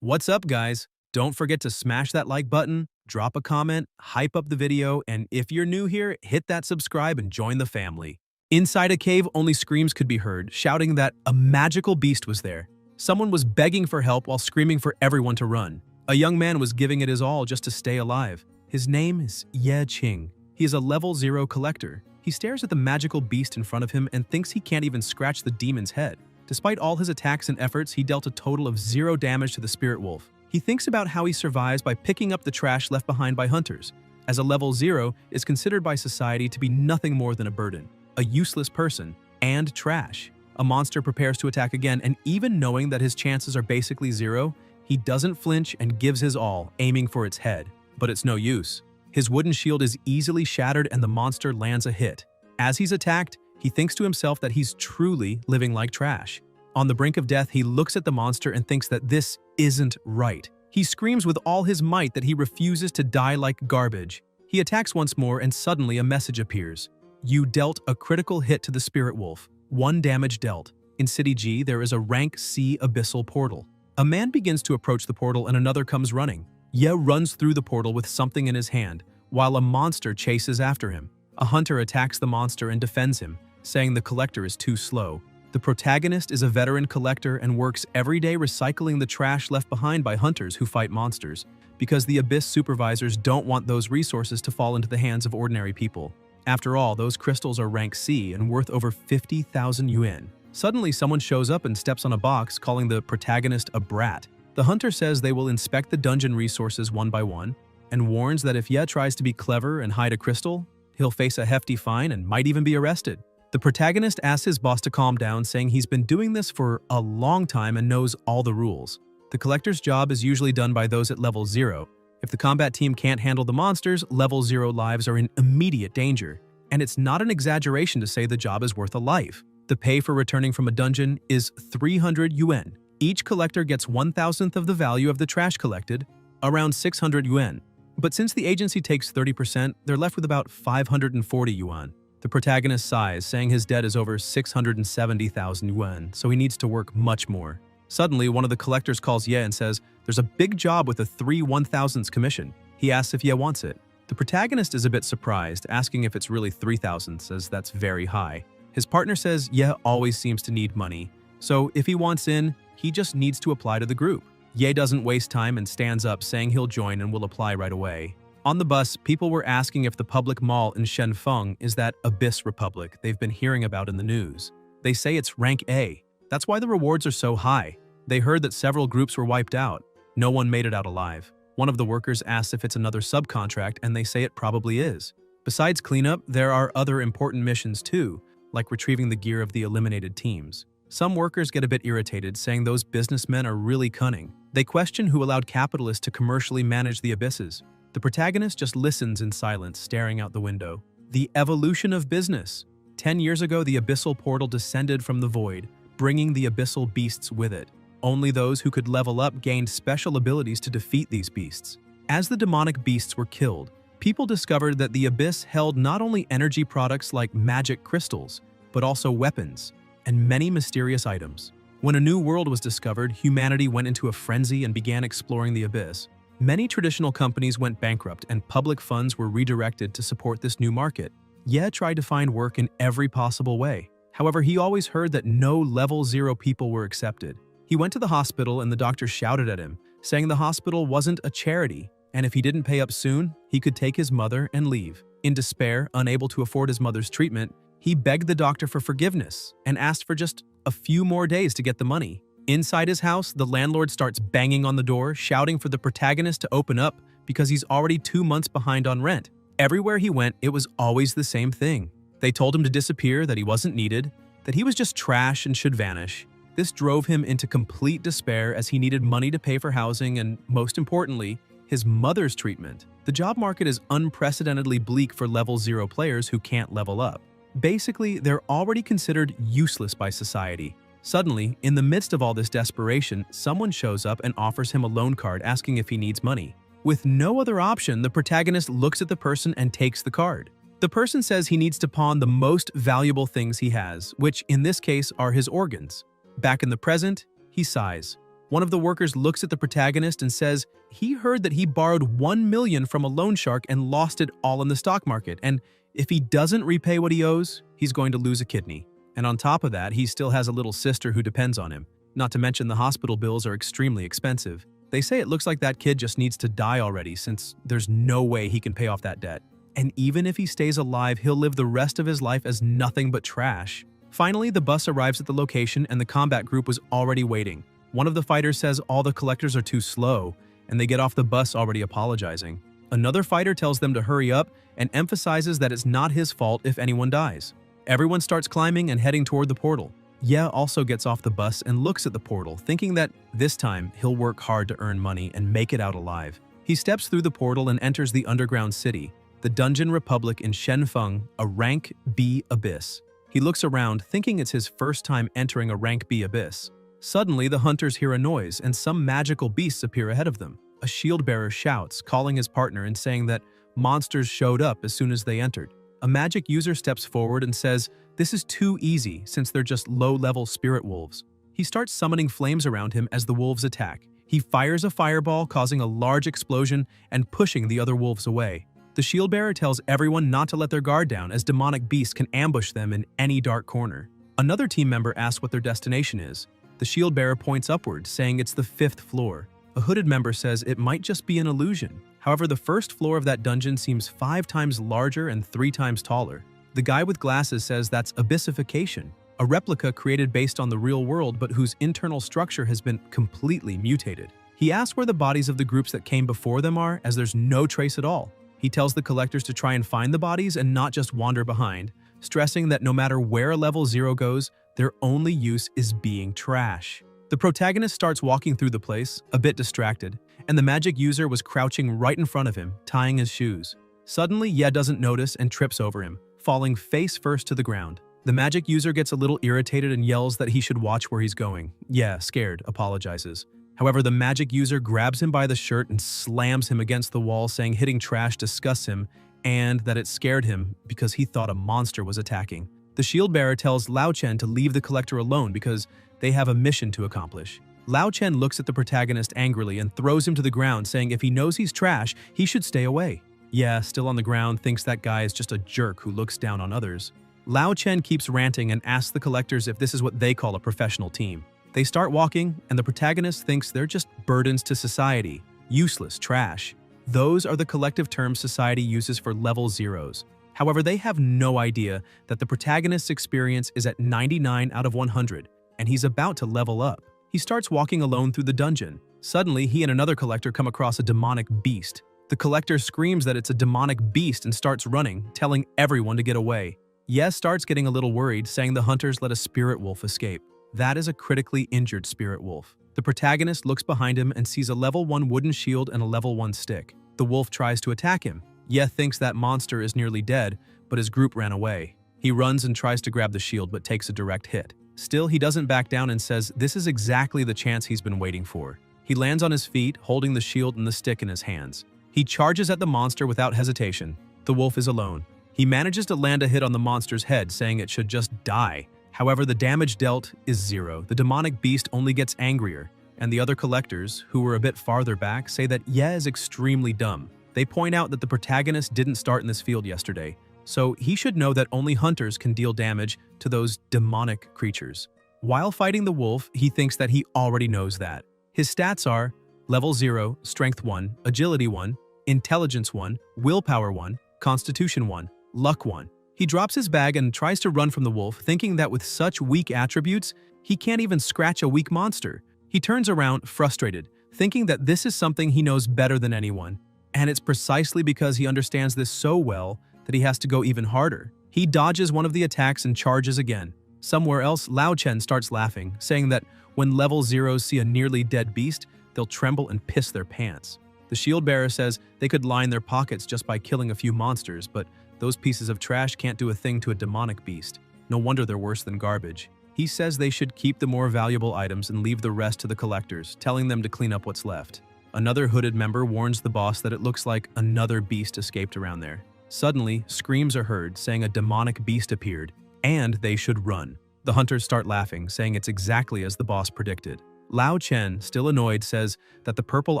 What's up, guys? Don't forget to smash that like button, drop a comment, hype up the video, and if you're new here, hit that subscribe and join the family. Inside a cave, only screams could be heard, shouting that a magical beast was there. Someone was begging for help while screaming for everyone to run. A young man was giving it his all just to stay alive. His name is Ye Qing. He is a level 0 collector. He stares at the magical beast in front of him and thinks he can't even scratch the demon's head. Despite all his attacks and efforts, he dealt a total of 0 damage to the spirit wolf. He thinks about how he survives by picking up the trash left behind by hunters, as a level 0 is considered by society to be nothing more than a burden, a useless person, and trash. A monster prepares to attack again, and even knowing that his chances are basically 0, he doesn't flinch and gives his all, aiming for its head. But it's no use. His wooden shield is easily shattered and the monster lands a hit. As he's attacked, he thinks to himself that he's truly living like trash. On the brink of death, he looks at the monster and thinks that this isn't right. He screams with all his might that he refuses to die like garbage. He attacks once more and suddenly a message appears. You dealt a critical hit to the spirit wolf. 1 damage dealt. In City G, there is a rank C abyssal portal. A man begins to approach the portal and another comes running. Ye runs through the portal with something in his hand, while a monster chases after him. A hunter attacks the monster and defends him, saying the collector is too slow. The protagonist is a veteran collector and works every day recycling the trash left behind by hunters who fight monsters, because the Abyss supervisors don't want those resources to fall into the hands of ordinary people. After all, those crystals are rank C and worth over 50,000 yuan. Suddenly, someone shows up and steps on a box, calling the protagonist a brat. The hunter says they will inspect the dungeon resources one by one, and warns that if Ye tries to be clever and hide a crystal, he'll face a hefty fine and might even be arrested. The protagonist asks his boss to calm down, saying he's been doing this for a long time and knows all the rules. The collector's job is usually done by those at level 0. If the combat team can't handle the monsters, level 0 lives are in immediate danger. And it's not an exaggeration to say the job is worth a life. The pay for returning from a dungeon is 300 yuan. Each collector gets 1,000th of the value of the trash collected, around 600 yuan. But since the agency takes 30%, they're left with about 540 yuan. The protagonist sighs, saying his debt is over 670,000 yuan, so he needs to work much more. Suddenly, one of the collectors calls Ye and says there's a big job with a 3 1,000ths commission. He asks if Ye wants it. The protagonist is a bit surprised, asking if it's really 3,000ths, as that's very high. His partner says Ye always seems to need money, so if he wants in, he just needs to apply to the group. Ye doesn't waste time and stands up, saying he'll join and will apply right away. On the bus, people were asking if the public mall in Shenfeng is that Abyss Republic they've been hearing about in the news. They say it's rank A. That's why the rewards are so high. They heard that several groups were wiped out. No one made it out alive. One of the workers asks if it's another subcontract, and they say it probably is. Besides cleanup, there are other important missions too, like retrieving the gear of the eliminated teams. Some workers get a bit irritated, saying those businessmen are really cunning. They question who allowed capitalists to commercially manage the abysses. The protagonist just listens in silence, staring out the window. The evolution of business. 10 years ago, the abyssal portal descended from the void, bringing the abyssal beasts with it. Only those who could level up gained special abilities to defeat these beasts. As the demonic beasts were killed, people discovered that the abyss held not only energy products like magic crystals, but also weapons and many mysterious items. When a new world was discovered, humanity went into a frenzy and began exploring the abyss. Many traditional companies went bankrupt and public funds were redirected to support this new market. Ye tried to find work in every possible way. However, he always heard that no level 0 people were accepted. He went to the hospital and the doctor shouted at him, saying the hospital wasn't a charity, and if he didn't pay up soon, he could take his mother and leave. In despair, unable to afford his mother's treatment, he begged the doctor for forgiveness and asked for just a few more days to get the money. Inside his house, the landlord starts banging on the door, shouting for the protagonist to open up because he's already 2 months behind on rent. Everywhere he went, it was always the same thing. They told him to disappear, that he wasn't needed, that he was just trash and should vanish. This drove him into complete despair as he needed money to pay for housing and, most importantly, his mother's treatment. The job market is unprecedentedly bleak for level 0 players who can't level up. Basically, they're already considered useless by society. Suddenly, in the midst of all this desperation, someone shows up and offers him a loan card asking if he needs money. With no other option, the protagonist looks at the person and takes the card. The person says he needs to pawn the most valuable things he has, which in this case are his organs. Back in the present, he sighs. One of the workers looks at the protagonist and says he heard that he borrowed 1 million from a loan shark and lost it all in the stock market, and if he doesn't repay what he owes, he's going to lose a kidney. And on top of that, he still has a little sister who depends on him. Not to mention the hospital bills are extremely expensive. They say it looks like that kid just needs to die already since there's no way he can pay off that debt. And even if he stays alive, he'll live the rest of his life as nothing but trash. Finally, the bus arrives at the location and the combat group was already waiting. One of the fighters says all the collectors are too slow, and they get off the bus already apologizing. Another fighter tells them to hurry up and emphasizes that it's not his fault if anyone dies. Everyone starts climbing and heading toward the portal. Ye also gets off the bus and looks at the portal, thinking that this time he'll work hard to earn money and make it out alive. He steps through the portal and enters the underground city, the Dungeon Republic in Shenfeng, a rank B abyss. He looks around, thinking it's his first time entering a rank B abyss. Suddenly, the hunters hear a noise and some magical beasts appear ahead of them. A shield bearer shouts, calling his partner and saying that monsters showed up as soon as they entered. A magic user steps forward and says this is too easy since they're just low-level spirit wolves. He starts summoning flames around him as the wolves attack. He fires a fireball, causing a large explosion and pushing the other wolves away. The shield bearer tells everyone not to let their guard down as demonic beasts can ambush them in any dark corner. Another team member asks what their destination is. The shield bearer points upward, saying it's the 5th floor. A hooded member says it might just be an illusion. However, the first floor of that dungeon seems 5 times larger and 3 times taller. The guy with glasses says that's abyssification, a replica created based on the real world but whose internal structure has been completely mutated. He asks where the bodies of the groups that came before them are, as there's no trace at all. He tells the collectors to try and find the bodies and not just wander behind, stressing that no matter where a level 0 goes, their only use is being trash. The protagonist starts walking through the place, a bit distracted, and the magic user was crouching right in front of him, tying his shoes. Suddenly, Ye doesn't notice and trips over him, falling face first to the ground. The magic user gets a little irritated and yells that he should watch where he's going. Ye, scared, apologizes. However, the magic user grabs him by the shirt and slams him against the wall, saying hitting trash disgusts him and that it scared him because he thought a monster was attacking. The shield bearer tells Lao Chen to leave the collector alone because they have a mission to accomplish. Lao Chen looks at the protagonist angrily and throws him to the ground, saying if he knows he's trash, he should stay away. Ye, still on the ground, thinks that guy is just a jerk who looks down on others. Lao Chen keeps ranting and asks the collectors if this is what they call a professional team. They start walking, and the protagonist thinks they're just burdens to society, useless trash. Those are the collective terms society uses for level zeros. However, they have no idea that the protagonist's experience is at 99 out of 100, and he's about to level up. He starts walking alone through the dungeon. Suddenly, he and another collector come across a demonic beast. The collector screams that it's a demonic beast and starts running, telling everyone to get away. Yes starts getting a little worried, saying the hunters let a spirit wolf escape. That is a critically injured spirit wolf. The protagonist looks behind him and sees a level 1 wooden shield and a level 1 stick. The wolf tries to attack him. Ye thinks that monster is nearly dead, but his group ran away. He runs and tries to grab the shield but takes a direct hit. Still, he doesn't back down and says this is exactly the chance he's been waiting for. He lands on his feet, holding the shield and the stick in his hands. He charges at the monster without hesitation. The wolf is alone. He manages to land a hit on the monster's head, saying it should just die. However, the damage dealt is 0. The demonic beast only gets angrier, and the other collectors, who were a bit farther back, say that Ye is extremely dumb. They point out that the protagonist didn't start in this field yesterday, so he should know that only hunters can deal damage to those demonic creatures. While fighting the wolf, he thinks that he already knows that. His stats are Level 0, Strength 1, Agility 1, Intelligence 1, Willpower 1, Constitution 1, Luck 1. He drops his bag and tries to run from the wolf, thinking that with such weak attributes, he can't even scratch a weak monster. He turns around, frustrated, thinking that this is something he knows better than anyone. And it's precisely because he understands this so well that he has to go even harder. He dodges one of the attacks and charges again. Somewhere else, Lao Chen starts laughing, saying that when level zeros see a nearly dead beast, they'll tremble and piss their pants. The shield bearer says they could line their pockets just by killing a few monsters, but those pieces of trash can't do a thing to a demonic beast. No wonder they're worse than garbage. He says they should keep the more valuable items and leave the rest to the collectors, telling them to clean up what's left. Another hooded member warns the boss that it looks like another beast escaped around there. Suddenly, screams are heard, saying a demonic beast appeared, and they should run. The hunters start laughing, saying it's exactly as the boss predicted. Lao Chen, still annoyed, says that the purple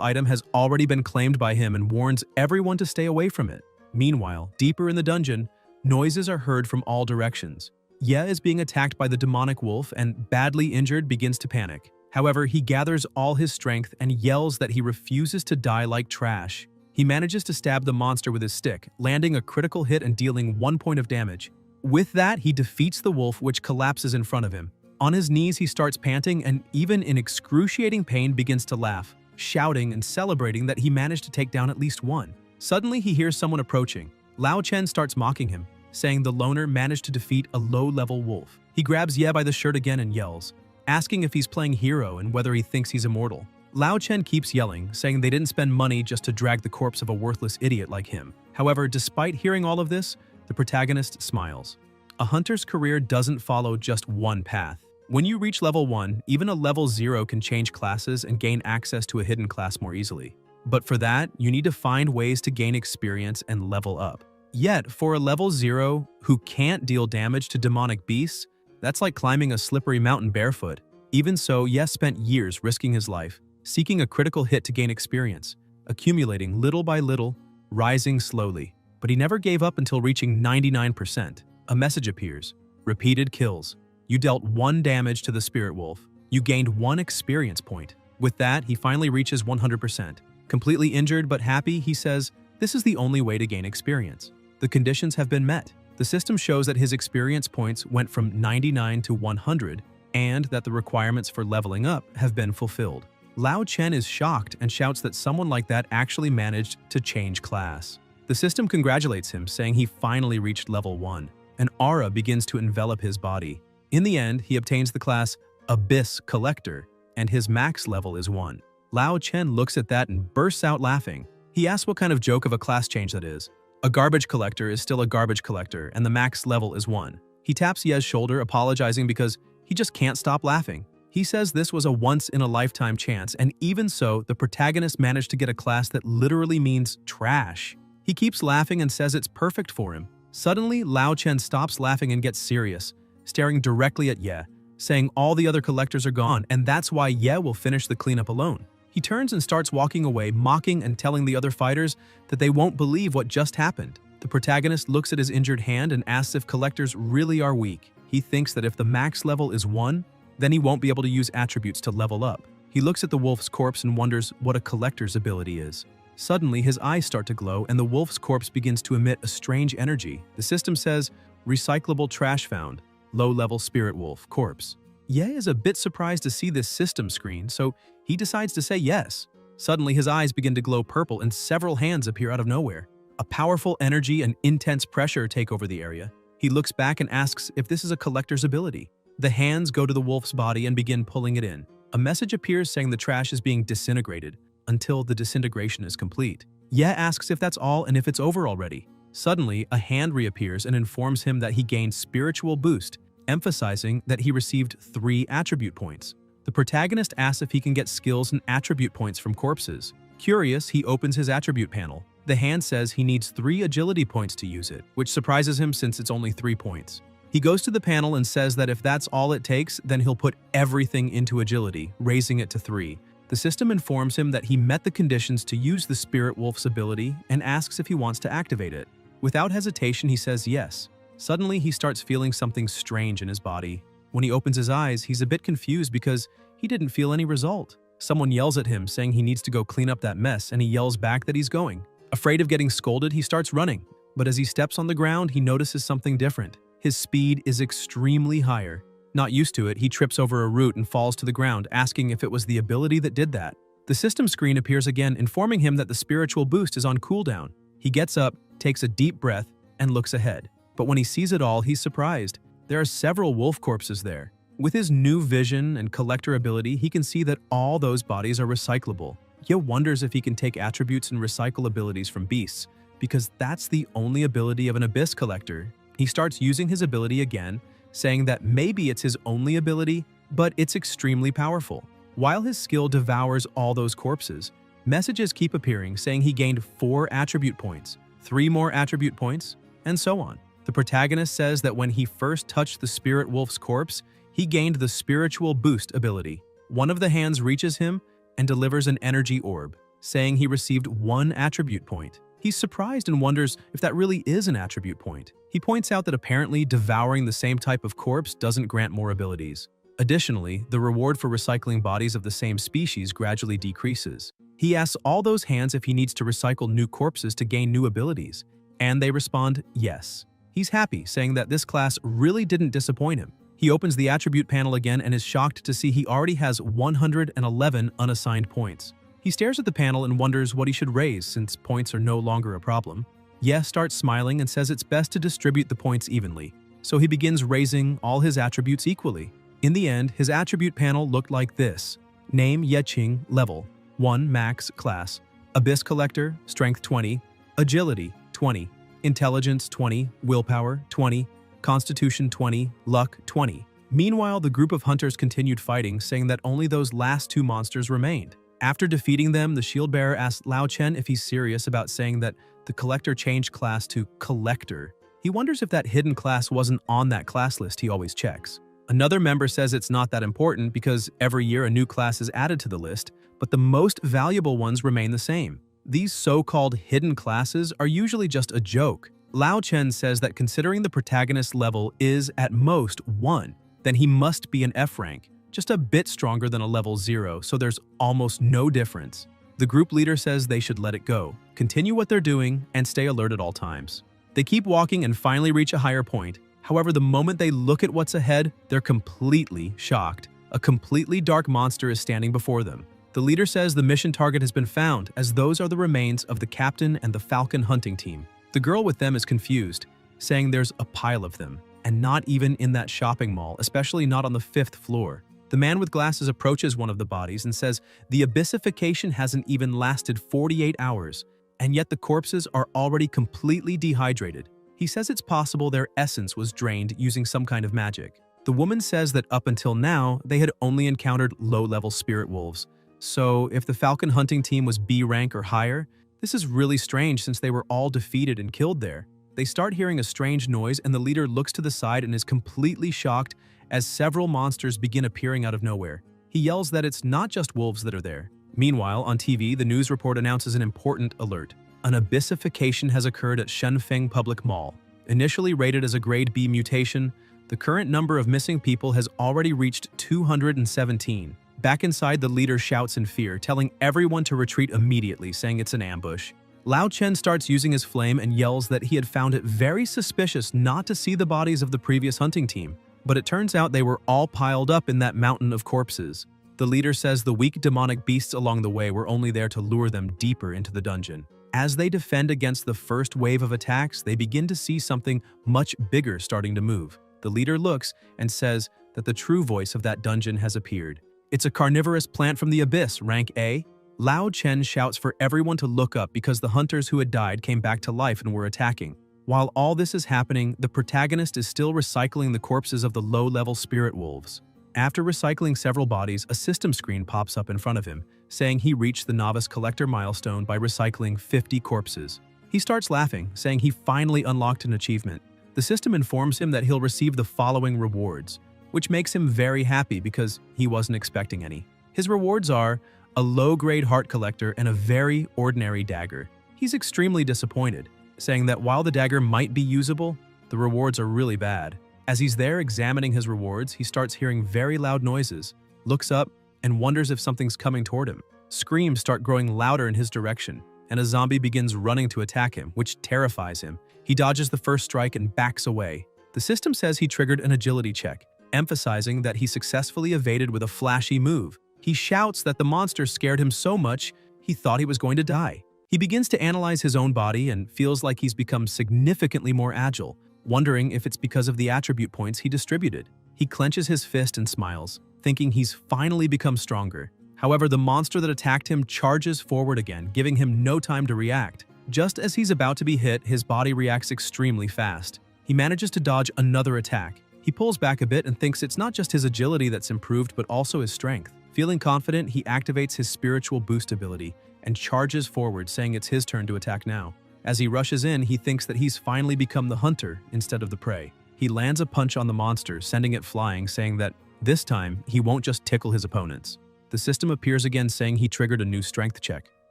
item has already been claimed by him and warns everyone to stay away from it. Meanwhile, deeper in the dungeon, noises are heard from all directions. Ye is being attacked by the demonic wolf and, badly injured, begins to panic. However, he gathers all his strength and yells that he refuses to die like trash. He manages to stab the monster with his stick, landing a critical hit and dealing 1 point of damage. With that, he defeats the wolf, which collapses in front of him. On his knees, he starts panting and, even in excruciating pain, begins to laugh, shouting and celebrating that he managed to take down at least one. Suddenly, he hears someone approaching. Lao Chen starts mocking him, saying the loner managed to defeat a low-level wolf. He grabs Ye by the shirt again and yells, asking if he's playing hero and whether he thinks he's immortal. Lao Chen keeps yelling, saying they didn't spend money just to drag the corpse of a worthless idiot like him. However, despite hearing all of this, the protagonist smiles. A hunter's career doesn't follow just one path. When you reach level 1, even a level 0 can change classes and gain access to a hidden class more easily. But for that, you need to find ways to gain experience and level up. Yet, for a level 0 who can't deal damage to demonic beasts, that's like climbing a slippery mountain barefoot. Even so, Ye spent years risking his life, seeking a critical hit to gain experience, accumulating little by little, rising slowly. But he never gave up until reaching 99%. A message appears. Repeated kills. You dealt 1 damage to the spirit wolf. You gained 1 experience point. With that, he finally reaches 100%. Completely injured but happy, he says, "This is the only way to gain experience. The conditions have been met." The system shows that his experience points went from 99 to 100, and that the requirements for leveling up have been fulfilled. Lao Chen is shocked and shouts that someone like that actually managed to change class. The system congratulates him, saying he finally reached level 1. An aura begins to envelop his body. In the end, he obtains the class Abyss Collector, and his max level is 1. Lao Chen looks at that and bursts out laughing. He asks what kind of joke of a class change that is. A garbage collector is still a garbage collector, and the max level is 1. He taps Ye's shoulder, apologizing because he just can't stop laughing. He says this was a once-in-a-lifetime chance, and even so, the protagonist managed to get a class that literally means trash. He keeps laughing and says it's perfect for him. Suddenly, Lao Chen stops laughing and gets serious, staring directly at Ye, saying all the other collectors are gone, and that's why Ye will finish the cleanup alone. He turns and starts walking away, mocking and telling the other fighters that they won't believe what just happened. The protagonist looks at his injured hand and asks if collectors really are weak. He thinks that if the max level is 1, then he won't be able to use attributes to level up. He looks at the wolf's corpse and wonders what a collector's ability is. Suddenly, his eyes start to glow and the wolf's corpse begins to emit a strange energy. The system says, "Recyclable trash found. Low-level spirit wolf corpse." Ye is a bit surprised to see this system screen, so he decides to say yes. Suddenly, his eyes begin to glow purple and several hands appear out of nowhere. A powerful energy and intense pressure take over the area. He looks back and asks if this is a collector's ability. The hands go to the wolf's body and begin pulling it in. A message appears saying the trash is being disintegrated until the disintegration is complete. Ye asks if that's all and if it's over already. Suddenly, a hand reappears and informs him that he gained spiritual boost, emphasizing that he received 3 attribute points. The protagonist asks if he can get skills and attribute points from corpses. Curious, he opens his attribute panel. The hand says he needs 3 agility points to use it, which surprises him since it's only 3 points. He goes to the panel and says that if that's all it takes, then he'll put everything into agility, raising it to 3. The system informs him that he met the conditions to use the Spirit Wolf's ability and asks if he wants to activate it. Without hesitation, he says yes. Suddenly, he starts feeling something strange in his body. When he opens his eyes, he's a bit confused because he didn't feel any result. Someone yells at him, saying he needs to go clean up that mess, and he yells back that he's going. Afraid of getting scolded, he starts running. But as he steps on the ground, he notices something different. His speed is extremely higher. Not used to it, he trips over a root and falls to the ground, asking if it was the ability that did that. The system screen appears again, informing him that the spiritual boost is on cooldown. He gets up, takes a deep breath, and looks ahead. But when he sees it all, he's surprised. There are several wolf corpses there. With his new vision and collector ability, he can see that all those bodies are recyclable. Ye wonders if he can take attributes and recycle abilities from beasts, because that's the only ability of an abyss collector. He starts using his ability again, saying that maybe it's his only ability, but it's extremely powerful. While his skill devours all those corpses, messages keep appearing saying he gained 4 attribute points, 3 more attribute points, and so on. The protagonist says that when he first touched the spirit wolf's corpse, he gained the spiritual boost ability. One of the hands reaches him and delivers an energy orb, saying he received 1 attribute point. He's surprised and wonders if that really is an attribute point. He points out that apparently devouring the same type of corpse doesn't grant more abilities. Additionally, the reward for recycling bodies of the same species gradually decreases. He asks all those hands if he needs to recycle new corpses to gain new abilities, and they respond yes. He's happy, saying that this class really didn't disappoint him. He opens the attribute panel again and is shocked to see he already has 111 unassigned points. He stares at the panel and wonders what he should raise since points are no longer a problem. Yes starts smiling and says it's best to distribute the points evenly, so he begins raising all his attributes equally. In the end, his attribute panel looked like this. Name Yeqing, level 1 max class, Abyss Collector, strength 20, agility 20, intelligence 20, willpower 20, constitution 20, luck 20. Meanwhile, the group of hunters continued fighting, saying that only those last 2 monsters remained. After defeating them, the shield bearer asked Lao Chen if he's serious about saying that the collector changed class to collector. He wonders if that hidden class wasn't on that class list he always checks. Another member says it's not that important because every year a new class is added to the list, but the most valuable ones remain the same. These so-called hidden classes are usually just a joke. Lao Chen says that considering the protagonist's level is at most 1, then he must be an F rank, just a bit stronger than a level 0, so there's almost no difference. The group leader says they should let it go, continue what they're doing, and stay alert at all times. They keep walking and finally reach a higher point. However, the moment they look at what's ahead, they're completely shocked. A completely dark monster is standing before them. The leader says the mission target has been found, as those are the remains of the captain and the falcon hunting team. The girl with them is confused, saying there's a pile of them, and not even in that shopping mall, especially not on the 5th floor. The man with glasses approaches one of the bodies and says the abyssification hasn't even lasted 48 hours, and yet the corpses are already completely dehydrated. He says it's possible their essence was drained using some kind of magic. The woman says that up until now, they had only encountered low-level spirit wolves. So if the falcon hunting team was B rank or higher, this is really strange since they were all defeated and killed there. They start hearing a strange noise and the leader looks to the side and is completely shocked as several monsters begin appearing out of nowhere. He yells that it's not just wolves that are there. Meanwhile, on TV, the news report announces an important alert. An abyssification has occurred at Shenfeng Public Mall. Initially rated as a grade B mutation, the current number of missing people has already reached 217. Back inside, the leader shouts in fear, telling everyone to retreat immediately, saying it's an ambush. Lao Chen starts using his flame and yells that he had found it very suspicious not to see the bodies of the previous hunting team, but it turns out they were all piled up in that mountain of corpses. The leader says the weak demonic beasts along the way were only there to lure them deeper into the dungeon. As they defend against the first wave of attacks, they begin to see something much bigger starting to move. The leader looks and says that the true voice of that dungeon has appeared. It's a carnivorous plant from the abyss, rank A. Lao Chen shouts for everyone to look up because the hunters who had died came back to life and were attacking. While all this is happening, the protagonist is still recycling the corpses of the low-level spirit wolves. After recycling several bodies, a system screen pops up in front of him, saying he reached the novice collector milestone by recycling 50 corpses. He starts laughing, saying he finally unlocked an achievement. The system informs him that he'll receive the following rewards, which makes him very happy because he wasn't expecting any. His rewards are a low-grade heart collector and a very ordinary dagger. He's extremely disappointed, saying that while the dagger might be usable, the rewards are really bad. As he's there examining his rewards, he starts hearing very loud noises, looks up, and wonders if something's coming toward him. Screams start growing louder in his direction, and a zombie begins running to attack him, which terrifies him. He dodges the first strike and backs away. The system says he triggered an agility check, emphasizing that he successfully evaded with a flashy move. He shouts that the monster scared him so much he thought he was going to die. He begins to analyze his own body and feels like he's become significantly more agile, wondering if it's because of the attribute points he distributed. He clenches his fist and smiles, thinking he's finally become stronger. However, the monster that attacked him charges forward again, giving him no time to react. Just as he's about to be hit, his body reacts extremely fast. He manages to dodge another attack. He pulls back a bit and thinks it's not just his agility that's improved, but also his strength. Feeling confident, he activates his spiritual boost ability and charges forward, saying it's his turn to attack now. As he rushes in, he thinks that he's finally become the hunter instead of the prey. He lands a punch on the monster, sending it flying, saying that This time, he won't just tickle his opponents. The system appears again saying he triggered a new strength check,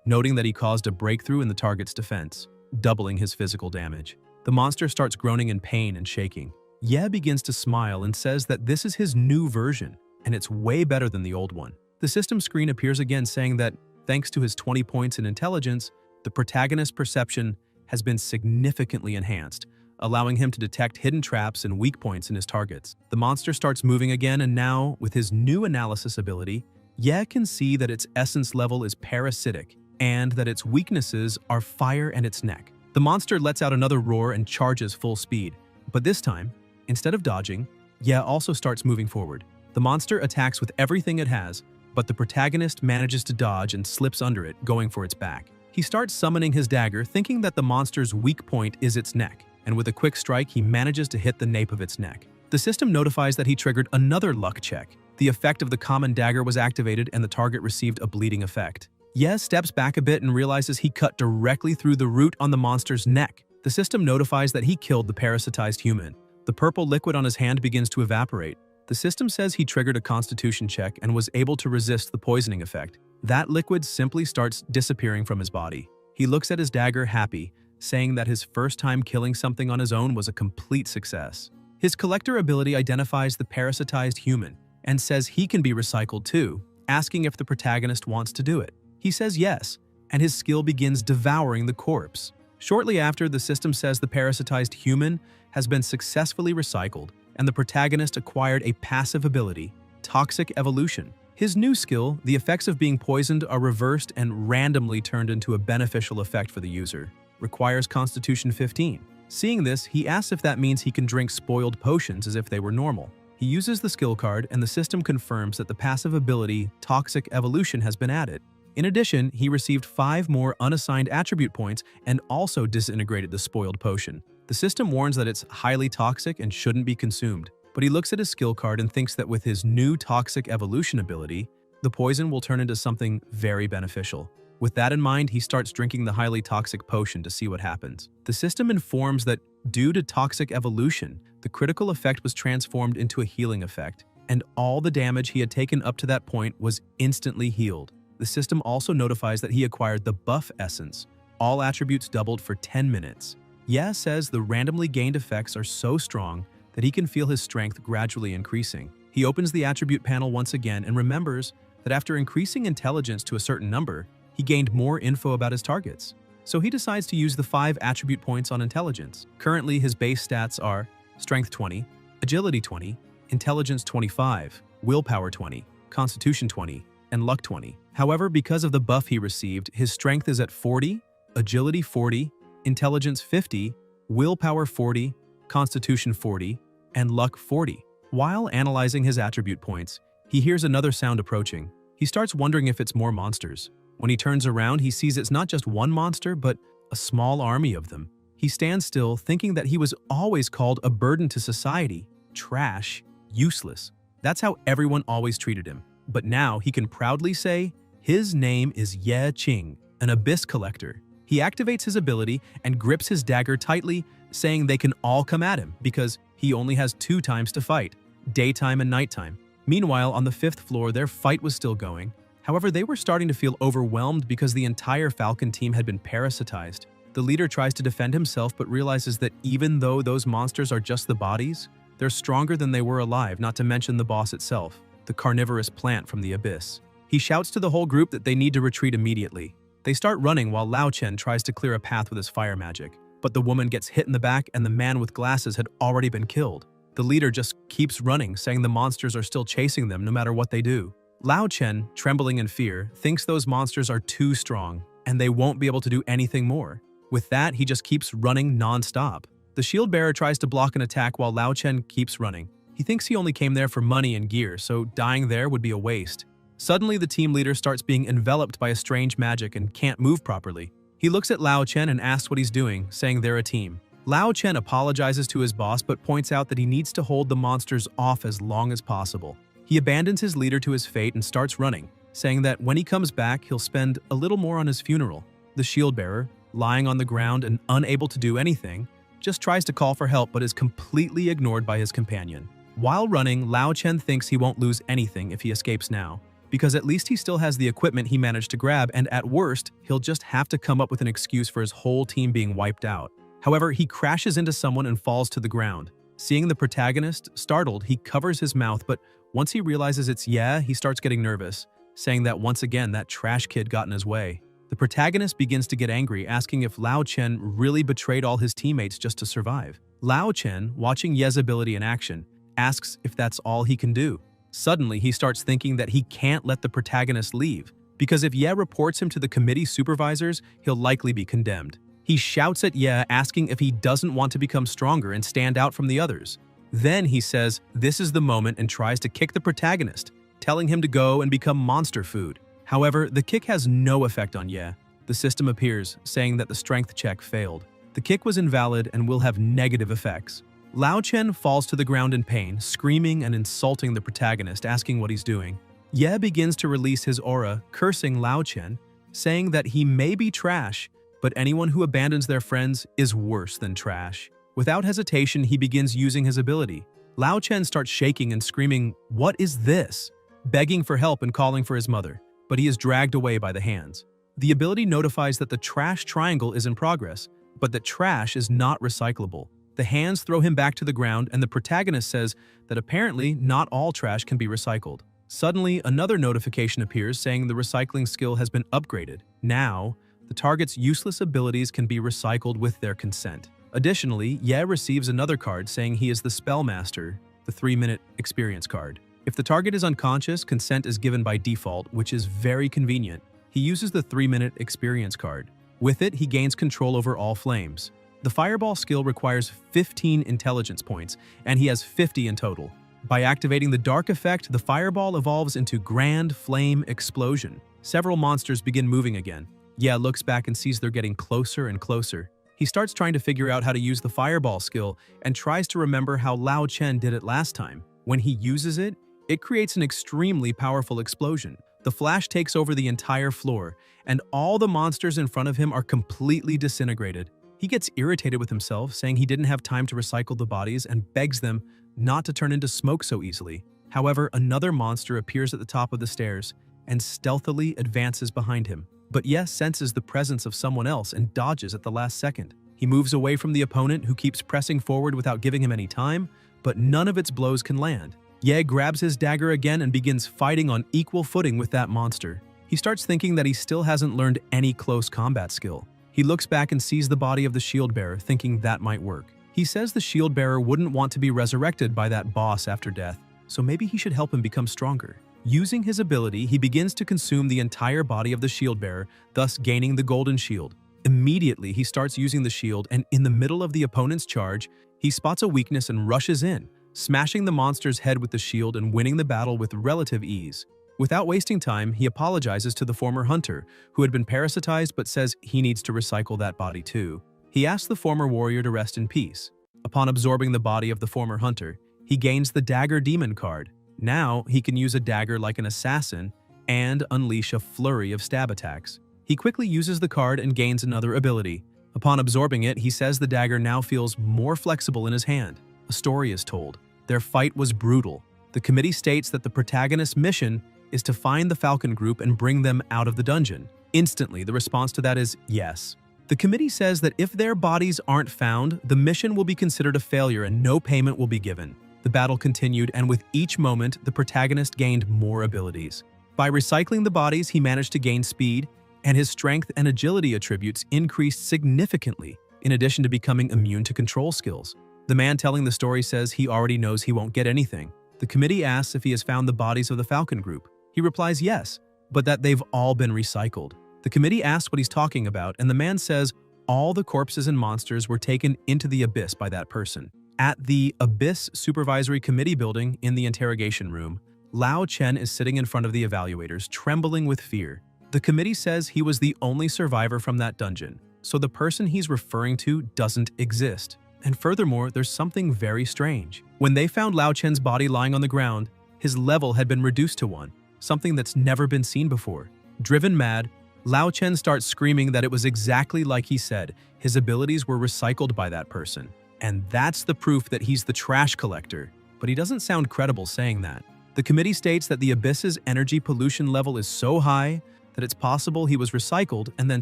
noting that he caused a breakthrough in the target's defense, doubling his physical damage. The monster starts groaning in pain and shaking. Ye begins to smile and says that this is his new version, and it's way better than the old one. The system screen appears again saying that, thanks to his 20 points in intelligence, the protagonist's perception has been significantly enhanced, allowing him to detect hidden traps and weak points in his targets. The monster starts moving again, and now, with his new analysis ability, Ye can see that its essence level is parasitic, and that its weaknesses are fire and its neck. The monster lets out another roar and charges full speed, but this time, instead of dodging, Ye also starts moving forward. The monster attacks with everything it has, but the protagonist manages to dodge and slips under it, going for its back. He starts summoning his dagger, thinking that the monster's weak point is its neck, and with a quick strike, he manages to hit the nape of its neck. The system notifies that he triggered another luck check. The effect of the common dagger was activated and the target received a bleeding effect. Ye steps back a bit and realizes he cut directly through the root on the monster's neck. The system notifies that he killed the parasitized human. The purple liquid on his hand begins to evaporate. The system says he triggered a constitution check and was able to resist the poisoning effect. That liquid simply starts disappearing from his body. He looks at his dagger happy, saying that his first time killing something on his own was a complete success. His collector ability identifies the parasitized human and says he can be recycled too, asking if the protagonist wants to do it. He says yes, and his skill begins devouring the corpse. Shortly after, the system says the parasitized human has been successfully recycled, and the protagonist acquired a passive ability, Toxic Evolution. His new skill, the effects of being poisoned are reversed and randomly turned into a beneficial effect for the user. Requires Constitution 15. Seeing this, he asks if that means he can drink spoiled potions as if they were normal. He uses the skill card, and the system confirms that the passive ability, Toxic Evolution, has been added. In addition, he received 5 more unassigned attribute points and also disintegrated the spoiled potion. The system warns that it's highly toxic and shouldn't be consumed, but he looks at his skill card and thinks that with his new Toxic Evolution ability, the poison will turn into something very beneficial. With that in mind, he starts drinking the highly toxic potion to see what happens. The system informs that due to Toxic Evolution, the critical effect was transformed into a healing effect, and all the damage he had taken up to that point was instantly healed. The system also notifies that he acquired the Buff Essence. All attributes doubled for 10 minutes. Ye says the randomly gained effects are so strong that he can feel his strength gradually increasing. He opens the attribute panel once again and remembers that after increasing intelligence to a certain number, he gained more info about his targets. So he decides to use the 5 attribute points on intelligence. Currently, his base stats are Strength 20, Agility 20, Intelligence 25, Willpower 20, Constitution 20, and Luck 20. However, because of the buff he received, his strength is at 40, Agility 40, Intelligence 50, Willpower 40, Constitution 40, and Luck 40. While analyzing his attribute points, he hears another sound approaching. He starts wondering if it's more monsters. When he turns around, he sees it's not just one monster, but a small army of them. He stands still, thinking that he was always called a burden to society, trash, useless. That's how everyone always treated him. But now he can proudly say, his name is Ye Qing, an abyss collector. He activates his ability and grips his dagger tightly, saying they can all come at him because he only has 2 times to fight, daytime and nighttime. Meanwhile, on the 5th floor, their fight was still going. However, they were starting to feel overwhelmed because the entire Falcon team had been parasitized. The leader tries to defend himself but realizes that even though those monsters are just the bodies, they're stronger than they were alive, not to mention the boss itself, the carnivorous plant from the abyss. He shouts to the whole group that they need to retreat immediately. They start running while Lao Chen tries to clear a path with his fire magic, but the woman gets hit in the back and the man with glasses had already been killed. The leader just keeps running, saying the monsters are still chasing them no matter what they do. Lao Chen, trembling in fear, thinks those monsters are too strong and they won't be able to do anything more. With that, he just keeps running non-stop. The shield bearer tries to block an attack while Lao Chen keeps running. He thinks he only came there for money and gear, so dying there would be a waste. Suddenly, the team leader starts being enveloped by a strange magic and can't move properly. He looks at Lao Chen and asks what he's doing, saying they're a team. Lao Chen apologizes to his boss but points out that he needs to hold the monsters off as long as possible. He abandons his leader to his fate and starts running, saying that when he comes back, he'll spend a little more on his funeral. The shield bearer, lying on the ground and unable to do anything, just tries to call for help but is completely ignored by his companion. While running, Lao Chen thinks he won't lose anything if he escapes now, because at least he still has the equipment he managed to grab, and at worst, he'll just have to come up with an excuse for his whole team being wiped out. However, he crashes into someone and falls to the ground. Seeing the protagonist, startled, he covers his mouth, but once he realizes it's Ye, he starts getting nervous, saying that once again that trash kid got in his way. The protagonist begins to get angry, asking if Lao Chen really betrayed all his teammates just to survive. Lao Chen, watching Ye's ability in action, asks if that's all he can do. Suddenly, he starts thinking that he can't let the protagonist leave, because if Ye reports him to the committee supervisors, he'll likely be condemned. He shouts at Ye, asking if he doesn't want to become stronger and stand out from the others. Then he says this is the moment and tries to kick the protagonist, telling him to go and become monster food. However, the kick has no effect on Ye. The system appears, saying that the strength check failed. The kick was invalid and will have negative effects. Lao Chen falls to the ground in pain, screaming and insulting the protagonist, asking what he's doing. Ye begins to release his aura, cursing Lao Chen, saying that he may be trash, but anyone who abandons their friends is worse than trash. Without hesitation, he begins using his ability. Lao Chen starts shaking and screaming, "What is this?" begging for help and calling for his mother, but he is dragged away by the hands. The ability notifies that the trash triangle is in progress, but that trash is not recyclable. The hands throw him back to the ground, and the protagonist says that apparently not all trash can be recycled. Suddenly, another notification appears saying the recycling skill has been upgraded. Now, the target's useless abilities can be recycled with their consent. Additionally, Ye receives another card saying he is the Spellmaster, the 3-minute experience card. If the target is unconscious, consent is given by default, which is very convenient. He uses the 3-minute experience card. With it, he gains control over all flames. The Fireball skill requires 15 intelligence points, and he has 50 in total. By activating the Dark effect, the Fireball evolves into Grand Flame Explosion. Several monsters begin moving again. Ye looks back and sees they're getting closer and closer. He starts trying to figure out how to use the Fireball skill and tries to remember how Lao Chen did it last time. When he uses it, it creates an extremely powerful explosion. The flash takes over the entire floor, and all the monsters in front of him are completely disintegrated. He gets irritated with himself, saying he didn't have time to recycle the bodies and begs them not to turn into smoke so easily. However, another monster appears at the top of the stairs and stealthily advances behind him. But Ye senses the presence of someone else and dodges at the last second. He moves away from the opponent, who keeps pressing forward without giving him any time, but none of its blows can land. Ye grabs his dagger again and begins fighting on equal footing with that monster. He starts thinking that he still hasn't learned any close combat skill. He looks back and sees the body of the shield bearer, thinking that might work. He says the shield bearer wouldn't want to be resurrected by that boss after death, so maybe he should help him become stronger. Using his ability, he begins to consume the entire body of the shield bearer, thus gaining the golden shield. Immediately, he starts using the shield, and in the middle of the opponent's charge, he spots a weakness and rushes in, smashing the monster's head with the shield and winning the battle with relative ease. Without wasting time, he apologizes to the former hunter, who had been parasitized but says he needs to recycle that body too. He asks the former warrior to rest in peace. Upon absorbing the body of the former hunter, he gains the Dagger Demon card. Now, he can use a dagger like an assassin and unleash a flurry of stab attacks. He quickly uses the card and gains another ability. Upon absorbing it, he says the dagger now feels more flexible in his hand. A story is told. Their fight was brutal. The committee states that the protagonist's mission is to find the Falcon Group and bring them out of the dungeon. Instantly, the response to that is yes. The committee says that if their bodies aren't found, the mission will be considered a failure and no payment will be given. The battle continued, and with each moment, the protagonist gained more abilities. By recycling the bodies, he managed to gain speed, and his strength and agility attributes increased significantly, in addition to becoming immune to control skills. The man telling the story says he already knows he won't get anything. The committee asks if he has found the bodies of the Falcon Group. He replies yes, but that they've all been recycled. The committee asks what he's talking about, and the man says all the corpses and monsters were taken into the abyss by that person. At the Abyss Supervisory Committee building in the interrogation room, Lao Chen is sitting in front of the evaluators, trembling with fear. The committee says he was the only survivor from that dungeon, so the person he's referring to doesn't exist. And furthermore, there's something very strange. When they found Lao Chen's body lying on the ground, his level had been reduced to 1, something that's never been seen before. Driven mad, Lao Chen starts screaming that it was exactly like he said, his abilities were recycled by that person. And that's the proof that he's the trash collector. but he doesn't sound credible saying that. The committee states that the abyss's energy pollution level is so high that it's possible he was recycled and then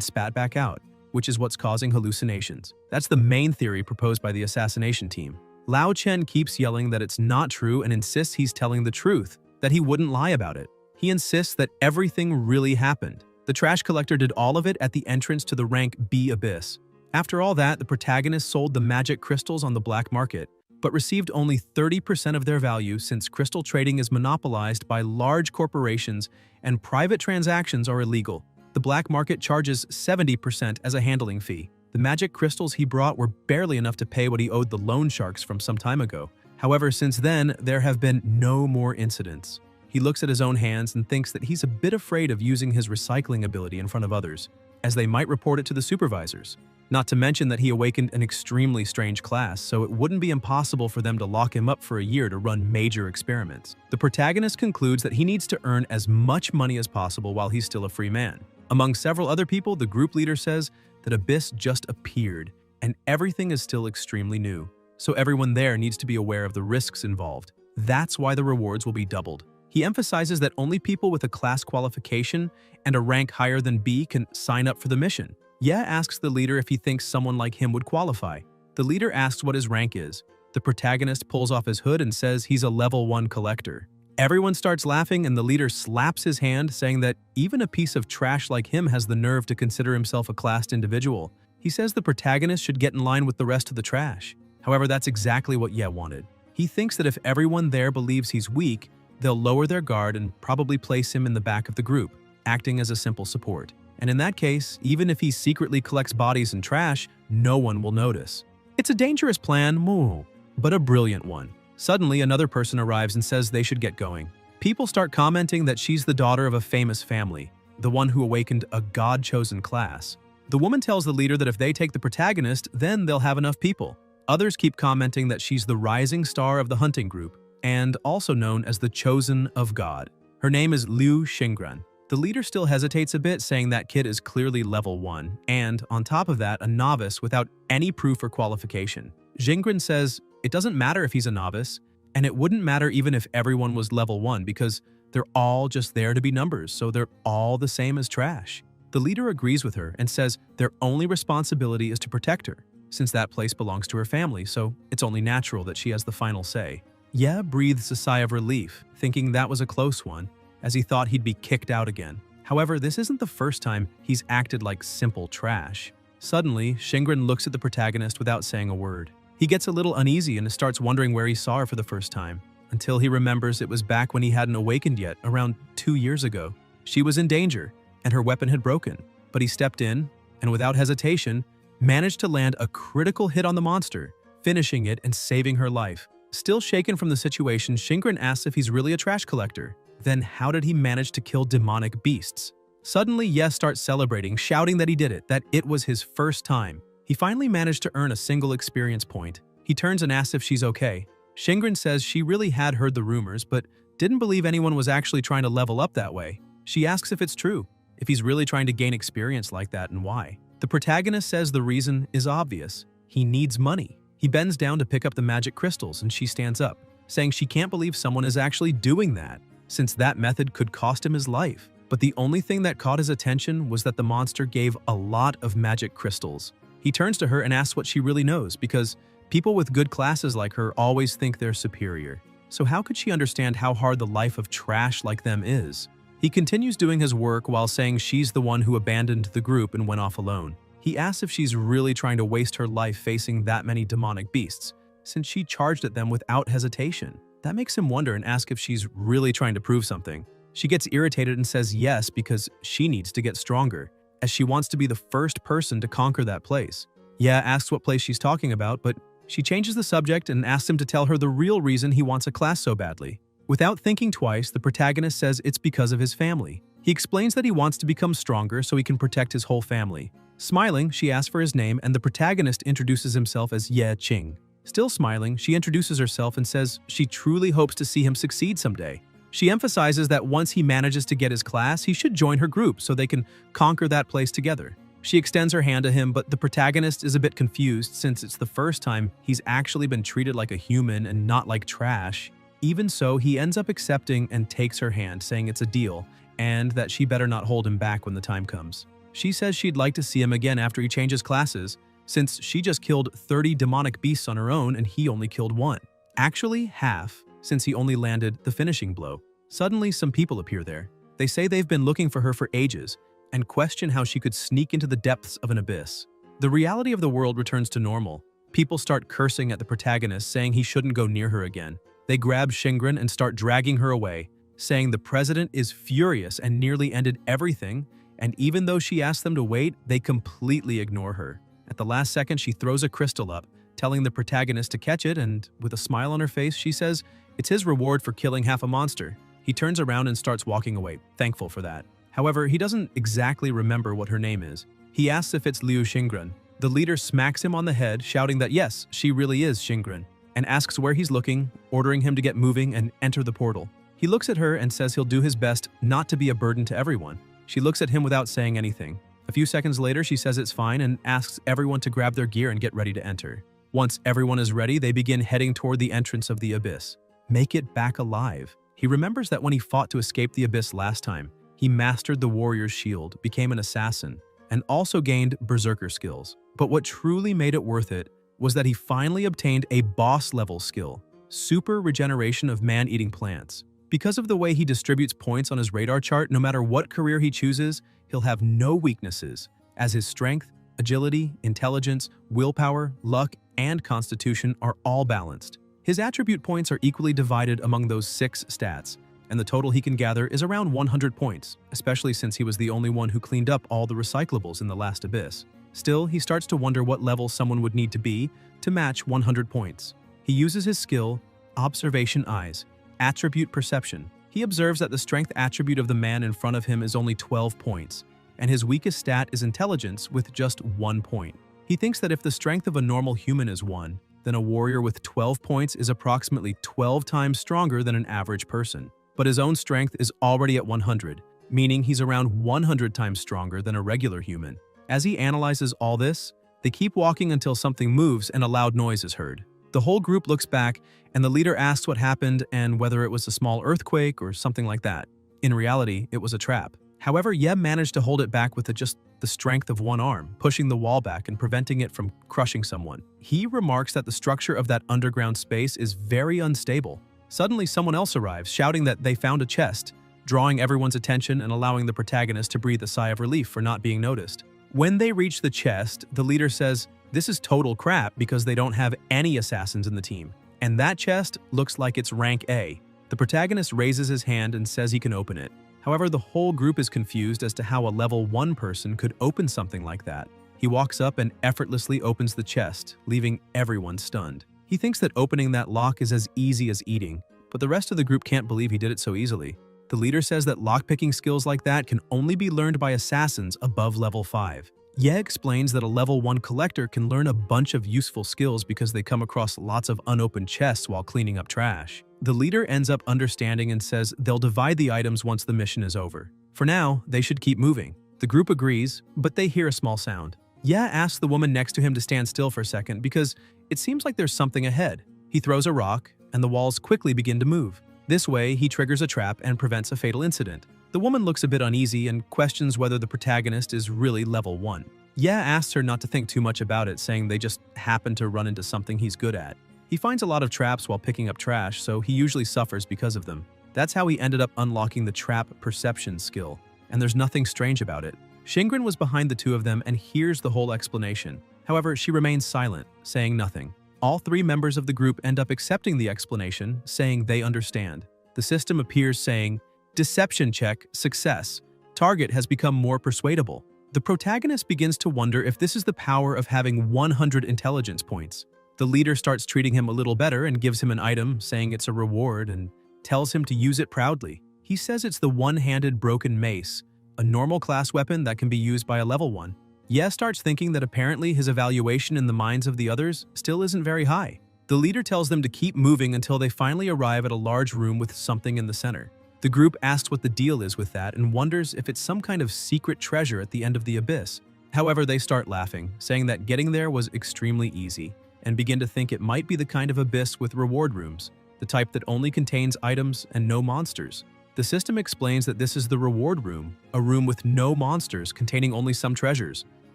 spat back out, which is what's causing hallucinations. That's the main theory proposed by the assassination team. Lao Chen keeps yelling that it's not true and insists he's telling the truth, that he wouldn't lie about it. He insists that everything really happened. The trash collector did all of it at the entrance to the rank B abyss. After all that, the protagonist sold the magic crystals on the black market, but received only 30% of their value since crystal trading is monopolized by large corporations and private transactions are illegal. The black market charges 70% as a handling fee. The magic crystals he brought were barely enough to pay what he owed the loan sharks from some time ago. However, since then, there have been no more incidents. He looks at his own hands and thinks that he's a bit afraid of using his recycling ability in front of others, as they might report it to the supervisors. Not to mention that he awakened an extremely strange class, so it wouldn't be impossible for them to lock him up for a year to run major experiments. The protagonist concludes that he needs to earn as much money as possible while he's still a free man. Among several other people, the group leader says that Abyss just appeared, and everything is still extremely new, so everyone there needs to be aware of the risks involved. That's why the rewards will be doubled. He emphasizes that only people with a class qualification and a rank higher than B can sign up for the mission. Ye asks the leader if he thinks someone like him would qualify. The leader asks what his rank is. The protagonist pulls off his hood and says he's a level 1 collector. Everyone starts laughing and the leader slaps his hand, saying that even a piece of trash like him has the nerve to consider himself a classed individual. He says the protagonist should get in line with the rest of the trash. However, that's exactly what Ye wanted. He thinks that if everyone there believes he's weak, they'll lower their guard and probably place him in the back of the group, acting as a simple support. And in that case, even if he secretly collects bodies and trash, no one will notice. It's a dangerous plan, but a brilliant one. Suddenly, another person arrives and says they should get going. People start commenting that she's the daughter of a famous family, the one who awakened a God-chosen class. The woman tells the leader that if they take the protagonist, then they'll have enough people. Others keep commenting that she's the rising star of the hunting group, and also known as the Chosen of God. Her name is Liu Xingran. The leader still hesitates a bit, saying that kid is clearly level 1, and, on top of that, a novice without any proof or qualification. Xingran says it doesn't matter if he's a novice, and it wouldn't matter even if everyone was level 1 because they're all just there to be numbers, so they're all the same as trash. The leader agrees with her and says their only responsibility is to protect her, since that place belongs to her family, so it's only natural that she has the final say. Ye breathes a sigh of relief, thinking that was a close one, as he thought he'd be kicked out again. However, this isn't the first time he's acted like simple trash. Suddenly, Xingran looks at the protagonist without saying a word. He gets a little uneasy and starts wondering where he saw her for the first time, until he remembers it was back when he hadn't awakened yet, around 2 years ago. She was in danger, and her weapon had broken, but he stepped in, and without hesitation, managed to land a critical hit on the monster, finishing it and saving her life. Still shaken from the situation, Xingran asks if he's really a trash collector. Then how did he manage to kill demonic beasts? Suddenly, Ye starts celebrating, shouting that he did it, that it was his first time. He finally managed to earn a single experience point. He turns and asks if she's okay. Xingran says she really had heard the rumors, but didn't believe anyone was actually trying to level up that way. She asks if it's true, if he's really trying to gain experience like that and why. The protagonist says the reason is obvious. He needs money. He bends down to pick up the magic crystals and she stands up, saying she can't believe someone is actually doing that, since that method could cost him his life. But the only thing that caught his attention was that the monster gave a lot of magic crystals. He turns to her and asks what she really knows, because people with good classes like her always think they're superior. So how could she understand how hard the life of trash like them is? He continues doing his work while saying she's the one who abandoned the group and went off alone. He asks if she's really trying to waste her life facing that many demonic beasts, since she charged at them without hesitation. That makes him wonder and ask if she's really trying to prove something. She gets irritated and says yes because she needs to get stronger, as she wants to be the first person to conquer that place. Ye asks what place she's talking about, but she changes the subject and asks him to tell her the real reason he wants a class so badly. Without thinking twice, the protagonist says it's because of his family. He explains that he wants to become stronger so he can protect his whole family. Smiling, she asks for his name and the protagonist introduces himself as Ye Qing. Still smiling, she introduces herself and says she truly hopes to see him succeed someday. She emphasizes that once he manages to get his class, he should join her group so they can conquer that place together. She extends her hand to him, but the protagonist is a bit confused since it's the first time he's actually been treated like a human and not like trash. Even so, he ends up accepting and takes her hand, saying it's a deal, and that she better not hold him back when the time comes. She says she'd like to see him again after he changes classes, since she just killed 30 demonic beasts on her own and he only killed one. Actually, half, since he only landed the finishing blow. Suddenly, some people appear there. They say they've been looking for her for ages, and question how she could sneak into the depths of an abyss. The reality of the world returns to normal. People start cursing at the protagonist, saying he shouldn't go near her again. They grab Shingren and start dragging her away, saying the president is furious and nearly ended everything, and even though she asked them to wait, they completely ignore her. At the last second, she throws a crystal up, telling the protagonist to catch it, and with a smile on her face, she says it's his reward for killing half a monster. He turns around and starts walking away, thankful for that. However, he doesn't exactly remember what her name is. He asks if it's Liu Xingren. The leader smacks him on the head, shouting that yes, she really is Xingren, and asks where he's looking, ordering him to get moving and enter the portal. He looks at her and says he'll do his best not to be a burden to everyone. She looks at him without saying anything. A few seconds later, she says it's fine and asks everyone to grab their gear and get ready to enter. Once everyone is ready, they begin heading toward the entrance of the abyss. Make it back alive. He remembers that when he fought to escape the abyss last time, he mastered the warrior's shield, became an assassin, and also gained berserker skills. But what truly made it worth it was that he finally obtained a boss-level skill, super regeneration of man-eating plants. Because of the way he distributes points on his radar chart, no matter what career he chooses, he'll have no weaknesses, as his strength, agility, intelligence, willpower, luck, and constitution are all balanced. His attribute points are equally divided among those 6 stats, and the total he can gather is around 100 points, especially since he was the only one who cleaned up all the recyclables in the last abyss. Still, he starts to wonder what level someone would need to be to match 100 points. He uses his skill, Observation Eyes, Attribute Perception. He observes that the strength attribute of the man in front of him is only 12 points, and his weakest stat is intelligence with just 1 point. He thinks that if the strength of a normal human is 1, then a warrior with 12 points is approximately 12 times stronger than an average person. But his own strength is already at 100, meaning he's around 100 times stronger than a regular human. As he analyzes all this, they keep walking until something moves and a loud noise is heard. The whole group looks back, and the leader asks what happened and whether it was a small earthquake or something like that. In reality, it was a trap. However, Yeb managed to hold it back with just the strength of one arm, pushing the wall back and preventing it from crushing someone. He remarks that the structure of that underground space is very unstable. Suddenly, someone else arrives, shouting that they found a chest, drawing everyone's attention and allowing the protagonist to breathe a sigh of relief for not being noticed. When they reach the chest, the leader says, this is total crap because they don't have any assassins in the team. And that chest looks like it's rank A. The protagonist raises his hand and says he can open it. However, the whole group is confused as to how a level 1 person could open something like that. He walks up and effortlessly opens the chest, leaving everyone stunned. He thinks that opening that lock is as easy as eating, but the rest of the group can't believe he did it so easily. The leader says that lockpicking skills like that can only be learned by assassins above level 5. Ye explains that a level 1 collector can learn a bunch of useful skills because they come across lots of unopened chests while cleaning up trash. The leader ends up understanding and says they'll divide the items once the mission is over. For now, they should keep moving. The group agrees, but they hear a small sound. Ye asks the woman next to him to stand still for a second because it seems like there's something ahead. He throws a rock, and the walls quickly begin to move. This way, he triggers a trap and prevents a fatal incident. The woman looks a bit uneasy and questions whether the protagonist is really level 1. Ye asks her not to think too much about it, saying they just happen to run into something he's good at. He finds a lot of traps while picking up trash, so he usually suffers because of them. That's how he ended up unlocking the trap perception skill, and there's nothing strange about it. Shingren was behind the two of them and hears the whole explanation. However, she remains silent, saying nothing. All 3 members of the group end up accepting the explanation, saying they understand. The system appears saying, Deception check, success. Target has become more persuadable. The protagonist begins to wonder if this is the power of having 100 intelligence points. The leader starts treating him a little better and gives him an item, saying it's a reward, and tells him to use it proudly. He says it's the one-handed broken mace, a normal class weapon that can be used by a level 1. Ye starts thinking that apparently his evaluation in the minds of the others still isn't very high. The leader tells them to keep moving until they finally arrive at a large room with something in the center. The group asks what the deal is with that and wonders if it's some kind of secret treasure at the end of the abyss. However, they start laughing, saying that getting there was extremely easy, and begin to think it might be the kind of abyss with reward rooms. the type that only contains items and no monsters. The system explains that this is the reward room, a room with no monsters containing only some treasures,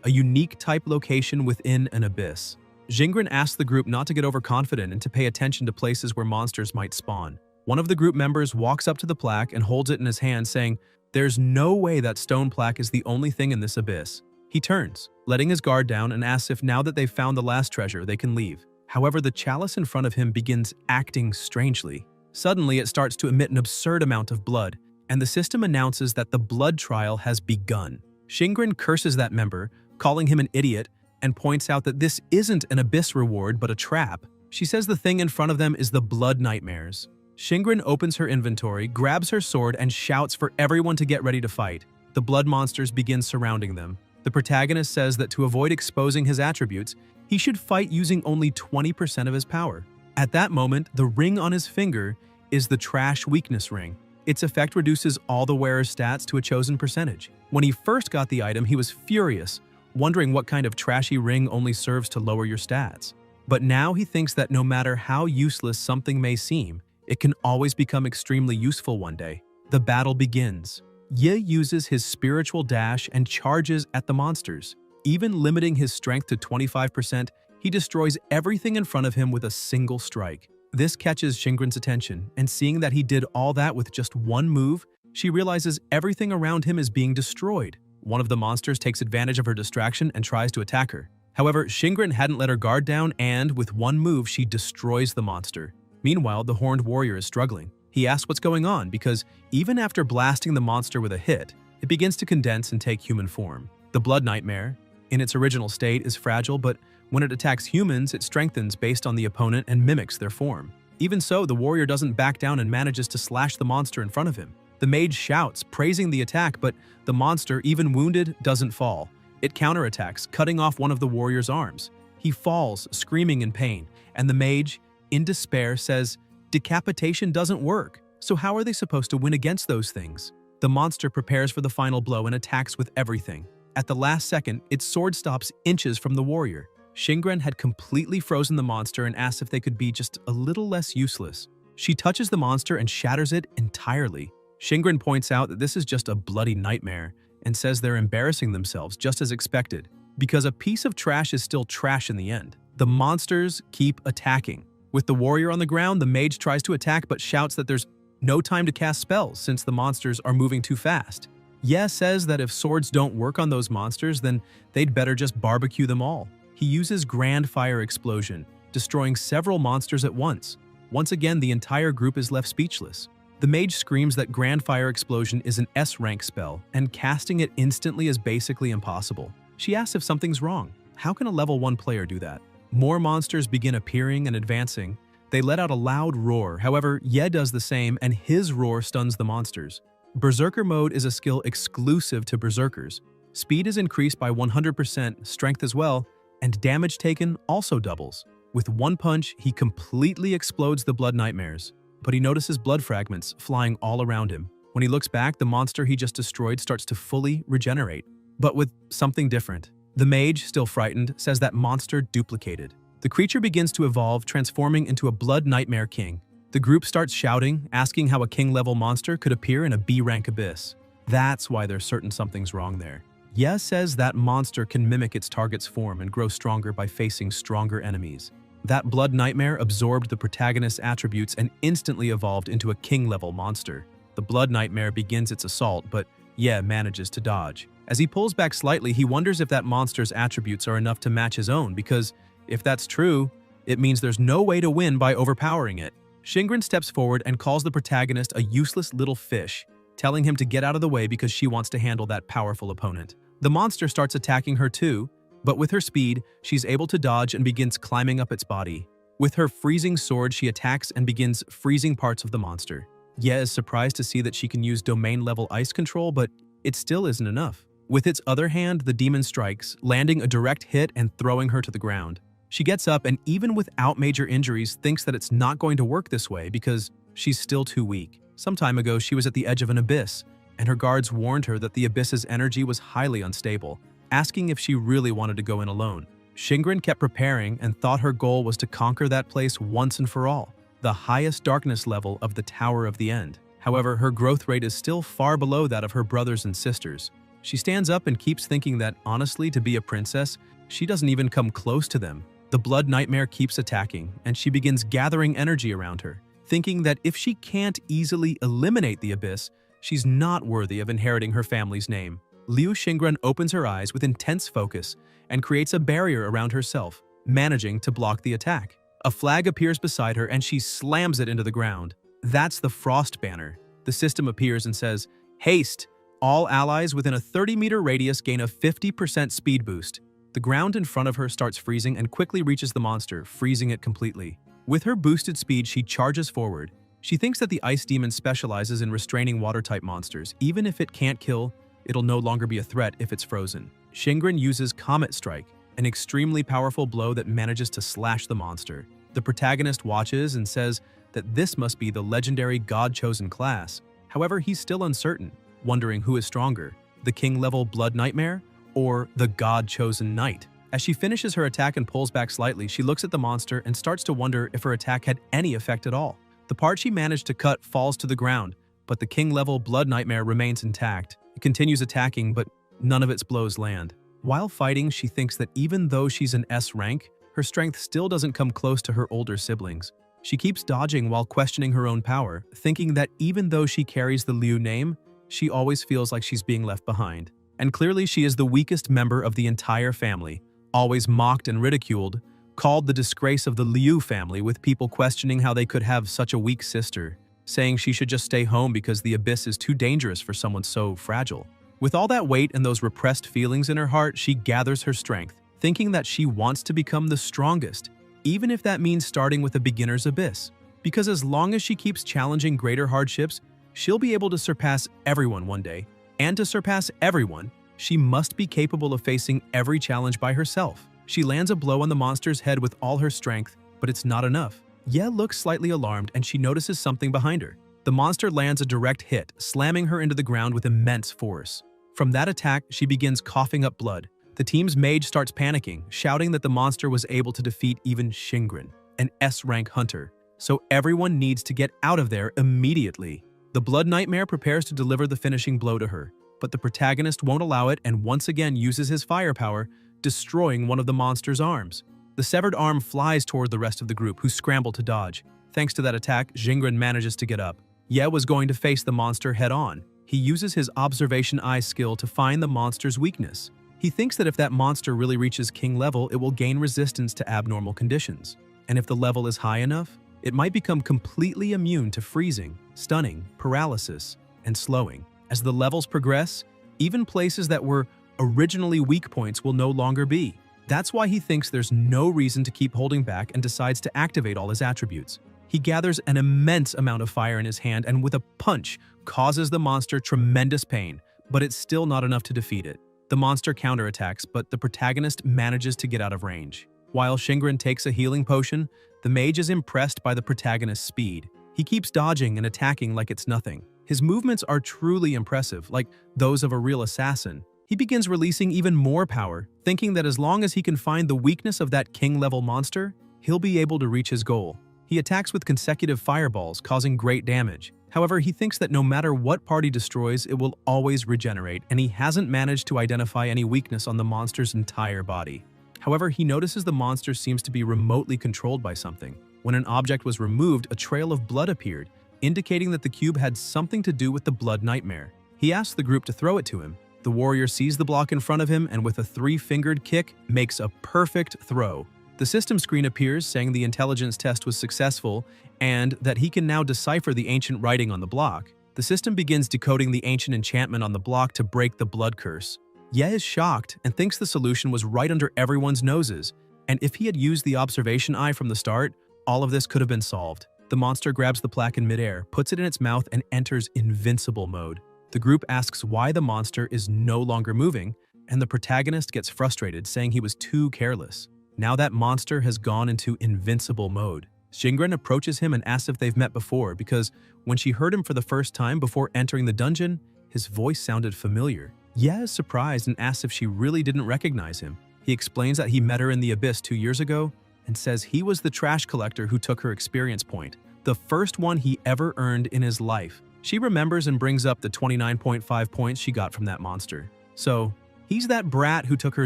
a unique type location within an abyss. Jingren asks the group not to get overconfident and to pay attention to places where monsters might spawn. One of the group members walks up to the plaque and holds it in his hand, saying, "There's no way that stone plaque is the only thing in this abyss." He turns, letting his guard down, and asks if now that they've found the last treasure, they can leave. However, the chalice in front of him begins acting strangely. Suddenly, it starts to emit an absurd amount of blood, and the system announces that the blood trial has begun. Jingren curses that member, calling him an idiot, and points out that this isn't an abyss reward but a trap. She says the thing in front of them is the blood nightmares. Jingren opens her inventory, grabs her sword, and shouts for everyone to get ready to fight. The blood monsters begin surrounding them. The protagonist says that to avoid exposing his attributes, he should fight using only 20% of his power. At that moment, the ring on his finger is the Trash Weakness Ring. Its effect reduces all the wearer's stats to a chosen percentage. When he first got the item, he was furious, wondering what kind of trashy ring only serves to lower your stats. But now he thinks that no matter how useless something may seem, it can always become extremely useful one day. The battle begins. Ye uses his spiritual dash and charges at the monsters. Even limiting his strength to 25%, he destroys everything in front of him with a single strike. This catches Jingren's attention, and seeing that he did all that with just one move, she realizes everything around him is being destroyed. One of the monsters takes advantage of her distraction and tries to attack her. However, Jingren hadn't let her guard down, and with one move, she destroys the monster. Meanwhile, the Horned Warrior is struggling. He asks what's going on because even after blasting the monster with a hit, it begins to condense and take human form. The Blood Nightmare, in its original state, is fragile, but when it attacks humans, it strengthens based on the opponent and mimics their form. Even so, the warrior doesn't back down and manages to slash the monster in front of him. The mage shouts, praising the attack, but the monster, even wounded, doesn't fall. It counterattacks, cutting off one of the warrior's arms. He falls, screaming in pain, and the mage, in despair, says, "Decapitation doesn't work, so how are they supposed to win against those things?" The monster prepares for the final blow and attacks with everything. At the last second, its sword stops inches from the warrior. Jingren had completely frozen the monster and asks if they could be just a little less useless. She touches the monster and shatters it entirely. Jingren points out that this is just a bloody nightmare and says they're embarrassing themselves just as expected, because a piece of trash is still trash in the end. The monsters keep attacking. With the warrior on the ground, the mage tries to attack but shouts that there's no time to cast spells since the monsters are moving too fast. Ye says that if swords don't work on those monsters, then they'd better just barbecue them all. He uses Grand Fire Explosion, destroying several monsters at once. Once again, the entire group is left speechless. The mage screams that Grand Fire Explosion is an S-rank spell, and casting it instantly is basically impossible. She asks if something's wrong. How can a level 1 player do that? More monsters begin appearing and advancing. They let out a loud roar, however, Ye does the same, and his roar stuns the monsters. Berserker mode is a skill exclusive to Berserkers. Speed is increased by 100%, strength as well, and damage taken also doubles. With one punch, he completely explodes the Blood Nightmares, but he notices blood fragments flying all around him. When he looks back, the monster he just destroyed starts to fully regenerate, but with something different. The mage, still frightened, says that monster duplicated. The creature begins to evolve, transforming into a Blood Nightmare King. The group starts shouting, asking how a king-level monster could appear in a B-rank abyss. That's why they're certain something's wrong there. Ye says that monster can mimic its target's form and grow stronger by facing stronger enemies. That Blood Nightmare absorbed the protagonist's attributes and instantly evolved into a king-level monster. The Blood Nightmare begins its assault, but Ye manages to dodge. As he pulls back slightly, he wonders if that monster's attributes are enough to match his own, because if that's true, it means there's no way to win by overpowering it. Jingren steps forward and calls the protagonist a useless little fish, telling him to get out of the way because she wants to handle that powerful opponent. The monster starts attacking her too, but with her speed, she's able to dodge and begins climbing up its body. With her freezing sword, she attacks and begins freezing parts of the monster. Ye is surprised to see that she can use domain-level ice control, but it still isn't enough. With its other hand, the demon strikes, landing a direct hit and throwing her to the ground. She gets up and even without major injuries, thinks that it's not going to work this way because she's still too weak. Some time ago, she was at the edge of an abyss, and her guards warned her that the abyss's energy was highly unstable, asking if she really wanted to go in alone. Jingren kept preparing and thought her goal was to conquer that place once and for all. the highest darkness level of the Tower of the End. However, her growth rate is still far below that of her brothers and sisters. She stands up and keeps thinking that, honestly, to be a princess, she doesn't even come close to them. The blood nightmare keeps attacking, and she begins gathering energy around her, thinking that if she can't easily eliminate the abyss, she's not worthy of inheriting her family's name. Liu Xingren opens her eyes with intense focus and creates a barrier around herself, managing to block the attack. A flag appears beside her and she slams it into the ground. That's the Frost Banner. The system appears and says, "Haste! All allies within a 30-meter radius gain a 50% speed boost." The ground in front of her starts freezing and quickly reaches the monster, freezing it completely. With her boosted speed, she charges forward. She thinks that the Ice Demon specializes in restraining water-type monsters. Even if it can't kill, it'll no longer be a threat if it's frozen. Xingren uses Comet Strike, an extremely powerful blow that manages to slash the monster. The protagonist watches and says that this must be the legendary God-chosen class. However, he's still uncertain, wondering who is stronger, the King-level Blood Nightmare or the God-chosen Knight. As she finishes her attack and pulls back slightly, she looks at the monster and starts to wonder if her attack had any effect at all. The part she managed to cut falls to the ground, but the King-level Blood Nightmare remains intact. It continues attacking, but none of its blows land. While fighting, she thinks that even though she's an S rank, her strength still doesn't come close to her older siblings. She keeps dodging while questioning her own power, thinking that even though she carries the Liu name, she always feels like she's being left behind. And clearly she is the weakest member of the entire family, always mocked and ridiculed, called the disgrace of the Liu family, with people questioning how they could have such a weak sister, saying she should just stay home because the abyss is too dangerous for someone so fragile. With all that weight and those repressed feelings in her heart, she gathers her strength, thinking that she wants to become the strongest, even if that means starting with a beginner's abyss. Because as long as she keeps challenging greater hardships, she'll be able to surpass everyone one day. And to surpass everyone, she must be capable of facing every challenge by herself. She lands a blow on the monster's head with all her strength, but it's not enough. Ye looks slightly alarmed and she notices something behind her. The monster lands a direct hit, slamming her into the ground with immense force. From that attack, she begins coughing up blood. The team's mage starts panicking, shouting that the monster was able to defeat even Xingren, an S-rank hunter. So everyone needs to get out of there immediately. The Blood Nightmare prepares to deliver the finishing blow to her, but the protagonist won't allow it and once again uses his firepower, destroying one of the monster's arms. The severed arm flies toward the rest of the group, who scramble to dodge. Thanks to that attack, Xingren manages to get up. Ye was going to face the monster head-on. He uses his observation eye skill to find the monster's weakness. He thinks that if that monster really reaches king level, it will gain resistance to abnormal conditions. And if the level is high enough, it might become completely immune to freezing, stunning, paralysis, and slowing. As the levels progress, even places that were originally weak points will no longer be. That's why he thinks there's no reason to keep holding back and decides to activate all his attributes. He gathers an immense amount of fire in his hand and with a punch causes the monster tremendous pain, but it's still not enough to defeat it. The monster counterattacks, but the protagonist manages to get out of range. While Xingren takes a healing potion, the mage is impressed by the protagonist's speed. He keeps dodging and attacking like it's nothing. His movements are truly impressive, like those of a real assassin. He begins releasing even more power, thinking that as long as he can find the weakness of that king-level monster, he'll be able to reach his goal. He attacks with consecutive fireballs, causing great damage. However, he thinks that no matter what part he destroys, it will always regenerate, and he hasn't managed to identify any weakness on the monster's entire body. However, he notices the monster seems to be remotely controlled by something. When an object was removed, a trail of blood appeared, indicating that the cube had something to do with the Blood Nightmare. He asks the group to throw it to him. The warrior sees the block in front of him and with a three-fingered kick, makes a perfect throw. The system screen appears saying the intelligence test was successful and that he can now decipher the ancient writing on the block. The system begins decoding the ancient enchantment on the block to break the blood curse. Ye is shocked and thinks the solution was right under everyone's noses, and if he had used the observation eye from the start, all of this could have been solved. The monster grabs the plaque in midair, puts it in its mouth, and enters invincible mode. The group asks why the monster is no longer moving, and the protagonist gets frustrated, saying he was too careless. Now that monster has gone into invincible mode. Xingren approaches him and asks if they've met before because when she heard him for the first time before entering the dungeon, his voice sounded familiar. Ye is surprised and asks if she really didn't recognize him. He explains that he met her in the abyss 2 years ago and says he was the trash collector who took her experience point, the first one he ever earned in his life. She remembers and brings up the 29.5 points she got from that monster. So, he's that brat who took her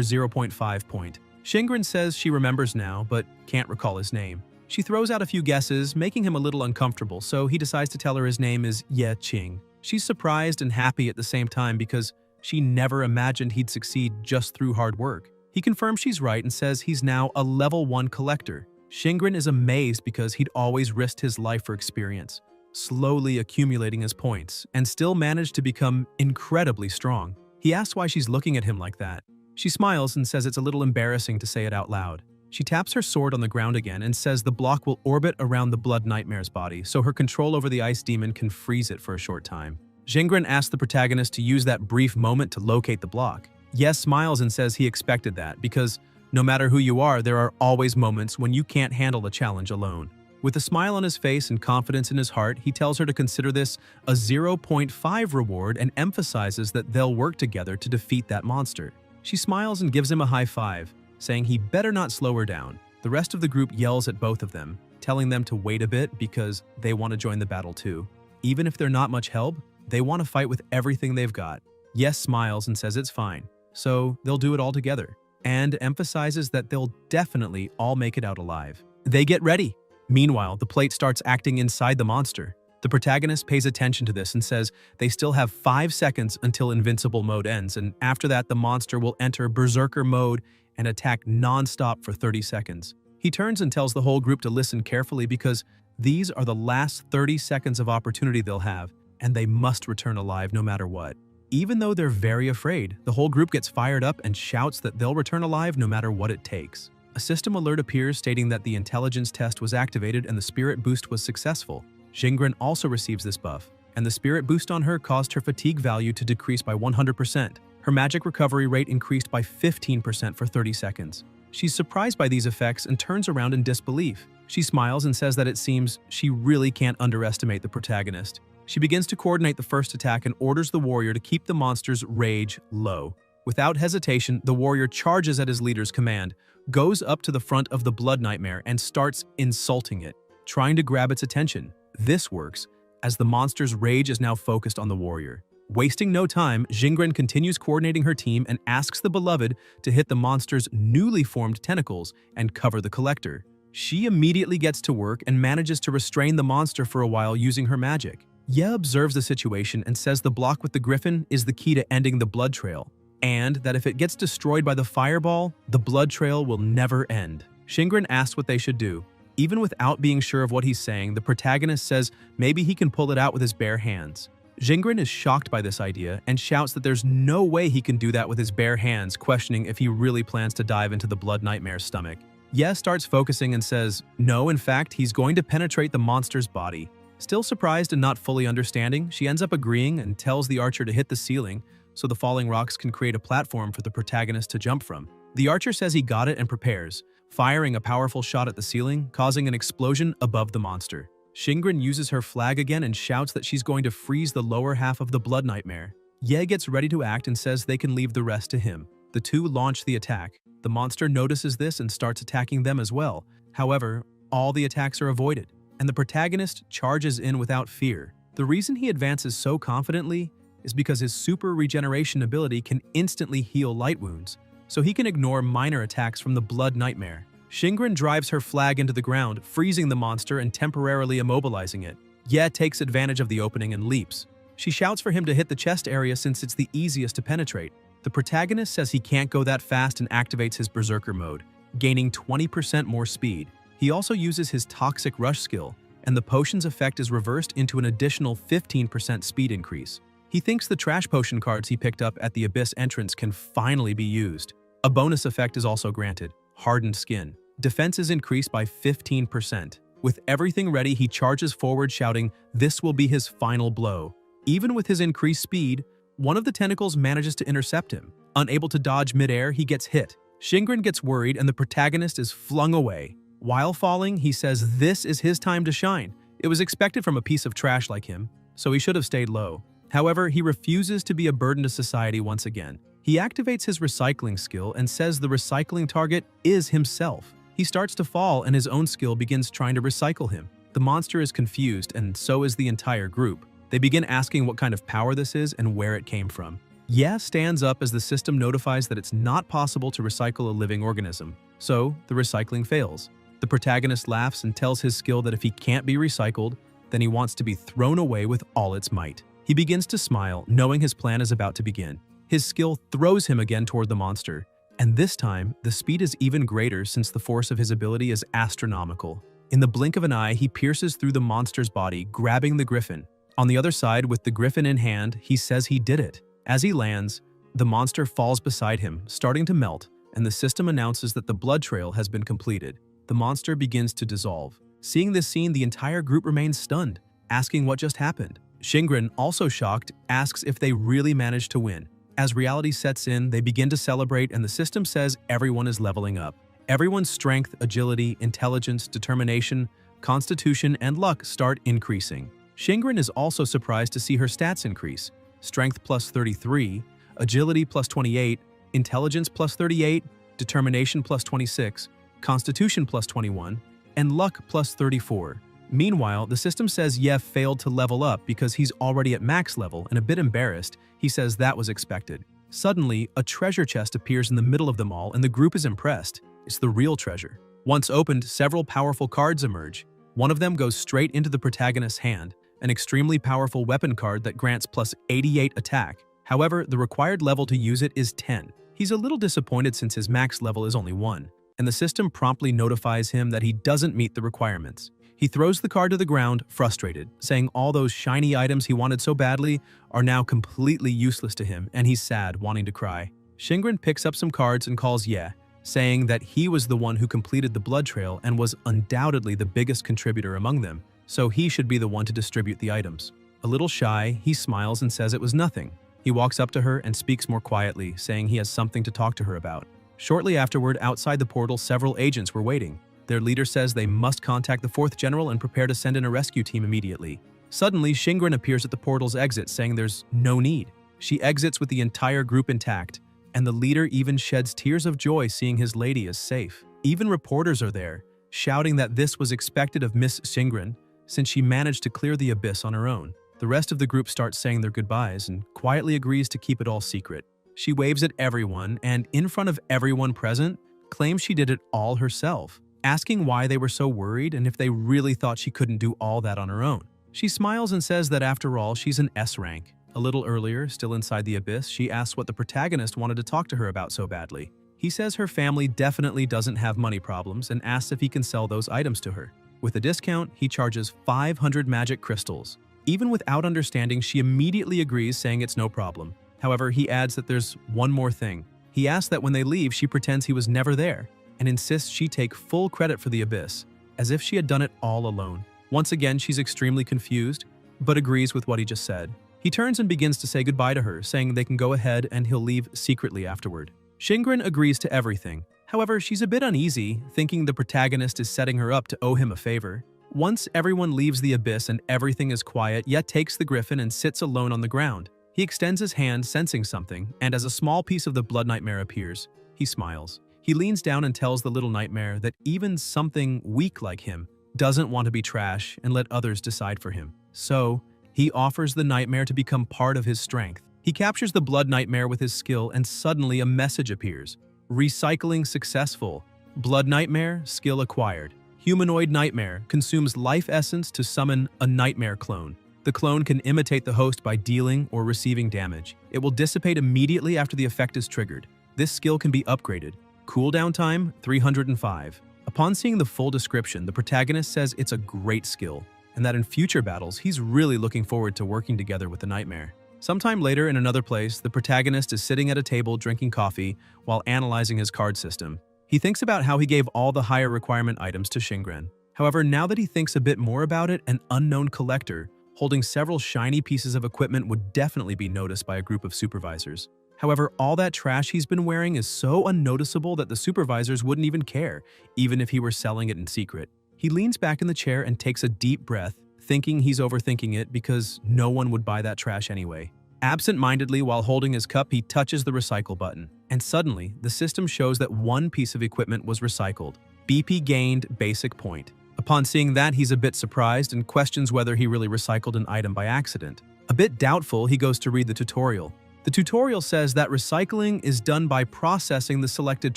0.5 point. Shingren says she remembers now, but can't recall his name. She throws out a few guesses, making him a little uncomfortable, so he decides to tell her his name is Ye Qing. She's surprised and happy at the same time because she never imagined he'd succeed just through hard work. He confirms she's right and says he's now a level 1 collector. Shingren is amazed because he'd always risked his life for experience, slowly accumulating his points, and still managed to become incredibly strong. He asks why she's looking at him like that. She smiles and says it's a little embarrassing to say it out loud. She taps her sword on the ground again and says the block will orbit around the Blood Nightmare's body, so her control over the ice demon can freeze it for a short time. Shingren asks the protagonist to use that brief moment to locate the block. Yes smiles and says he expected that, because no matter who you are, there are always moments when you can't handle a challenge alone. With a smile on his face and confidence in his heart, he tells her to consider this a 0.5 reward and emphasizes that they'll work together to defeat that monster. She smiles and gives him a high five, saying he better not slow her down. The rest of the group yells at both of them, telling them to wait a bit because they want to join the battle too. Even if they're not much help, they want to fight with everything they've got. Yes smiles and says it's fine, so they'll do it all together, and emphasizes that they'll definitely all make it out alive. They get ready. Meanwhile, the plate starts acting inside the monster. The protagonist pays attention to this and says they still have 5 seconds until invincible mode ends, and after that the monster will enter berserker mode and attack non-stop for 30 seconds. He turns and tells the whole group to listen carefully because these are the last 30 seconds of opportunity they'll have, and they must return alive no matter what. Even though they're very afraid, the whole group gets fired up and shouts that they'll return alive no matter what it takes. A system alert appears stating that the intelligence test was activated and the spirit boost was successful. Shingren also receives this buff, and the spirit boost on her caused her fatigue value to decrease by 100%. Her magic recovery rate increased by 15% for 30 seconds. She's surprised by these effects and turns around in disbelief. She smiles and says that it seems she really can't underestimate the protagonist. She begins to coordinate the first attack and orders the warrior to keep the monster's rage low. Without hesitation, the warrior charges at his leader's command, goes up to the front of the Blood Nightmare and starts insulting it, trying to grab its attention. This works, as the monster's rage is now focused on the warrior. Wasting no time, Shingren continues coordinating her team and asks the beloved to hit the monster's newly formed tentacles and cover the collector. She immediately gets to work and manages to restrain the monster for a while using her magic. Ye observes the situation and says the block with the griffin is the key to ending the blood trail, and that if it gets destroyed by the fireball, the blood trail will never end. Shingren asks what they should do. Even without being sure of what he's saying, the protagonist says maybe he can pull it out with his bare hands. Shingren is shocked by this idea and shouts that there's no way he can do that with his bare hands, questioning if he really plans to dive into the Blood Nightmare's stomach. Ye starts focusing and says, no, in fact, he's going to penetrate the monster's body. Still surprised and not fully understanding, she ends up agreeing and tells the archer to hit the ceiling so the falling rocks can create a platform for the protagonist to jump from. The archer says he got it and prepares, firing a powerful shot at the ceiling, causing an explosion above the monster. Shingren uses her flag again and shouts that she's going to freeze the lower half of the Blood Nightmare. Ye gets ready to act and says they can leave the rest to him. The two launch the attack. The monster notices this and starts attacking them as well. However, all the attacks are avoided, and the protagonist charges in without fear. The reason he advances so confidently is because his super regeneration ability can instantly heal light wounds, so he can ignore minor attacks from the Blood Nightmare. Shingren drives her flag into the ground, freezing the monster and temporarily immobilizing it. Ye takes advantage of the opening and leaps. She shouts for him to hit the chest area since it's the easiest to penetrate. The protagonist says he can't go that fast and activates his berserker mode, gaining 20% more speed. He also uses his Toxic Rush skill, and the potion's effect is reversed into an additional 15% speed increase. He thinks the trash potion cards he picked up at the Abyss entrance can finally be used. A bonus effect is also granted, Hardened Skin. Defense is increased by 15%. With everything ready, he charges forward shouting, this will be his final blow. Even with his increased speed, one of the tentacles manages to intercept him. Unable to dodge midair, he gets hit. Shingren gets worried and the protagonist is flung away. While falling, he says this is his time to shine. It was expected from a piece of trash like him, so he should have stayed low. However, he refuses to be a burden to society once again. He activates his recycling skill and says the recycling target is himself. He starts to fall and his own skill begins trying to recycle him. The monster is confused, and so is the entire group. They begin asking what kind of power this is and where it came from. Ye stands up as the system notifies that it's not possible to recycle a living organism, so the recycling fails. The protagonist laughs and tells his skill that if he can't be recycled, then he wants to be thrown away with all its might. He begins to smile, knowing his plan is about to begin. His skill throws him again toward the monster, and this time, the speed is even greater since the force of his ability is astronomical. In the blink of an eye, he pierces through the monster's body, grabbing the griffin. On the other side, with the griffin in hand, he says he did it. As he lands, the monster falls beside him, starting to melt, and the system announces that the blood trail has been completed. The monster begins to dissolve. Seeing this scene, the entire group remains stunned, asking what just happened. Shingren, also shocked, asks if they really managed to win. As reality sets in, they begin to celebrate, and the system says everyone is leveling up. Everyone's strength, agility, intelligence, determination, constitution, and luck start increasing. Shingren is also surprised to see her stats increase. Strength plus 33, agility plus 28, intelligence plus 38, determination plus 26, constitution plus 21, and luck plus 34. Meanwhile, the system says Yev failed to level up because he's already at max level, and a bit embarrassed, he says that was expected. Suddenly, a treasure chest appears in the middle of them all, and the group is impressed. It's the real treasure. Once opened, several powerful cards emerge. One of them goes straight into the protagonist's hand, an extremely powerful weapon card that grants plus 88 attack. However, the required level to use it is 10. He's a little disappointed since his max level is only 1, and the system promptly notifies him that he doesn't meet the requirements. He throws the card to the ground, frustrated, saying all those shiny items he wanted so badly are now completely useless to him, and he's sad, wanting to cry. Shingren picks up some cards and calls Ye, saying that he was the one who completed the blood trail and was undoubtedly the biggest contributor among them, so he should be the one to distribute the items. A little shy, he smiles and says it was nothing. He walks up to her and speaks more quietly, saying he has something to talk to her about. Shortly afterward, outside the portal, several agents were waiting. Their leader says they must contact the 4th General and prepare to send in a rescue team immediately. Suddenly, Shingren appears at the portal's exit, saying there's no need. She exits with the entire group intact, and the leader even sheds tears of joy seeing his lady is safe. Even reporters are there, shouting that this was expected of Miss Shingren, since she managed to clear the abyss on her own. The rest of the group starts saying their goodbyes and quietly agrees to keep it all secret. She waves at everyone and, in front of everyone present, claims she did it all herself, asking why they were so worried and if they really thought she couldn't do all that on her own. She smiles and says that after all, she's an S rank. A little earlier, still inside the abyss, she asks what the protagonist wanted to talk to her about so badly. He says her family definitely doesn't have money problems and asks if he can sell those items to her. With a discount, he charges 500 magic crystals. Even without understanding, she immediately agrees, saying it's no problem. However, he adds that there's one more thing. He asks that when they leave, she pretends he was never there, and insists she take full credit for the abyss, as if she had done it all alone. Once again, she's extremely confused, but agrees with what he just said. He turns and begins to say goodbye to her, saying they can go ahead and he'll leave secretly afterward. Shingren agrees to everything. However, she's a bit uneasy, thinking the protagonist is setting her up to owe him a favor. Once everyone leaves the abyss and everything is quiet, Ye takes the griffin and sits alone on the ground. He extends his hand, sensing something, and as a small piece of the blood nightmare appears, he smiles. He leans down and tells the little nightmare that even something weak like him doesn't want to be trash and let others decide for him. So, he offers the nightmare to become part of his strength. He captures the blood nightmare with his skill, and suddenly a message appears. Recycling successful. Blood nightmare, skill acquired. Humanoid nightmare consumes life essence to summon a nightmare clone. The clone can imitate the host by dealing or receiving damage. It will dissipate immediately after the effect is triggered. This skill can be upgraded. Cooldown time, 305. Upon seeing the full description, the protagonist says it's a great skill, and that in future battles, he's really looking forward to working together with the nightmare. Sometime later, in another place, the protagonist is sitting at a table drinking coffee while analyzing his card system. He thinks about how he gave all the higher requirement items to Shingren. However, now that he thinks a bit more about it, an unknown collector holding several shiny pieces of equipment would definitely be noticed by a group of supervisors. However, all that trash he's been wearing is so unnoticeable that the supervisors wouldn't even care, even if he were selling it in secret. He leans back in the chair and takes a deep breath, thinking he's overthinking it because no one would buy that trash anyway. Absent-mindedly, while holding his cup, he touches the recycle button, and suddenly, the system shows that one piece of equipment was recycled. BP gained basic point. A Upon seeing that, he's a bit surprised and questions whether he really recycled an item by accident. A bit doubtful, he goes to read the tutorial. The tutorial says that recycling is done by processing the selected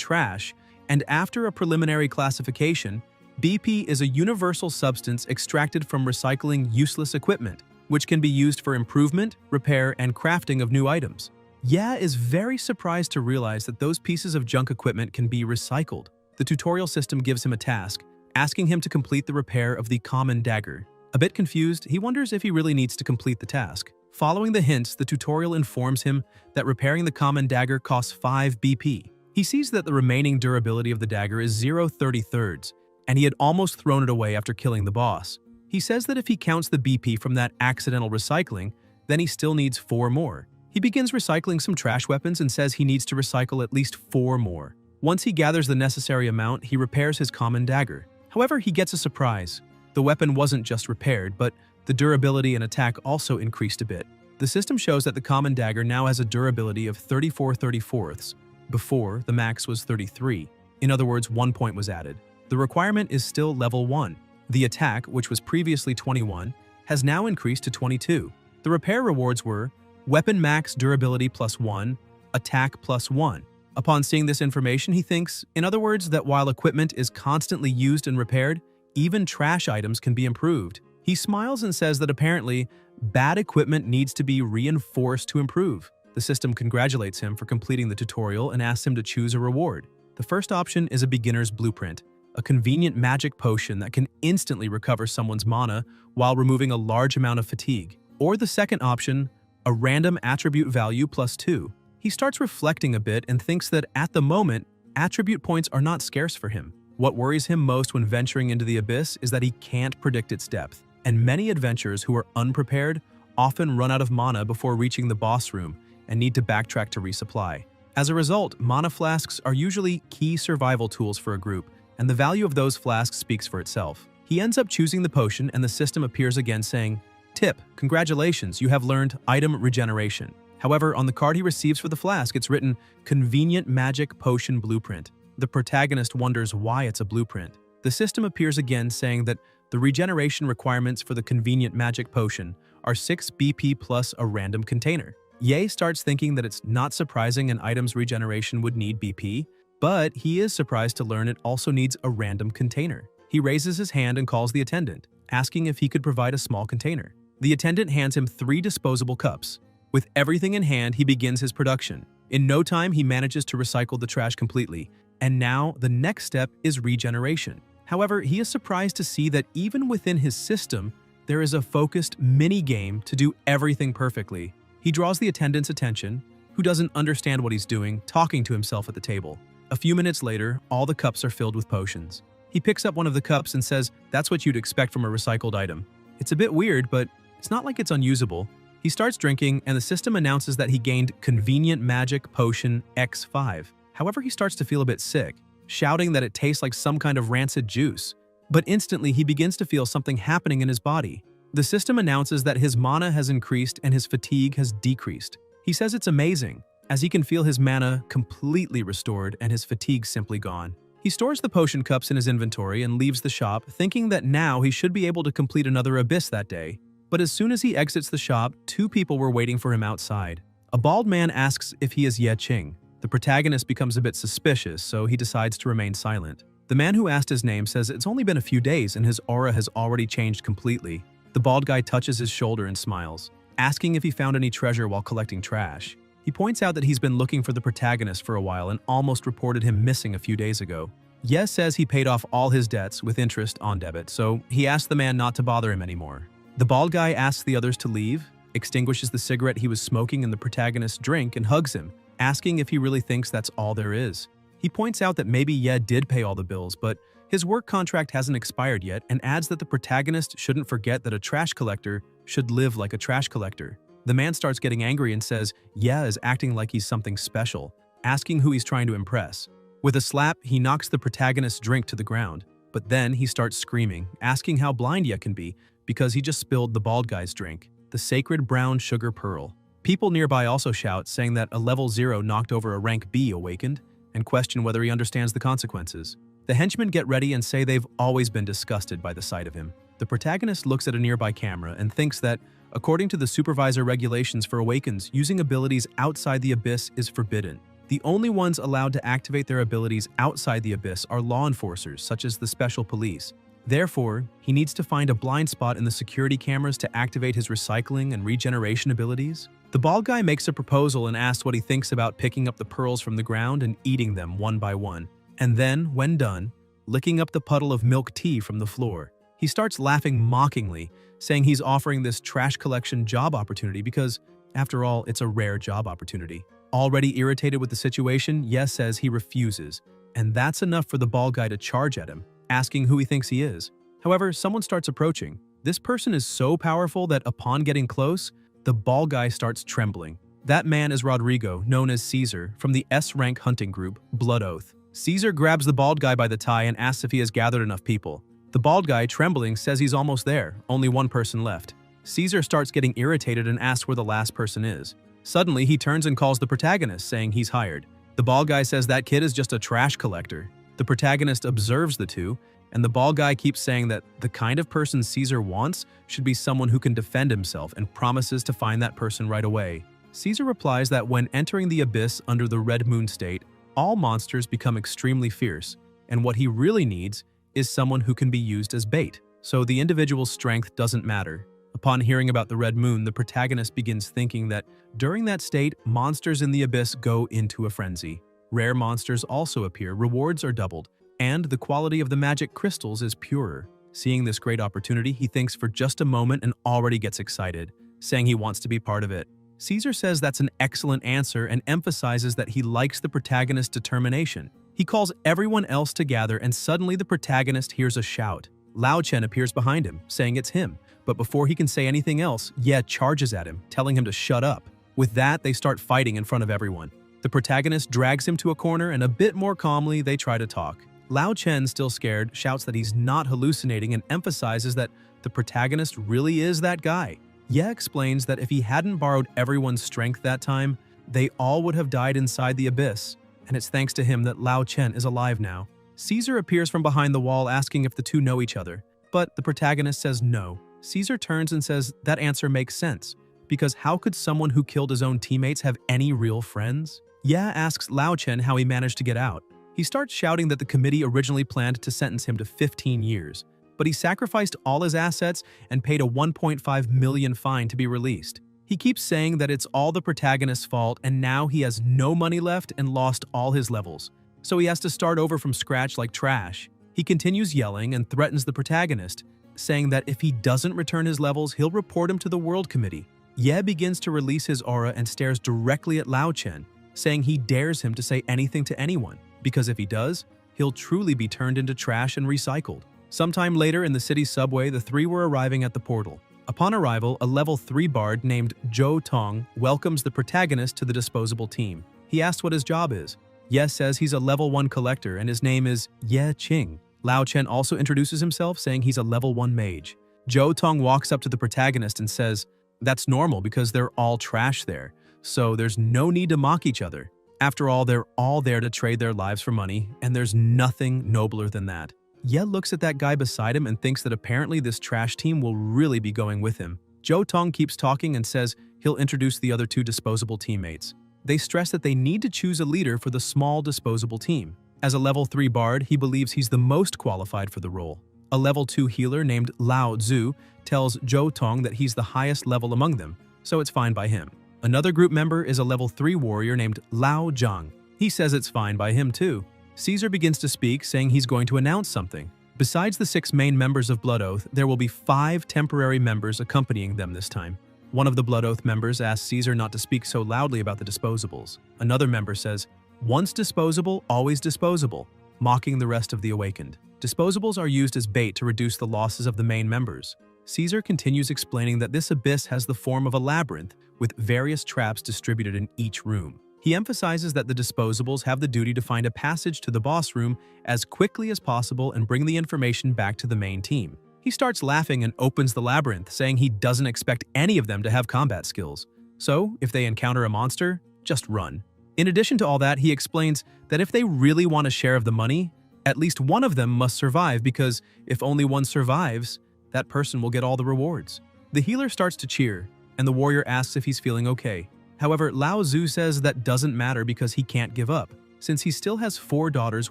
trash, and after a preliminary classification, BP is a universal substance extracted from recycling useless equipment, which can be used for improvement, repair, and crafting of new items. Ye is very surprised to realize that those pieces of junk equipment can be recycled. The tutorial system gives him a task, asking him to complete the repair of the common dagger. A bit confused, he wonders if he really needs to complete the task. Following the hints, the tutorial informs him that repairing the common dagger costs 5 BP. He sees that the remaining durability of the dagger is 0.33, and he had almost thrown it away after killing the boss. He says that if he counts the BP from that accidental recycling, then he still needs 4 more. He begins recycling some trash weapons and says he needs to recycle at least 4 more. Once he gathers the necessary amount, he repairs his common dagger. However, he gets a surprise. The weapon wasn't just repaired, but the durability and attack also increased a bit. The system shows that the common dagger now has a durability of 34/34. Before, the max was 33. In other words, 1 point was added. The requirement is still level 1. The attack, which was previously 21, has now increased to 22. The repair rewards were weapon max durability +1, attack +1. Upon seeing this information, he thinks, in other words, that while equipment is constantly used and repaired, even trash items can be improved. He smiles and says that apparently, bad equipment needs to be reinforced to improve. The system congratulates him for completing the tutorial and asks him to choose a reward. The first option is a beginner's blueprint, a convenient magic potion that can instantly recover someone's mana while removing a large amount of fatigue. Or the second option, a random attribute value +2. He starts reflecting a bit and thinks that at the moment, attribute points are not scarce for him. What worries him most when venturing into the abyss is that he can't predict its depth, and many adventurers who are unprepared often run out of mana before reaching the boss room and need to backtrack to resupply. As a result, mana flasks are usually key survival tools for a group, and the value of those flasks speaks for itself. He ends up choosing the potion, and the system appears again saying, "Tip, congratulations, you have learned item regeneration." However, on the card he receives for the flask, it's written, "Convenient Magic Potion Blueprint." The protagonist wonders why it's a blueprint. The system appears again saying that the regeneration requirements for the convenient magic potion are 6 BP plus a random container. Ye starts thinking that it's not surprising an item's regeneration would need BP, but he is surprised to learn it also needs a random container. He raises his hand and calls the attendant, asking if he could provide a small container. The attendant hands him 3 disposable cups. With everything in hand, he begins his production. In no time, he manages to recycle the trash completely, and now the next step is regeneration. However, he is surprised to see that even within his system, there is a focused mini-game to do everything perfectly. He draws the attendant's attention, who doesn't understand what he's doing, talking to himself at the table. A few minutes later, all the cups are filled with potions. He picks up one of the cups and says, "That's what you'd expect from a recycled item." It's a bit weird, but it's not like it's unusable. He starts drinking, and the system announces that he gained Convenient Magic Potion X5. However, he starts to feel a bit sick, shouting that it tastes like some kind of rancid juice. But instantly, he begins to feel something happening in his body. The system announces that his mana has increased and his fatigue has decreased. He says it's amazing, as he can feel his mana completely restored and his fatigue simply gone. He stores the potion cups in his inventory and leaves the shop, thinking that now he should be able to complete another abyss that day. But as soon as he exits the shop, 2 people were waiting for him outside. A bald man asks if he is Ye Qing. The protagonist becomes a bit suspicious, so he decides to remain silent. The man who asked his name says it's only been a few days and his aura has already changed completely. The bald guy touches his shoulder and smiles, asking if he found any treasure while collecting trash. He points out that he's been looking for the protagonist for a while and almost reported him missing a few days ago. Ye says he paid off all his debts with interest on debit, so he asks the man not to bother him anymore. The bald guy asks the others to leave, extinguishes the cigarette he was smoking in the protagonist's drink, and hugs him, asking if he really thinks that's all there is. He points out that maybe Ye did pay all the bills, but his work contract hasn't expired yet, and adds that the protagonist shouldn't forget that a trash collector should live like a trash collector. The man starts getting angry and says Ye is acting like he's something special, asking who he's trying to impress. With a slap, he knocks the protagonist's drink to the ground, but then he starts screaming, asking how blind Ye can be because he just spilled the bald guy's drink, the sacred brown sugar pearl. People nearby also shout, saying that a level 0 knocked over a rank B awakened, and question whether he understands the consequences. The henchmen get ready and say they've always been disgusted by the sight of him. The protagonist looks at a nearby camera and thinks that, according to the supervisor regulations for Awakens, using abilities outside the abyss is forbidden. The only ones allowed to activate their abilities outside the abyss are law enforcers, such as the special police. Therefore, he needs to find a blind spot in the security cameras to activate his recycling and regeneration abilities. The bald guy makes a proposal and asks what he thinks about picking up the pearls from the ground and eating them one by one. And then, when done, licking up the puddle of milk tea from the floor. He starts laughing mockingly, saying he's offering this trash collection job opportunity because, after all, it's a rare job opportunity. Already irritated with the situation, Ye says he refuses, and that's enough for the bald guy to charge at him, asking who he thinks he is. However, someone starts approaching. This person is so powerful that upon getting close, the bald guy starts trembling. That man is Rodrigo, known as Caesar, from the S-rank hunting group, Blood Oath. Caesar grabs the bald guy by the tie and asks if he has gathered enough people. The bald guy, trembling, says he's almost there, only one person left. Caesar starts getting irritated and asks where the last person is. Suddenly, he turns and calls the protagonist, saying he's hired. The bald guy says that kid is just a trash collector. The protagonist observes the two, and the bald guy keeps saying that the kind of person Caesar wants should be someone who can defend himself and promises to find that person right away. Caesar replies that when entering the abyss under the Red Moon state, all monsters become extremely fierce, and what he really needs is someone who can be used as bait, so the individual's strength doesn't matter. Upon hearing about the Red Moon, the protagonist begins thinking that during that state, monsters in the abyss go into a frenzy. Rare monsters also appear, rewards are doubled, and the quality of the magic crystals is purer. Seeing this great opportunity, he thinks for just a moment and already gets excited, saying he wants to be part of it. Caesar says that's an excellent answer and emphasizes that he likes the protagonist's determination. He calls everyone else to gather, and suddenly the protagonist hears a shout. Lao Chen appears behind him, saying it's him, but before he can say anything else, Ye charges at him, telling him to shut up. With that, they start fighting in front of everyone. The protagonist drags him to a corner, and a bit more calmly, they try to talk. Lao Chen, still scared, shouts that he's not hallucinating and emphasizes that the protagonist really is that guy. Ye explains that if he hadn't borrowed everyone's strength that time, they all would have died inside the abyss, and it's thanks to him that Lao Chen is alive now. Caesar appears from behind the wall asking if the two know each other, but the protagonist says no. Caesar turns and says that answer makes sense, because how could someone who killed his own teammates have any real friends? Ye asks Lao Chen how he managed to get out. He starts shouting that the committee originally planned to sentence him to 15 years, but he sacrificed all his assets and paid a 1.5 million fine to be released. He keeps saying that it's all the protagonist's fault and now he has no money left and lost all his levels, so he has to start over from scratch like trash. He continues yelling and threatens the protagonist, saying that if he doesn't return his levels, he'll report him to the World Committee. Ye begins to release his aura and stares directly at Lao Chen, saying he dares him to say anything to anyone, because if he does, he'll truly be turned into trash and recycled. Sometime later in the city's subway, the three were arriving at the portal. Upon arrival, a level 3 bard named Zhou Tong welcomes the protagonist to the disposable team. He asks what his job is. Ye says he's a level 1 collector and his name is Ye Qing. Lao Chen also introduces himself, saying he's a level 1 mage. Zhou Tong walks up to the protagonist and says, "That's normal because they're all trash there, so there's no need to mock each other. After all, they're all there to trade their lives for money, and there's nothing nobler than that." Ye looks at that guy beside him and thinks that apparently this trash team will really be going with him. Zhou Tong keeps talking and says he'll introduce the other 2 disposable teammates. They stress that they need to choose a leader for the small disposable team. As a level 3 bard, he believes he's the most qualified for the role. A level 2 healer named Lao Zhu tells Zhou Tong that he's the highest level among them, so it's fine by him. Another group member is a level 3 warrior named Lao Zhang. He says it's fine by him too. Caesar begins to speak, saying he's going to announce something. Besides the 6 main members of Blood Oath, there will be 5 temporary members accompanying them this time. One of the Blood Oath members asks Caesar not to speak so loudly about the disposables. Another member says, "Once disposable, always disposable," mocking the rest of the awakened. Disposables are used as bait to reduce the losses of the main members. Caesar continues explaining that this abyss has the form of a labyrinth with various traps distributed in each room. He emphasizes that the disposables have the duty to find a passage to the boss room as quickly as possible and bring the information back to the main team. He starts laughing and opens the labyrinth, saying he doesn't expect any of them to have combat skills. So, if they encounter a monster, just run. In addition to all that, he explains that if they really want a share of the money, at least one of them must survive because if only one survives, that person will get all the rewards. The healer starts to cheer, and the warrior asks if he's feeling okay. However, Lao Tzu says that doesn't matter because he can't give up, since he still has 4 daughters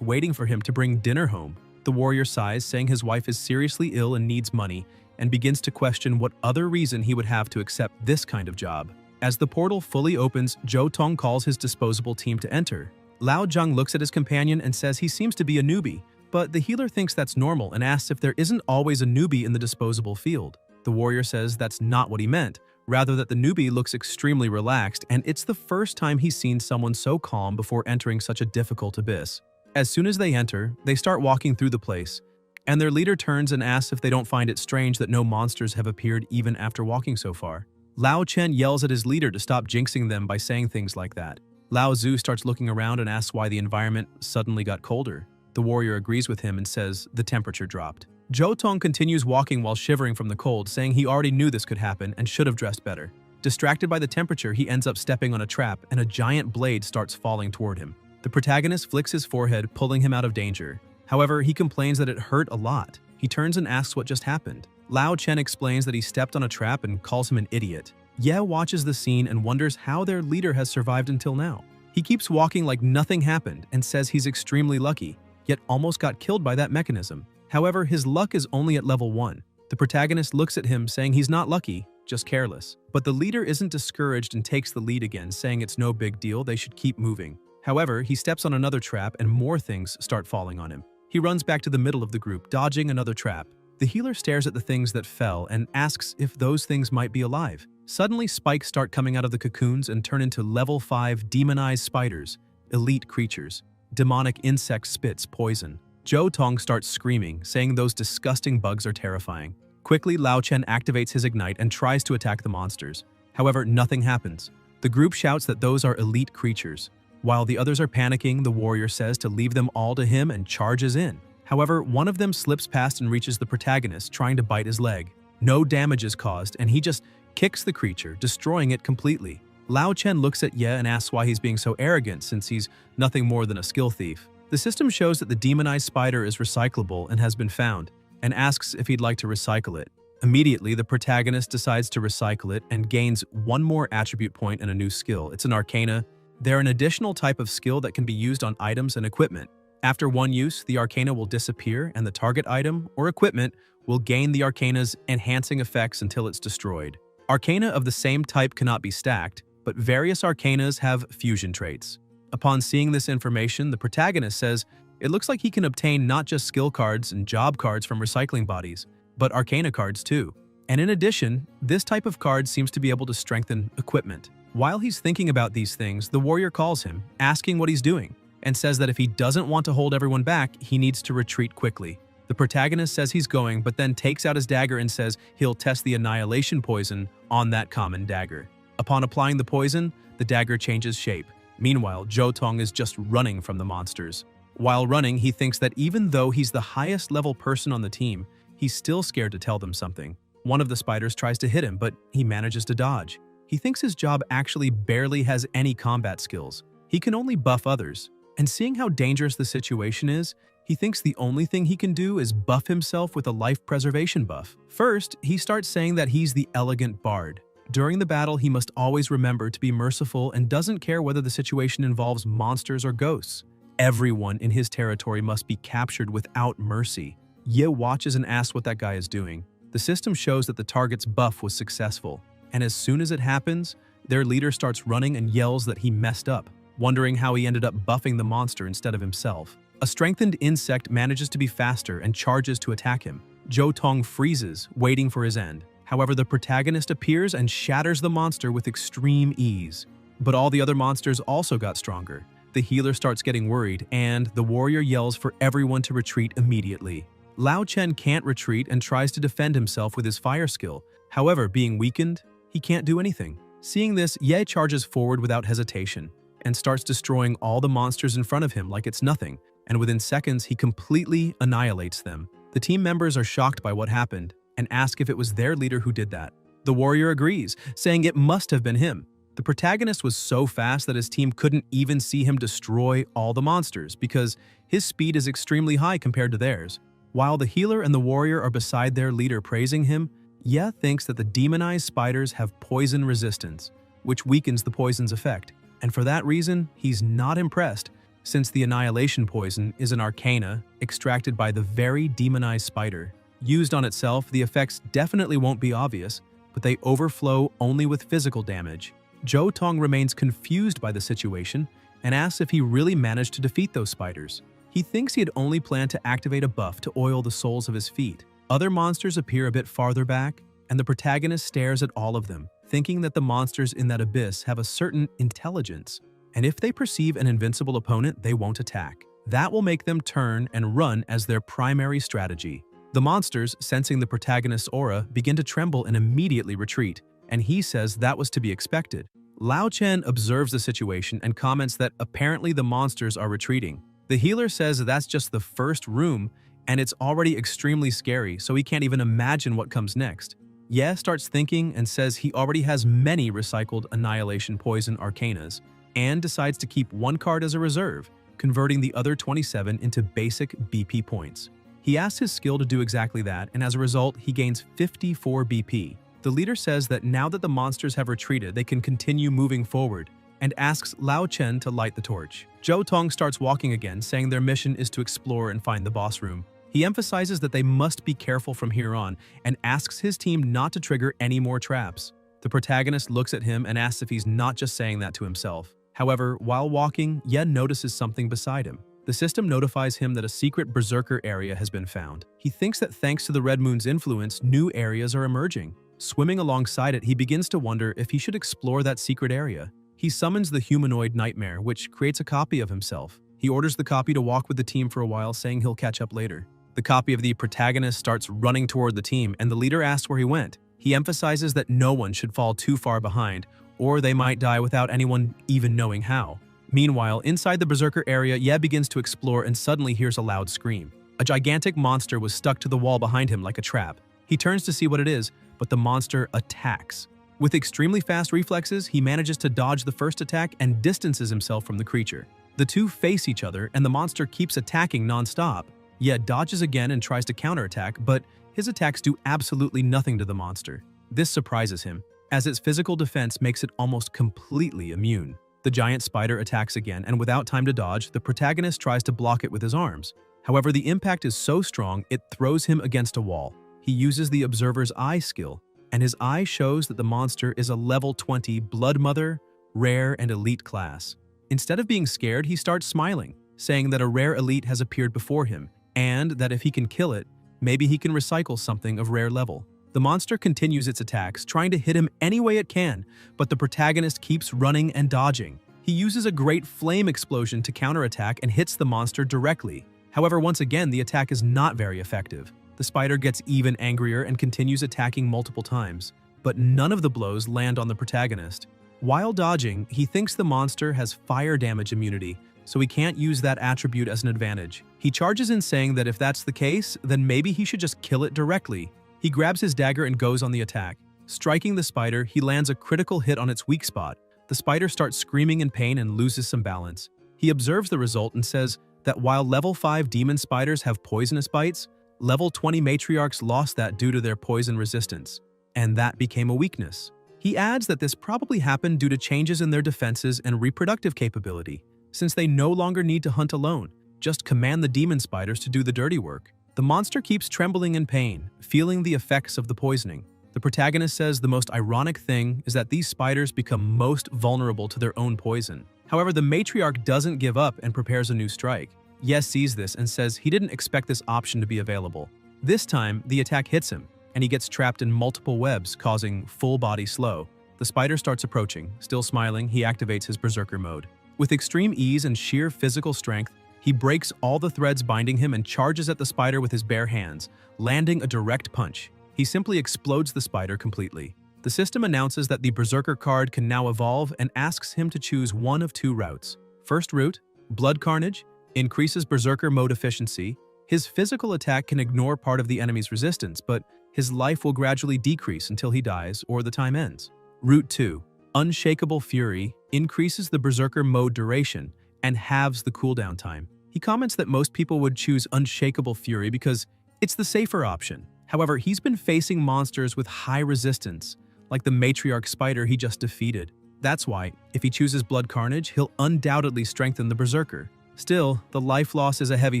waiting for him to bring dinner home. The warrior sighs, saying his wife is seriously ill and needs money, and begins to question what other reason he would have to accept this kind of job. As the portal fully opens, Zhou Tong calls his disposable team to enter. Lao Zhang looks at his companion and says he seems to be a newbie, but the healer thinks that's normal and asks if there isn't always a newbie in the disposable field. The warrior says that's not what he meant, rather that the newbie looks extremely relaxed and it's the first time he's seen someone so calm before entering such a difficult abyss. As soon as they enter, they start walking through the place, and their leader turns and asks if they don't find it strange that no monsters have appeared even after walking so far. Lao Chen yells at his leader to stop jinxing them by saying things like that. Lao Tzu starts looking around and asks why the environment suddenly got colder. The warrior agrees with him and says the temperature dropped. Zhou Tong continues walking while shivering from the cold, saying he already knew this could happen and should have dressed better. Distracted by the temperature, he ends up stepping on a trap and a giant blade starts falling toward him. The protagonist flicks his forehead, pulling him out of danger. However, he complains that it hurt a lot. He turns and asks what just happened. Lao Chen explains that he stepped on a trap and calls him an idiot. Ye watches the scene and wonders how their leader has survived until now. He keeps walking like nothing happened and says he's extremely lucky, yet almost got killed by that mechanism. However, his luck is only at level 1. The protagonist looks at him saying he's not lucky, just careless. But the leader isn't discouraged and takes the lead again, saying it's no big deal, they should keep moving. However, he steps on another trap and more things start falling on him. He runs back to the middle of the group, dodging another trap. The healer stares at the things that fell and asks if those things might be alive. Suddenly, spikes start coming out of the cocoons and turn into level 5 demonized spiders, elite creatures. Demonic insect spits poison. Zhou Tong starts screaming, saying those disgusting bugs are terrifying. Quickly, Lao Chen activates his ignite and tries to attack the monsters. However, nothing happens. The group shouts that those are elite creatures. While the others are panicking, the warrior says to leave them all to him and charges in. However, one of them slips past and reaches the protagonist, trying to bite his leg. No damage is caused, and he just kicks the creature, destroying it completely. Lao Chen looks at Ye and asks why he's being so arrogant since he's nothing more than a skill thief. The system shows that the demonized spider is recyclable and has been found, and asks if he'd like to recycle it. Immediately, the protagonist decides to recycle it and gains one more attribute point and a new skill. It's an arcana. They're an additional type of skill that can be used on items and equipment. After one use, the arcana will disappear and the target item or equipment will gain the arcana's enhancing effects until it's destroyed. Arcana of the same type cannot be stacked, but various arcanas have fusion traits. Upon seeing this information, the protagonist says it looks like he can obtain not just skill cards and job cards from recycling bodies, but arcana cards too. And in addition, this type of card seems to be able to strengthen equipment. While he's thinking about these things, the warrior calls him, asking what he's doing, and says that if he doesn't want to hold everyone back, he needs to retreat quickly. The protagonist says he's going, but then takes out his dagger and says he'll test the annihilation poison on that common dagger. Upon applying the poison, the dagger changes shape. Meanwhile, Zhou Tong is just running from the monsters. While running, he thinks that even though he's the highest level person on the team, he's still scared to tell them something. One of the spiders tries to hit him, but he manages to dodge. He thinks his job actually barely has any combat skills. He can only buff others. And seeing how dangerous the situation is, he thinks the only thing he can do is buff himself with a life preservation buff. First, he starts saying that he's the elegant bard. During the battle, he must always remember to be merciful and doesn't care whether the situation involves monsters or ghosts. Everyone in his territory must be captured without mercy. Ye watches and asks what that guy is doing. The system shows that the target's buff was successful, and as soon as it happens, their leader starts running and yells that he messed up, wondering how he ended up buffing the monster instead of himself. A strengthened insect manages to be faster and charges to attack him. Zhou Tong freezes, waiting for his end. However, the protagonist appears and shatters the monster with extreme ease. But all the other monsters also got stronger. The healer starts getting worried, and the warrior yells for everyone to retreat immediately. Lao Chen can't retreat and tries to defend himself with his fire skill. However, being weakened, he can't do anything. Seeing this, Ye charges forward without hesitation and starts destroying all the monsters in front of him like it's nothing, and within seconds he completely annihilates them. The team members are shocked by what happened and ask if it was their leader who did that. The warrior agrees, saying it must have been him. The protagonist was so fast that his team couldn't even see him destroy all the monsters because his speed is extremely high compared to theirs. While the healer and the warrior are beside their leader praising him, Ye thinks that the demonized spiders have poison resistance, which weakens the poison's effect. And for that reason, he's not impressed, since the annihilation poison is an arcana extracted by the very demonized spider. Used on itself, the effects definitely won't be obvious, but they overflow only with physical damage. Zhou Tong remains confused by the situation and asks if he really managed to defeat those spiders. He thinks he had only planned to activate a buff to oil the soles of his feet. Other monsters appear a bit farther back, and the protagonist stares at all of them, thinking that the monsters in that abyss have a certain intelligence, and if they perceive an invincible opponent, they won't attack. That will make them turn and run as their primary strategy. The monsters, sensing the protagonist's aura, begin to tremble and immediately retreat, and he says that was to be expected. Lao Chen observes the situation and comments that apparently the monsters are retreating. The healer says that's just the first room, and it's already extremely scary, so he can't even imagine what comes next. Ye starts thinking and says he already has many recycled Annihilation Poison Arcanas, and decides to keep one card as a reserve, converting the other 27 into basic BP points. He asks his skill to do exactly that, and as a result, he gains 54 BP. The leader says that now that the monsters have retreated, they can continue moving forward, and asks Lao Chen to light the torch. Zhou Tong starts walking again, saying their mission is to explore and find the boss room. He emphasizes that they must be careful from here on, and asks his team not to trigger any more traps. The protagonist looks at him and asks if he's not just saying that to himself. However, while walking, Yen notices something beside him. The system notifies him that a secret berserker area has been found. He thinks that thanks to the Red Moon's influence, new areas are emerging. Swimming alongside it, he begins to wonder if he should explore that secret area. He summons the humanoid nightmare, which creates a copy of himself. He orders the copy to walk with the team for a while, saying he'll catch up later. The copy of the protagonist starts running toward the team, and the leader asks where he went. He emphasizes that no one should fall too far behind, or they might die without anyone even knowing how. Meanwhile, inside the berserker area, Ye begins to explore and suddenly hears a loud scream. A gigantic monster was stuck to the wall behind him like a trap. He turns to see what it is, but the monster attacks. With extremely fast reflexes, he manages to dodge the first attack and distances himself from the creature. The two face each other, and the monster keeps attacking non-stop. Ye dodges again and tries to counterattack, but his attacks do absolutely nothing to the monster. This surprises him, as its physical defense makes it almost completely immune. The giant spider attacks again, and without time to dodge, the protagonist tries to block it with his arms. However, the impact is so strong, it throws him against a wall. He uses the Observer's Eye skill, and his eye shows that the monster is a level 20 Blood Mother, Rare, and Elite class. Instead of being scared, he starts smiling, saying that a rare elite has appeared before him, and that if he can kill it, maybe he can recycle something of rare level. The monster continues its attacks, trying to hit him any way it can, but the protagonist keeps running and dodging. He uses a great flame explosion to counterattack and hits the monster directly. However, once again, the attack is not very effective. The spider gets even angrier and continues attacking multiple times, but none of the blows land on the protagonist. While dodging, he thinks the monster has fire damage immunity, so he can't use that attribute as an advantage. He charges in saying that if that's the case, then maybe he should just kill it directly. He grabs his dagger and goes on the attack. Striking the spider, he lands a critical hit on its weak spot. The spider starts screaming in pain and loses some balance. He observes the result and says that while level 5 demon spiders have poisonous bites, level 20 matriarchs lost that due to their poison resistance, and that became a weakness. He adds that this probably happened due to changes in their defenses and reproductive capability, since they no longer need to hunt alone, just command the demon spiders to do the dirty work. The monster keeps trembling in pain, feeling the effects of the poisoning. The protagonist says the most ironic thing is that these spiders become most vulnerable to their own poison. However, the matriarch doesn't give up and prepares a new strike. Yes sees this and says he didn't expect this option to be available. This time, the attack hits him, and he gets trapped in multiple webs, causing full body slow. The spider starts approaching. Still smiling, he activates his berserker mode. With extreme ease and sheer physical strength, he breaks all the threads binding him and charges at the spider with his bare hands, landing a direct punch. He simply explodes the spider completely. The system announces that the Berserker card can now evolve and asks him to choose one of two routes. First route, Blood Carnage, increases Berserker mode efficiency. His physical attack can ignore part of the enemy's resistance, but his life will gradually decrease until he dies or the time ends. Route 2, Unshakable Fury increases the Berserker mode duration and halves the cooldown time. He comments that most people would choose Unshakable Fury because it's the safer option. However, he's been facing monsters with high resistance, like the Matriarch Spider he just defeated. That's why, if he chooses Blood Carnage, he'll undoubtedly strengthen the Berserker. Still, the life loss is a heavy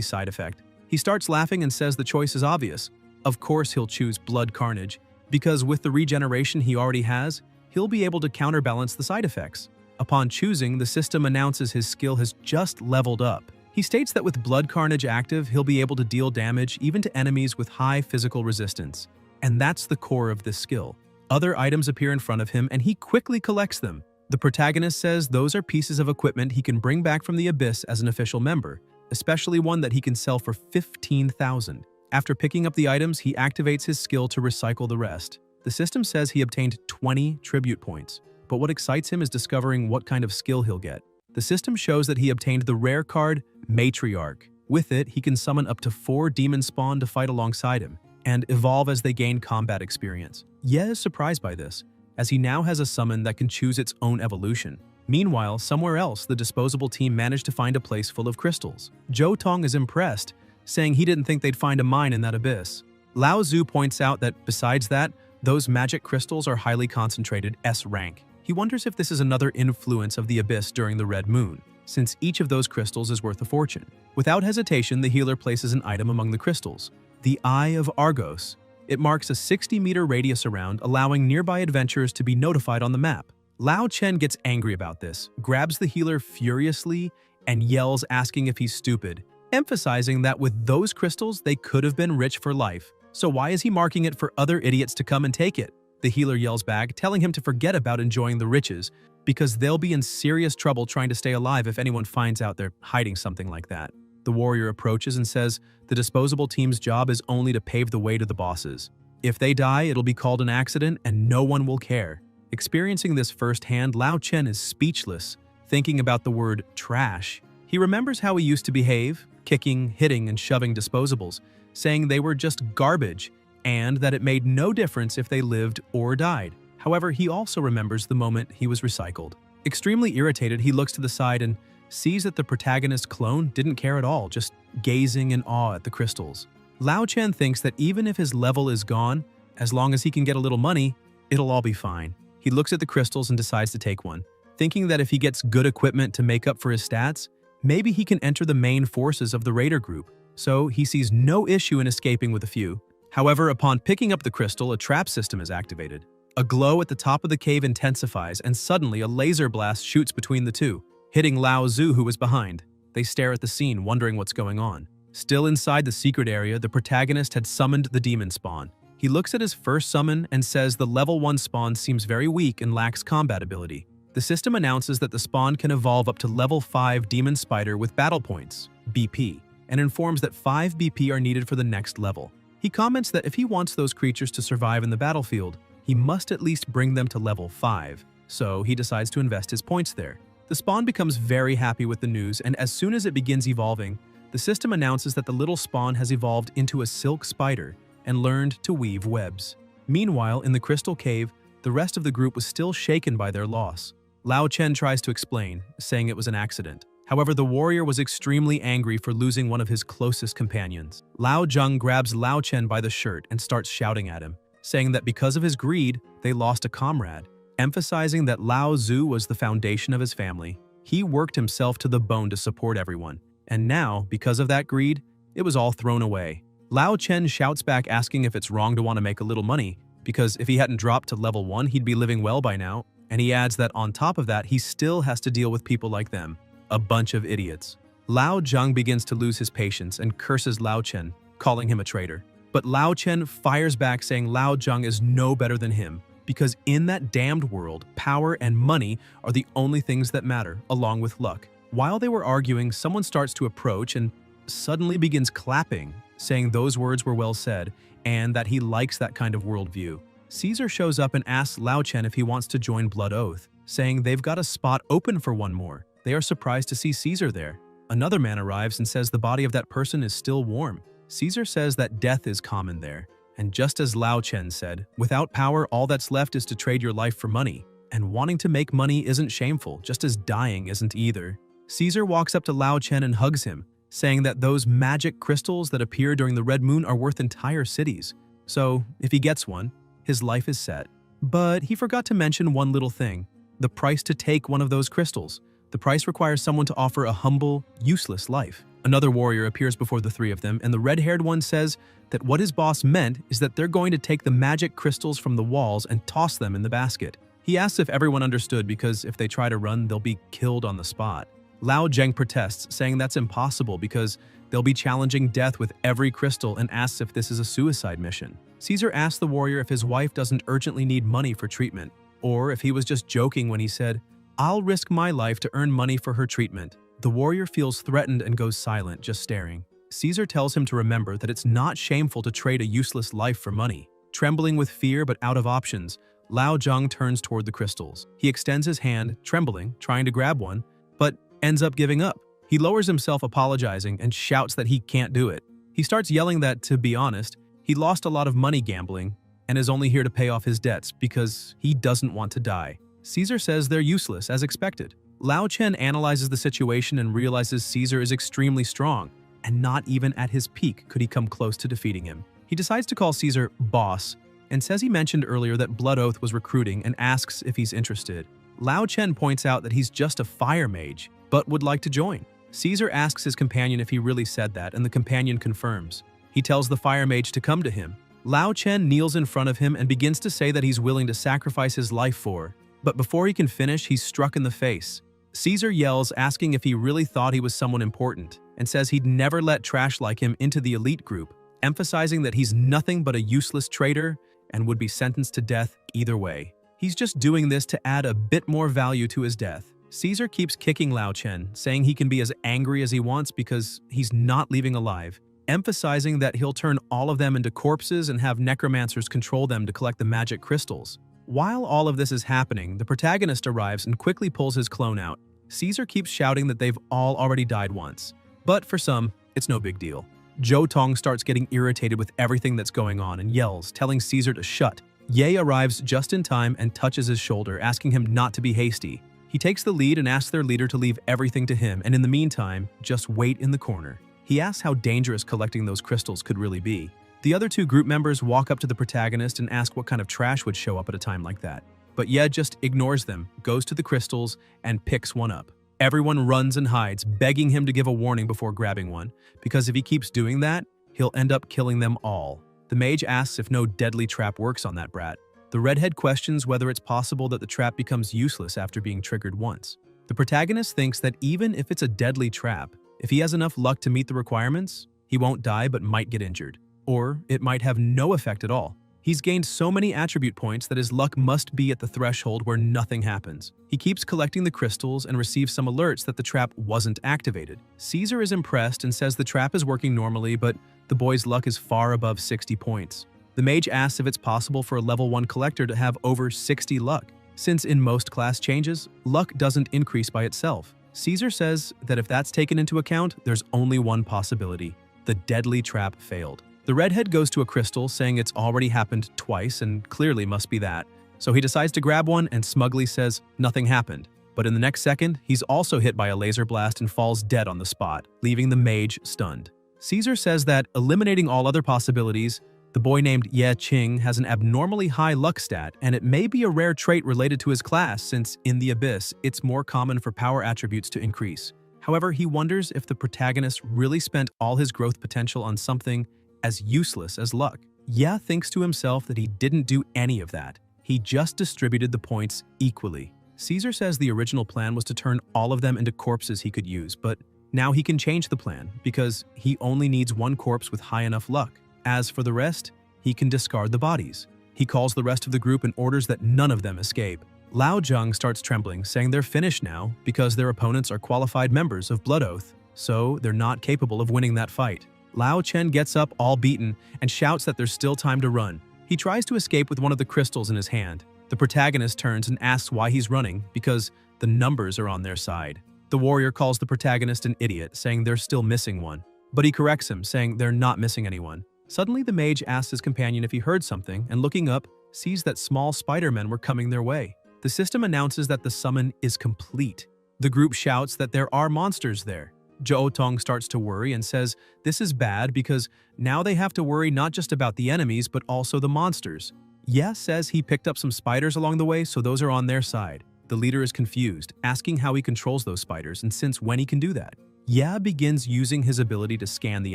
side effect. He starts laughing and says the choice is obvious. Of course he'll choose Blood Carnage, because with the regeneration he already has, he'll be able to counterbalance the side effects. Upon choosing, the system announces his skill has just leveled up. He states that with Blood Carnage active, he'll be able to deal damage even to enemies with high physical resistance. And that's the core of this skill. Other items appear in front of him and he quickly collects them. The protagonist says those are pieces of equipment he can bring back from the Abyss as an official member, especially one that he can sell for 15,000. After picking up the items, he activates his skill to recycle the rest. The system says he obtained 20 tribute points, but what excites him is discovering what kind of skill he'll get. The system shows that he obtained the rare card, Matriarch. With it, he can summon up to 4 demon spawn to fight alongside him, and evolve as they gain combat experience. Ye is surprised by this, as he now has a summon that can choose its own evolution. Meanwhile, somewhere else, the disposable team managed to find a place full of crystals. Zhou Tong is impressed, saying he didn't think they'd find a mine in that abyss. Lao Zhu points out that, besides that, those magic crystals are highly concentrated S rank. He wonders if this is another influence of the abyss during the Red Moon, since each of those crystals is worth a fortune. Without hesitation, the healer places an item among the crystals, the Eye of Argos. It marks a 60-meter radius around, allowing nearby adventurers to be notified on the map. Lao Chen gets angry about this, grabs the healer furiously, and yells asking if he's stupid, emphasizing that with those crystals they could have been rich for life. So why is he marking it for other idiots to come and take it? The healer yells back, telling him to forget about enjoying the riches, because they'll be in serious trouble trying to stay alive if anyone finds out they're hiding something like that. The warrior approaches and says the disposable team's job is only to pave the way to the bosses. If they die, it'll be called an accident and no one will care. Experiencing this firsthand, Lao Chen is speechless, thinking about the word trash. He remembers how he used to behave, kicking, hitting, and shoving disposables, saying they were just garbage and that it made no difference if they lived or died. However, he also remembers the moment he was recycled. Extremely irritated, he looks to the side and sees that the protagonist's clone didn't care at all, just gazing in awe at the crystals. Lao Chen thinks that even if his level is gone, as long as he can get a little money, it'll all be fine. He looks at the crystals and decides to take one, thinking that if he gets good equipment to make up for his stats, maybe he can enter the main forces of the raider group. So he sees no issue in escaping with a few. However, upon picking up the crystal, a trap system is activated. A glow at the top of the cave intensifies, and suddenly a laser blast shoots between the two, hitting Lao Zhu, who was behind. They stare at the scene, wondering what's going on. Still inside the secret area, the protagonist had summoned the demon spawn. He looks at his first summon and says the level 1 spawn seems very weak and lacks combat ability. The system announces that the spawn can evolve up to level 5 demon spider with battle points, BP, and informs that 5 BP are needed for the next level. He comments that if he wants those creatures to survive in the battlefield, he must at least bring them to level 5, so he decides to invest his points there. The spawn becomes very happy with the news, and as soon as it begins evolving, the system announces that the little spawn has evolved into a silk spider and learned to weave webs. Meanwhile, in the crystal cave, the rest of the group was still shaken by their loss. Lao Chen tries to explain, saying it was an accident. However, the warrior was extremely angry for losing one of his closest companions. Lao Zheng grabs Lao Chen by the shirt and starts shouting at him, saying that because of his greed, they lost a comrade, emphasizing that Lao Zhu was the foundation of his family. He worked himself to the bone to support everyone, and now, because of that greed, it was all thrown away. Lao Chen shouts back asking if it's wrong to want to make a little money, because if he hadn't dropped to level 1, he'd be living well by now, and he adds that on top of that, he still has to deal with people like them. A bunch of idiots. Lao Zheng begins to lose his patience and curses Lao Chen, calling him a traitor. But Lao Chen fires back saying Lao Zheng is no better than him, because in that damned world, power and money are the only things that matter, along with luck. While they were arguing, someone starts to approach and suddenly begins clapping, saying those words were well said, and that he likes that kind of worldview. Caesar shows up and asks Lao Chen if he wants to join Blood Oath, saying they've got a spot open for one more. They are surprised to see Caesar there. Another man arrives and says the body of that person is still warm. Caesar says that death is common there, and just as Lao Chen said, without power, all that's left is to trade your life for money. and wanting to make money isn't shameful, just as dying isn't either. Caesar walks up to Lao Chen and hugs him, saying that those magic crystals that appear during the red moon are worth entire cities. So, if he gets one, his life is set. But he forgot to mention one little thing: the price to take one of those crystals. The price requires someone to offer a humble, useless life. Another warrior appears before the three of them, and the red-haired one says that what his boss meant is that they're going to take the magic crystals from the walls and toss them in the basket. He asks if everyone understood because if they try to run, they'll be killed on the spot. Lao Zheng protests, saying that's impossible because they'll be challenging death with every crystal, and asks if this is a suicide mission. Caesar asks the warrior if his wife doesn't urgently need money for treatment, or if he was just joking when he said, "I'll risk my life to earn money for her treatment." The warrior feels threatened and goes silent, just staring. Caesar tells him to remember that it's not shameful to trade a useless life for money. Trembling with fear but out of options, Lao Zheng turns toward the crystals. He extends his hand, trembling, trying to grab one, but ends up giving up. He lowers himself, apologizing, and shouts that he can't do it. He starts yelling that, to be honest, he lost a lot of money gambling and is only here to pay off his debts because he doesn't want to die. Caesar says they're useless, as expected. Lao Chen analyzes the situation and realizes Caesar is extremely strong, and not even at his peak could he come close to defeating him. He decides to call Caesar boss and says he mentioned earlier that Blood Oath was recruiting and asks if he's interested. Lao Chen points out that he's just a fire mage, but would like to join. Caesar asks his companion if he really said that, and the companion confirms. He tells the fire mage to come to him. Lao Chen kneels in front of him and begins to say that he's willing to sacrifice his life for, but before he can finish, he's struck in the face. Caesar yells, asking if he really thought he was someone important, and says he'd never let trash like him into the elite group, emphasizing that he's nothing but a useless traitor and would be sentenced to death either way. He's just doing this to add a bit more value to his death. Caesar keeps kicking Lao Chen, saying he can be as angry as he wants because he's not leaving alive, emphasizing that he'll turn all of them into corpses and have necromancers control them to collect the magic crystals. While all of this is happening, the protagonist arrives and quickly pulls his clone out. Caesar keeps shouting that they've all already died once, but for some, it's no big deal. Zhou Tong starts getting irritated with everything that's going on and yells, telling Caesar to shut. Ye arrives just in time and touches his shoulder, asking him not to be hasty. He takes the lead and asks their leader to leave everything to him, and in the meantime, just wait in the corner. He asks how dangerous collecting those crystals could really be. The other two group members walk up to the protagonist and ask what kind of trash would show up at a time like that. But Ye just ignores them, goes to the crystals, and picks one up. Everyone runs and hides, begging him to give a warning before grabbing one, because if he keeps doing that, he'll end up killing them all. The mage asks if no deadly trap works on that brat. The redhead questions whether it's possible that the trap becomes useless after being triggered once. The protagonist thinks that even if it's a deadly trap, if he has enough luck to meet the requirements, he won't die but might get injured. Or it might have no effect at all. He's gained so many attribute points that his luck must be at the threshold where nothing happens. He keeps collecting the crystals and receives some alerts that the trap wasn't activated. Caesar is impressed and says the trap is working normally, but the boy's luck is far above 60 points. The mage asks if it's possible for a level 1 collector to have over 60 luck, since in most class changes, luck doesn't increase by itself. Caesar says that if that's taken into account, there's only one possibility: the deadly trap failed. The redhead goes to a crystal, saying it's already happened twice and clearly must be that. So he decides to grab one and smugly says nothing happened. But in the next second, he's also hit by a laser blast and falls dead on the spot, leaving the mage stunned. Caesar says that, eliminating all other possibilities, the boy named Ye Qing has an abnormally high luck stat, and it may be a rare trait related to his class since, in the Abyss, it's more common for power attributes to increase. However, he wonders if the protagonist really spent all his growth potential on something as useless as luck. Ye thinks to himself that he didn't do any of that. He just distributed the points equally. Caesar says the original plan was to turn all of them into corpses he could use, but now he can change the plan because he only needs one corpse with high enough luck. As for the rest, he can discard the bodies. He calls the rest of the group and orders that none of them escape. Lao Zheng starts trembling, saying they're finished now because their opponents are qualified members of Blood Oath, so they're not capable of winning that fight. Lao Chen gets up all beaten and shouts that there's still time to run. He tries to escape with one of the crystals in his hand. The protagonist turns and asks why he's running, because the numbers are on their side. The warrior calls the protagonist an idiot, saying they're still missing one. But he corrects him, saying they're not missing anyone. Suddenly, the mage asks his companion if he heard something, and looking up, sees that small Spider-Men were coming their way. The system announces that the summon is complete. The group shouts that there are monsters there. Tong starts to worry and says this is bad because now they have to worry not just about the enemies but also the monsters. Ye says he picked up some spiders along the way, so those are on their side. The leader is confused, asking how he controls those spiders and since when he can do that. Ye begins using his ability to scan the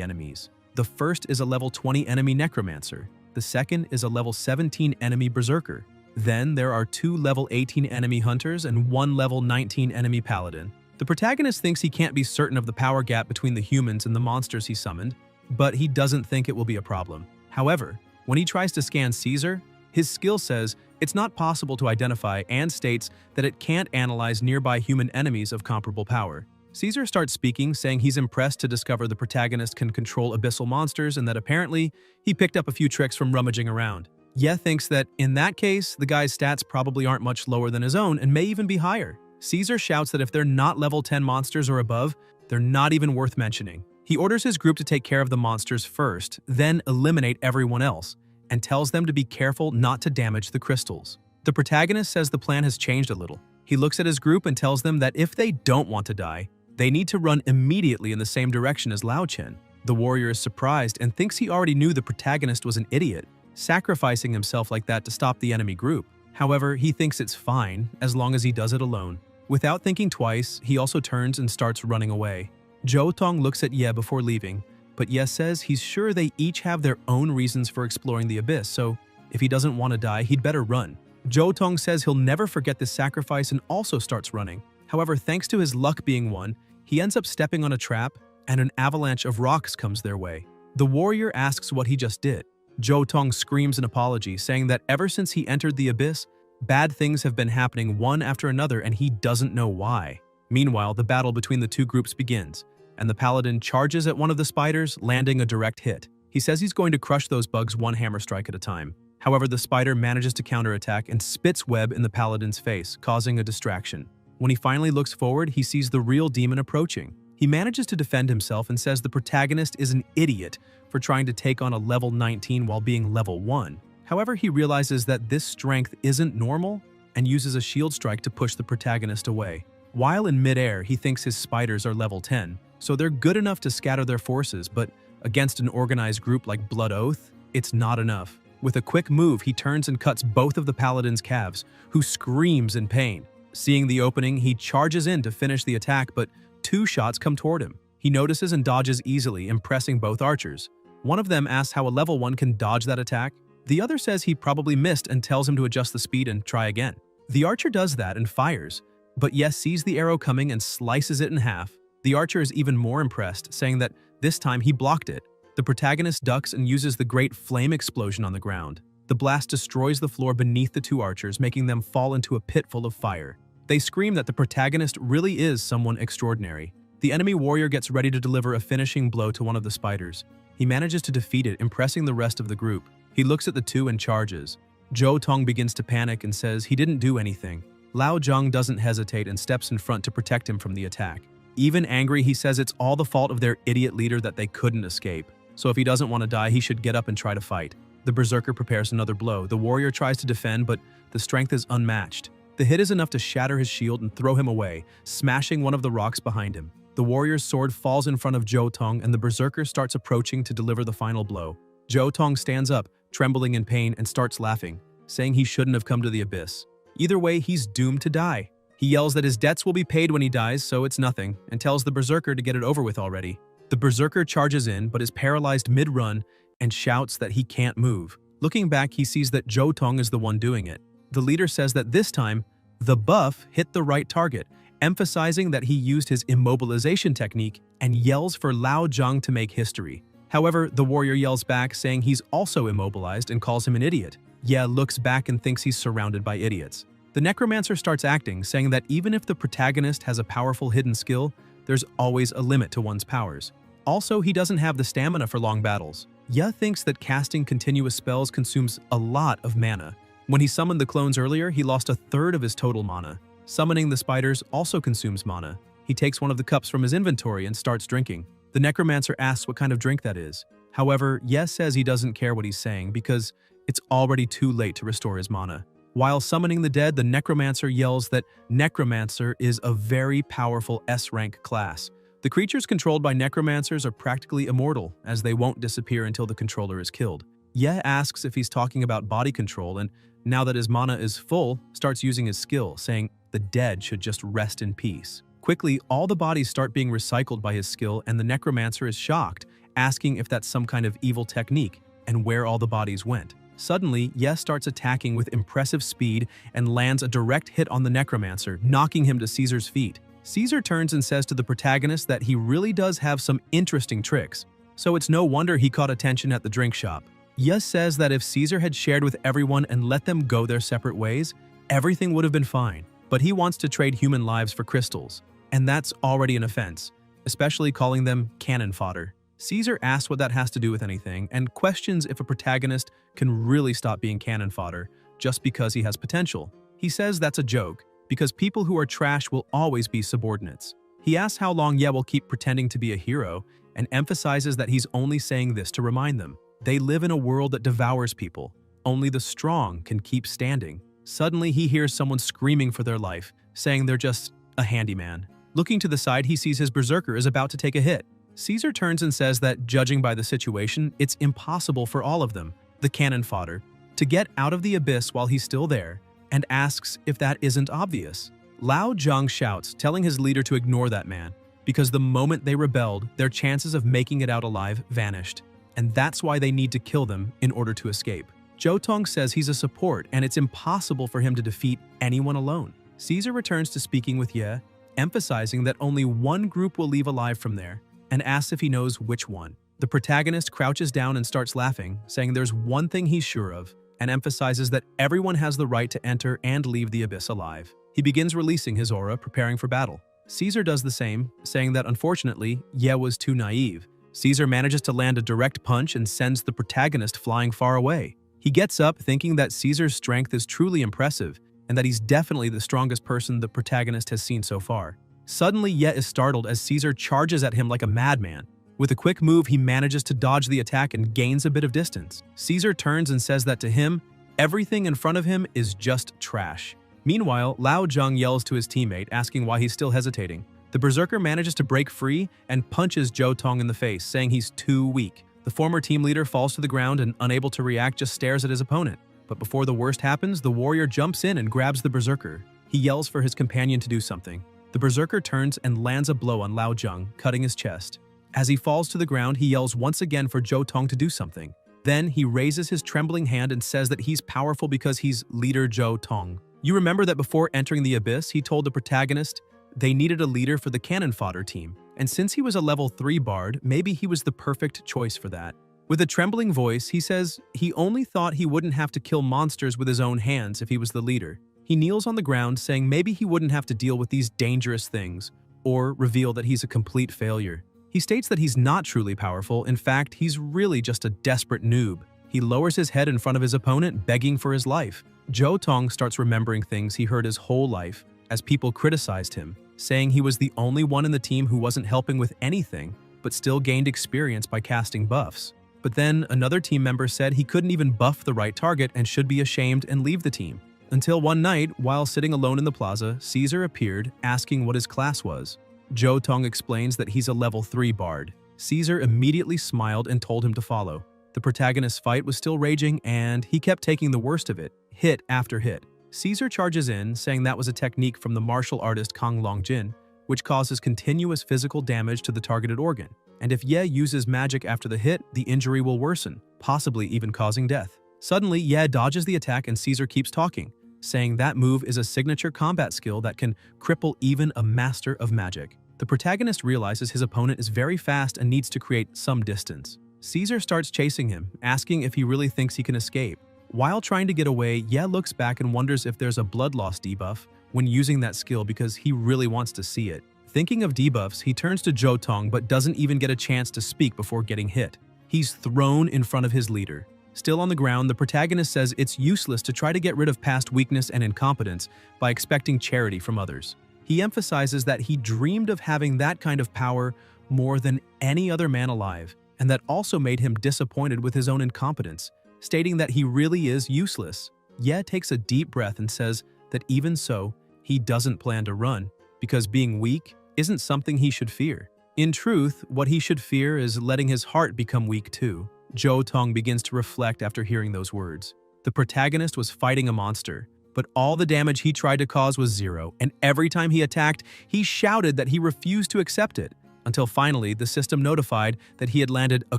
enemies. The first is a level 20 enemy necromancer. The second is a level 17 enemy berserker. Then there are 2 level 18 enemy hunters and 1 level 19 enemy paladin. The protagonist thinks he can't be certain of the power gap between the humans and the monsters he summoned, but he doesn't think it will be a problem. However, when he tries to scan Caesar, his skill says it's not possible to identify and states that it can't analyze nearby human enemies of comparable power. Caesar starts speaking, saying he's impressed to discover the protagonist can control abyssal monsters and that apparently he picked up a few tricks from rummaging around. Ye thinks that in that case, the guy's stats probably aren't much lower than his own and may even be higher. Caesar shouts that if they're not level 10 monsters or above, they're not even worth mentioning. He orders his group to take care of the monsters first, then eliminate everyone else, and tells them to be careful not to damage the crystals. The protagonist says the plan has changed a little. He looks at his group and tells them that if they don't want to die, they need to run immediately in the same direction as Lao Chen. The warrior is surprised and thinks he already knew the protagonist was an idiot, sacrificing himself like that to stop the enemy group. However, he thinks it's fine as long as he does it alone. Without thinking twice, he also turns and starts running away. Tong looks at Ye before leaving, but Ye says he's sure they each have their own reasons for exploring the abyss, so if he doesn't want to die, he'd better run. Tong says he'll never forget this sacrifice and also starts running. However, thanks to his luck being one, he ends up stepping on a trap and an avalanche of rocks comes their way. The warrior asks what he just did. Tong screams an apology, saying that ever since he entered the abyss, bad things have been happening one after another and he doesn't know why. Meanwhile, the battle between the two groups begins, and the paladin charges at one of the spiders, landing a direct hit. He says he's going to crush those bugs one hammer strike at a time. However, the spider manages to counterattack and spits web in the paladin's face, causing a distraction. When he finally looks forward, he sees the real demon approaching. He manages to defend himself and says the protagonist is an idiot for trying to take on a level 19 while being level 1. However, he realizes that this strength isn't normal and uses a shield strike to push the protagonist away. While in midair, he thinks his spiders are level 10, so they're good enough to scatter their forces, but against an organized group like Blood Oath, it's not enough. With a quick move, he turns and cuts both of the paladin's calves, who screams in pain. Seeing the opening, he charges in to finish the attack, but 2 shots come toward him. He notices and dodges easily, impressing both archers. One of them asks how a level 1 can dodge that attack. The other says he probably missed and tells him to adjust the speed and try again. The archer does that and fires, but Yes sees the arrow coming and slices it in half. The archer is even more impressed, saying that this time he blocked it. The protagonist ducks and uses the great flame explosion on the ground. The blast destroys the floor beneath the 2 archers, making them fall into a pit full of fire. They scream that the protagonist really is someone extraordinary. The enemy warrior gets ready to deliver a finishing blow to one of the spiders. He manages to defeat it, impressing the rest of the group. He looks at the 2 and charges. Tong begins to panic and says he didn't do anything. Lao Zhang doesn't hesitate and steps in front to protect him from the attack. Even angry, he says it's all the fault of their idiot leader that they couldn't escape. So if he doesn't want to die, he should get up and try to fight. The berserker prepares another blow. The warrior tries to defend, but the strength is unmatched. The hit is enough to shatter his shield and throw him away, smashing one of the rocks behind him. The warrior's sword falls in front of Tong, and the berserker starts approaching to deliver the final blow. Tong stands up, trembling in pain, and starts laughing, saying he shouldn't have come to the abyss. Either way, he's doomed to die. He yells that his debts will be paid when he dies, so it's nothing, and tells the berserker to get it over with already. The berserker charges in, but is paralyzed mid-run and shouts that he can't move. Looking back, he sees that Tong is the one doing it. The leader says that this time, the buff hit the right target, emphasizing that he used his immobilization technique and yells for Lao Zhang to make history. However, the warrior yells back, saying he's also immobilized and calls him an idiot. Ye looks back and thinks he's surrounded by idiots. The necromancer starts acting, saying that even if the protagonist has a powerful hidden skill, there's always a limit to one's powers. Also, he doesn't have the stamina for long battles. Ye thinks that casting continuous spells consumes a lot of mana. When he summoned the clones earlier, he lost 1/3 of his total mana. Summoning the spiders also consumes mana. He takes one of the cups from his inventory and starts drinking. The necromancer asks what kind of drink that is. However, Ye says he doesn't care what he's saying because it's already too late to restore his mana. While summoning the dead, the necromancer yells that necromancer is a very powerful S-rank class. The creatures controlled by necromancers are practically immortal, as they won't disappear until the controller is killed. Ye asks if he's talking about body control, and now that his mana is full, starts using his skill, saying the dead should just rest in peace. Quickly, all the bodies start being recycled by his skill, and the necromancer is shocked, asking if that's some kind of evil technique, and where all the bodies went. Suddenly, Ye starts attacking with impressive speed and lands a direct hit on the necromancer, knocking him to Caesar's feet. Caesar turns and says to the protagonist that he really does have some interesting tricks, so it's no wonder he caught attention at the drink shop. Ye says that if Caesar had shared with everyone and let them go their separate ways, everything would have been fine, but he wants to trade human lives for crystals, and that's already an offense, especially calling them cannon fodder. Caesar asks what that has to do with anything, and questions if a protagonist can really stop being cannon fodder just because he has potential. He says that's a joke, because people who are trash will always be subordinates. He asks how long Ye will keep pretending to be a hero, and emphasizes that he's only saying this to remind them. They live in a world that devours people. Only the strong can keep standing. Suddenly, he hears someone screaming for their life, saying they're just a handyman. Looking to the side, he sees his berserker is about to take a hit. Caesar turns and says that, judging by the situation, it's impossible for all of them, the cannon fodder, to get out of the abyss while he's still there, and asks if that isn't obvious. Lao Zhang shouts, telling his leader to ignore that man, because the moment they rebelled, their chances of making it out alive vanished, and that's why they need to kill them in order to escape. Zhou Tong says he's a support, and it's impossible for him to defeat anyone alone. Caesar returns to speaking with Ye, emphasizing that only one group will leave alive from there, and asks if he knows which one. The protagonist crouches down and starts laughing, saying there's one thing he's sure of, and emphasizes that everyone has the right to enter and leave the abyss alive. He begins releasing his aura, preparing for battle. Caesar does the same, saying that unfortunately, Ye was too naive. Caesar manages to land a direct punch and sends the protagonist flying far away. He gets up thinking that Caesar's strength is truly impressive, and that he's definitely the strongest person the protagonist has seen so far. Suddenly, Ye is startled as Caesar charges at him like a madman. With a quick move, he manages to dodge the attack and gains a bit of distance. Caesar turns and says that to him, everything in front of him is just trash. Meanwhile, Lao Zhang yells to his teammate, asking why he's still hesitating. The berserker manages to break free and punches Zhou Tong in the face, saying he's too weak. The former team leader falls to the ground and, unable to react, just stares at his opponent. But before the worst happens, the warrior jumps in and grabs the berserker. He yells for his companion to do something. The berserker turns and lands a blow on Lao Zhang, cutting his chest. As he falls to the ground, he yells once again for Zhou Tong to do something. Then he raises his trembling hand and says that he's powerful because he's leader Zhou Tong. You remember that before entering the abyss, he told the protagonist they needed a leader for the cannon fodder team, and since he was a level 3 bard, maybe he was the perfect choice for that. With a trembling voice, he says he only thought he wouldn't have to kill monsters with his own hands if he was the leader. He kneels on the ground, saying maybe he wouldn't have to deal with these dangerous things, or reveal that he's a complete failure. He states that he's not truly powerful. In fact, he's really just a desperate noob. He lowers his head in front of his opponent, begging for his life. Zhou Tong starts remembering things he heard his whole life as people criticized him, saying he was the only one in the team who wasn't helping with anything, but still gained experience by casting buffs. But then another team member said he couldn't even buff the right target and should be ashamed and leave the team. Until one night, while sitting alone in the plaza, Caesar appeared, asking what his class was. Zhou Tong explains that he's a level 3 bard. Caesar immediately smiled and told him to follow. The protagonist's fight was still raging, and he kept taking the worst of it, hit after hit. Caesar charges in, saying that was a technique from the martial artist Kang Longjin, which causes continuous physical damage to the targeted organ. And if Ye uses magic after the hit, the injury will worsen, possibly even causing death. Suddenly, Ye dodges the attack and Caesar keeps talking, saying that move is a signature combat skill that can cripple even a master of magic. The protagonist realizes his opponent is very fast and needs to create some distance. Caesar starts chasing him, asking if he really thinks he can escape. While trying to get away, Ye looks back and wonders if there's a blood loss debuff when using that skill because he really wants to see it. Thinking of debuffs, he turns to Zhou Tong but doesn't even get a chance to speak before getting hit. He's thrown in front of his leader. Still on the ground, the protagonist says it's useless to try to get rid of past weakness and incompetence by expecting charity from others. He emphasizes that he dreamed of having that kind of power more than any other man alive, and that also made him disappointed with his own incompetence, stating that he really is useless. Ye takes a deep breath and says that even so, he doesn't plan to run, because being weak isn't something he should fear. In truth, what he should fear is letting his heart become weak too. Jo Tong begins to reflect after hearing those words. The protagonist was fighting a monster, but all the damage he tried to cause was zero, and every time he attacked, he shouted that he refused to accept it, until finally the system notified that he had landed a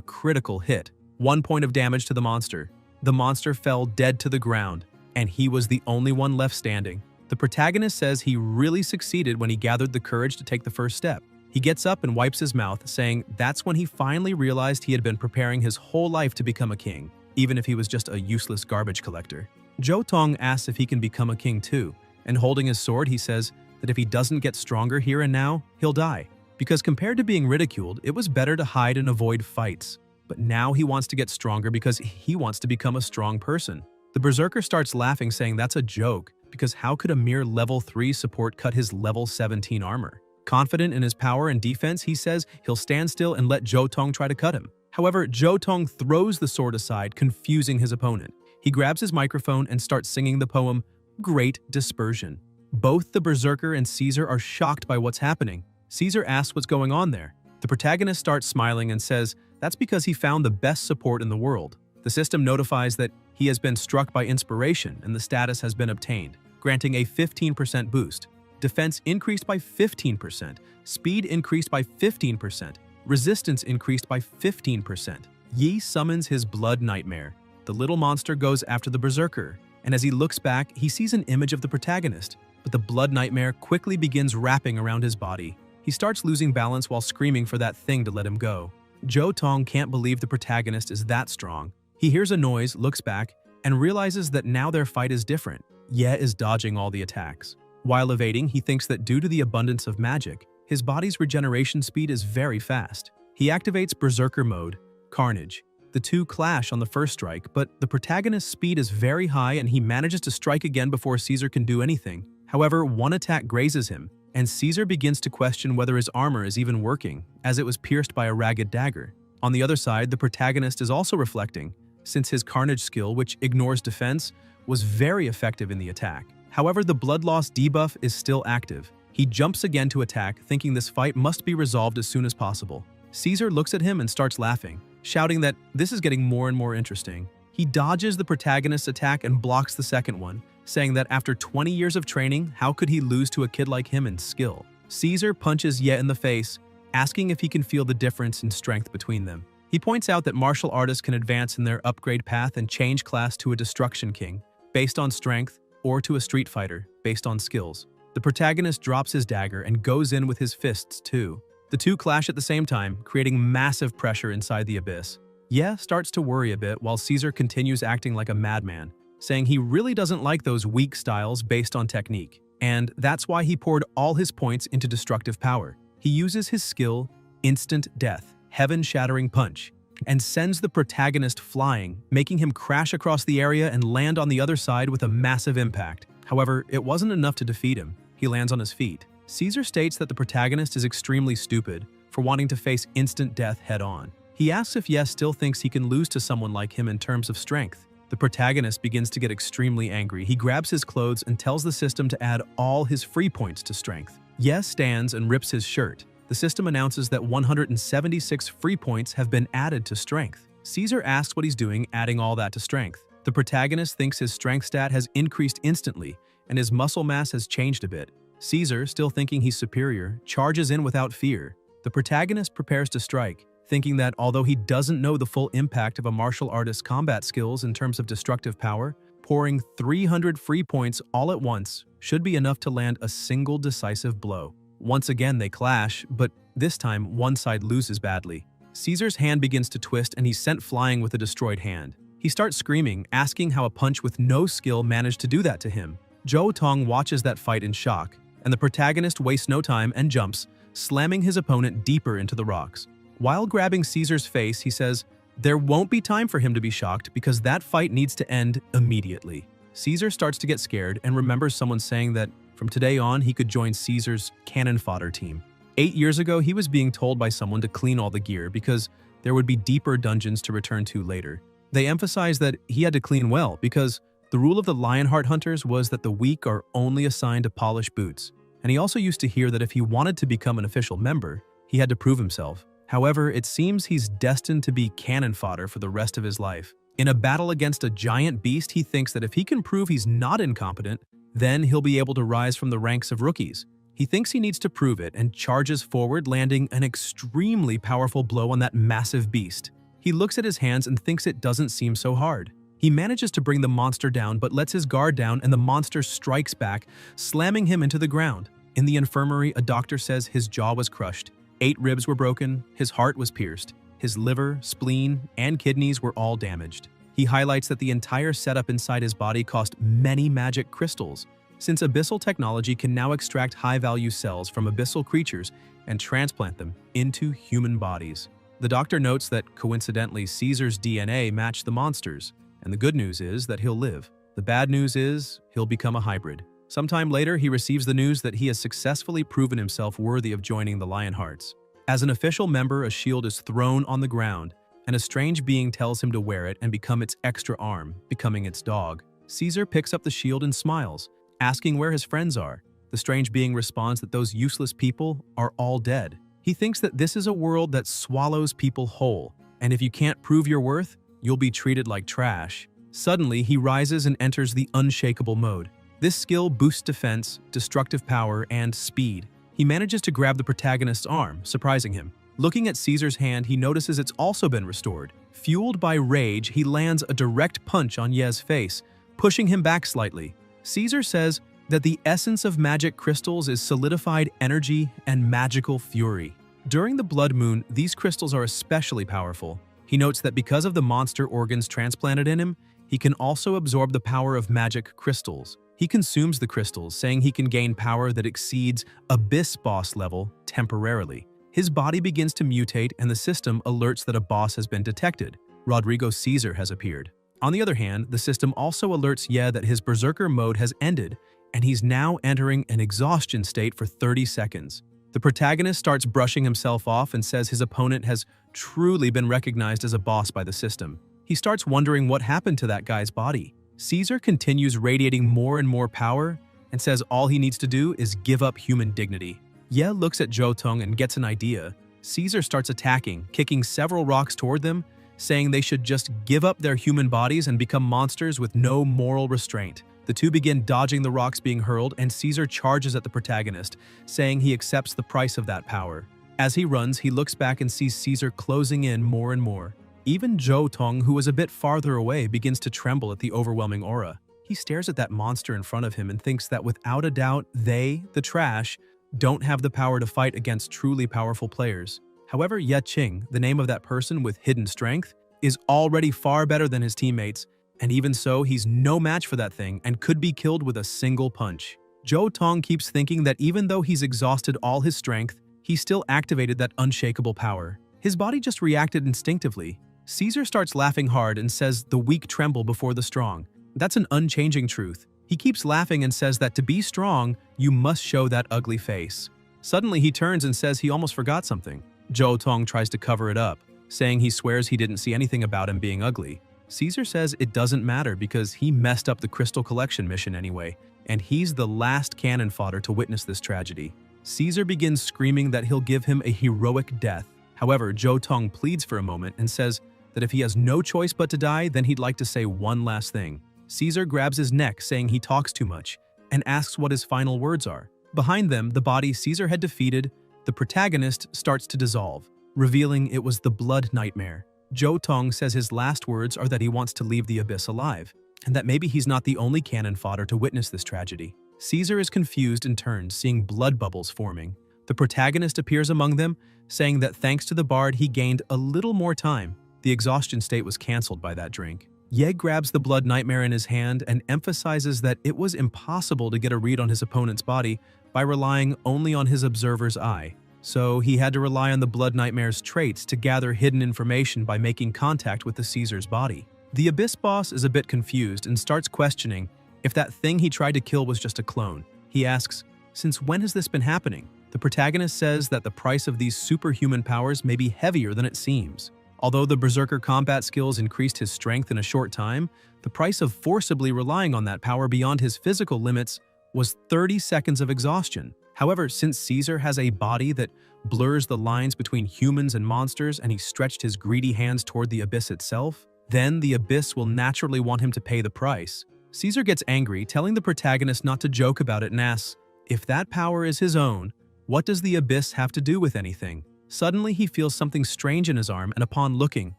critical hit. 1 point of damage to the monster. The monster fell dead to the ground, and he was the only one left standing. The protagonist says he really succeeded when he gathered the courage to take the first step. He gets up and wipes his mouth, saying that's when he finally realized he had been preparing his whole life to become a king, even if he was just a useless garbage collector. Jo Tong asks if he can become a king too, and holding his sword, he says that if he doesn't get stronger here and now, he'll die. Because compared to being ridiculed, it was better to hide and avoid fights. But now he wants to get stronger because he wants to become a strong person. The berserker starts laughing, saying that's a joke, because how could a mere level 3 support cut his level 17 armor? Confident in his power and defense, he says he'll stand still and let Jo Tong try to cut him. However, Jo Tong throws the sword aside, confusing his opponent. He grabs his microphone and starts singing the poem, Great Dispersion. Both the berserker and Caesar are shocked by what's happening. Caesar asks what's going on there. The protagonist starts smiling and says that's because he found the best support in the world. The system notifies that he has been struck by inspiration and the status has been obtained, granting a 15% boost. Defense increased by 15%, speed increased by 15%, resistance increased by 15%. Yi summons his blood nightmare. The little monster goes after the berserker, and as he looks back, he sees an image of the protagonist, but the blood nightmare quickly begins wrapping around his body. He starts losing balance while screaming for that thing to let him go. Jo Tong can't believe the protagonist is that strong. He hears a noise, looks back, and realizes that now their fight is different. Ye is dodging all the attacks. While evading, he thinks that due to the abundance of magic, his body's regeneration speed is very fast. He activates Berserker mode, Carnage. The two clash on the first strike, but the protagonist's speed is very high and he manages to strike again before Caesar can do anything. However, one attack grazes him, and Caesar begins to question whether his armor is even working, as it was pierced by a ragged dagger. On the other side, the protagonist is also reflecting, since his Carnage skill, which ignores defense, was very effective in the attack. However, the blood loss debuff is still active. He jumps again to attack, thinking this fight must be resolved as soon as possible. Caesar looks at him and starts laughing, shouting that this is getting more and more interesting. He dodges the protagonist's attack and blocks the second one, saying that after 20 years of training, how could he lose to a kid like him in skill? Caesar punches Ye in the face, asking if he can feel the difference in strength between them. He points out that martial artists can advance in their upgrade path and change class to a Destruction King, based on strength, or to a Street Fighter, based on skills. The protagonist drops his dagger and goes in with his fists too. The two clash at the same time, creating massive pressure inside the abyss. Ye starts to worry a bit while Caesar continues acting like a madman, saying he really doesn't like those weak styles based on technique, and that's why he poured all his points into destructive power. He uses his skill, Instant Death, Heaven-Shattering Punch, and sends the protagonist flying, making him crash across the area and land on the other side with a massive impact. However, it wasn't enough to defeat him. He lands on his feet. Caesar states that the protagonist is extremely stupid for wanting to face instant death head-on. He asks if Yes still thinks he can lose to someone like him in terms of strength. The protagonist begins to get extremely angry. He grabs his clothes and tells the system to add all his free points to strength. Yes stands and rips his shirt. The system announces that 176 free points have been added to strength. Caesar asks what he's doing adding all that to strength. The protagonist thinks his strength stat has increased instantly and his muscle mass has changed a bit. Caesar, still thinking he's superior, charges in without fear. The protagonist prepares to strike, thinking that although he doesn't know the full impact of a martial artist's combat skills in terms of destructive power, pouring 300 free points all at once should be enough to land a single decisive blow. Once again they clash, but this time one side loses badly. Caesar's hand begins to twist and he's sent flying with a destroyed hand. He starts screaming, asking how a punch with no skill managed to do that to him. Jo Tong watches that fight in shock, and the protagonist wastes no time and jumps, slamming his opponent deeper into the rocks. While grabbing Caesar's face, he says, there won't be time for him to be shocked because that fight needs to end immediately. Caesar starts to get scared and remembers someone saying that from today on he could join Caesar's cannon fodder team. 8 years ago, he was being told by someone to clean all the gear because there would be deeper dungeons to return to later. They emphasize that he had to clean well because The rule of the Lionheart hunters was that the weak are only assigned to polish boots, and he also used to hear that if he wanted to become an official member, he had to prove himself. However, it seems he's destined to be cannon fodder for the rest of his life. In a battle against a giant beast, he thinks that if he can prove he's not incompetent, then he'll be able to rise from the ranks of rookies. He thinks he needs to prove it and charges forward, landing an extremely powerful blow on that massive beast. He looks at his hands and thinks it doesn't seem so hard. He manages to bring the monster down but lets his guard down, and the monster strikes back, slamming him into the ground. In the infirmary, a doctor says his jaw was crushed, 8 ribs were broken, his heart was pierced, his liver, spleen, and kidneys were all damaged. He highlights that the entire setup inside his body cost many magic crystals, since abyssal technology can now extract high-value cells from abyssal creatures and transplant them into human bodies. The doctor notes that, coincidentally, Caesar's DNA matched the monster's, and the good news is that he'll live. The bad news is he'll become a hybrid. Sometime later, he receives the news that he has successfully proven himself worthy of joining the Lionhearts. As an official member, a shield is thrown on the ground, and a strange being tells him to wear it and become its extra arm, becoming its dog. Caesar picks up the shield and smiles, asking where his friends are. The strange being responds that those useless people are all dead. He thinks that this is a world that swallows people whole, and if you can't prove your worth, you'll be treated like trash. Suddenly, he rises and enters the unshakable mode. This skill boosts defense, destructive power, and speed. He manages to grab the protagonist's arm, surprising him. Looking at Caesar's hand, he notices it's also been restored. Fueled by rage, he lands a direct punch on Ye's face, pushing him back slightly. Caesar says that the essence of magic crystals is solidified energy and magical fury. During the blood moon, these crystals are especially powerful. He notes that because of the monster organs transplanted in him, he can also absorb the power of magic crystals. He consumes the crystals, saying he can gain power that exceeds Abyss Boss level temporarily. His body begins to mutate, and the system alerts that a boss has been detected. Rodrigo Caesar has appeared. On the other hand, the system also alerts Ye that his Berserker mode has ended, and he's now entering an exhaustion state for 30 seconds. The protagonist starts brushing himself off and says his opponent has truly been recognized as a boss by the system. He starts wondering what happened to that guy's body. Caesar continues radiating more and more power and says all he needs to do is give up human dignity. Ye looks at Jotong and gets an idea. Caesar starts attacking, kicking several rocks toward them, saying they should just give up their human bodies and become monsters with no moral restraint. The two begin dodging the rocks being hurled, and Caesar charges at the protagonist, saying he accepts the price of that power. As he runs, he looks back and sees Caesar closing in more and more. Even Jotong, who is a bit farther away, begins to tremble at the overwhelming aura. He stares at that monster in front of him and thinks that without a doubt, they, the trash, don't have the power to fight against truly powerful players. However, Ye Qing, the name of that person with hidden strength, is already far better than his teammates, and even so, he's no match for that thing and could be killed with a single punch. Jotong keeps thinking that even though he's exhausted all his strength, he still activated that unshakable power. His body just reacted instinctively. Caesar starts laughing hard and says the weak tremble before the strong. That's an unchanging truth. He keeps laughing and says that to be strong, you must show that ugly face. Suddenly, he turns and says he almost forgot something. Jotong tries to cover it up, saying he swears he didn't see anything about him being ugly. Caesar says it doesn't matter because he messed up the Crystal Collection mission anyway, and he's the last cannon fodder to witness this tragedy. Caesar begins screaming that he'll give him a heroic death. However, Jotong pleads for a moment and says that if he has no choice but to die, then he'd like to say one last thing. Caesar grabs his neck, saying he talks too much, and asks what his final words are. Behind them, the body Caesar had defeated, the protagonist starts to dissolve, revealing it was the Blood Nightmare. Jotong says his last words are that he wants to leave the abyss alive, and that maybe he's not the only cannon fodder to witness this tragedy. Caesar is confused and turns, seeing blood bubbles forming. The protagonist appears among them, saying that thanks to the bard he gained a little more time. The exhaustion state was cancelled by that drink. Ye grabs the Blood Nightmare in his hand and emphasizes that it was impossible to get a read on his opponent's body by relying only on his observer's eye. So he had to rely on the Blood Nightmare's traits to gather hidden information by making contact with the Caesar's body. The Abyss Boss is a bit confused and starts questioning if that thing he tried to kill was just a clone. He asks, "Since when has this been happening?" The protagonist says that the price of these superhuman powers may be heavier than it seems. Although the Berserker combat skills increased his strength in a short time, the price of forcibly relying on that power beyond his physical limits was 30 seconds of exhaustion. However, since Caesar has a body that blurs the lines between humans and monsters and he stretched his greedy hands toward the abyss itself, then the abyss will naturally want him to pay the price. Caesar gets angry, telling the protagonist not to joke about it and asks, if that power is his own, what does the abyss have to do with anything? Suddenly, he feels something strange in his arm and upon looking,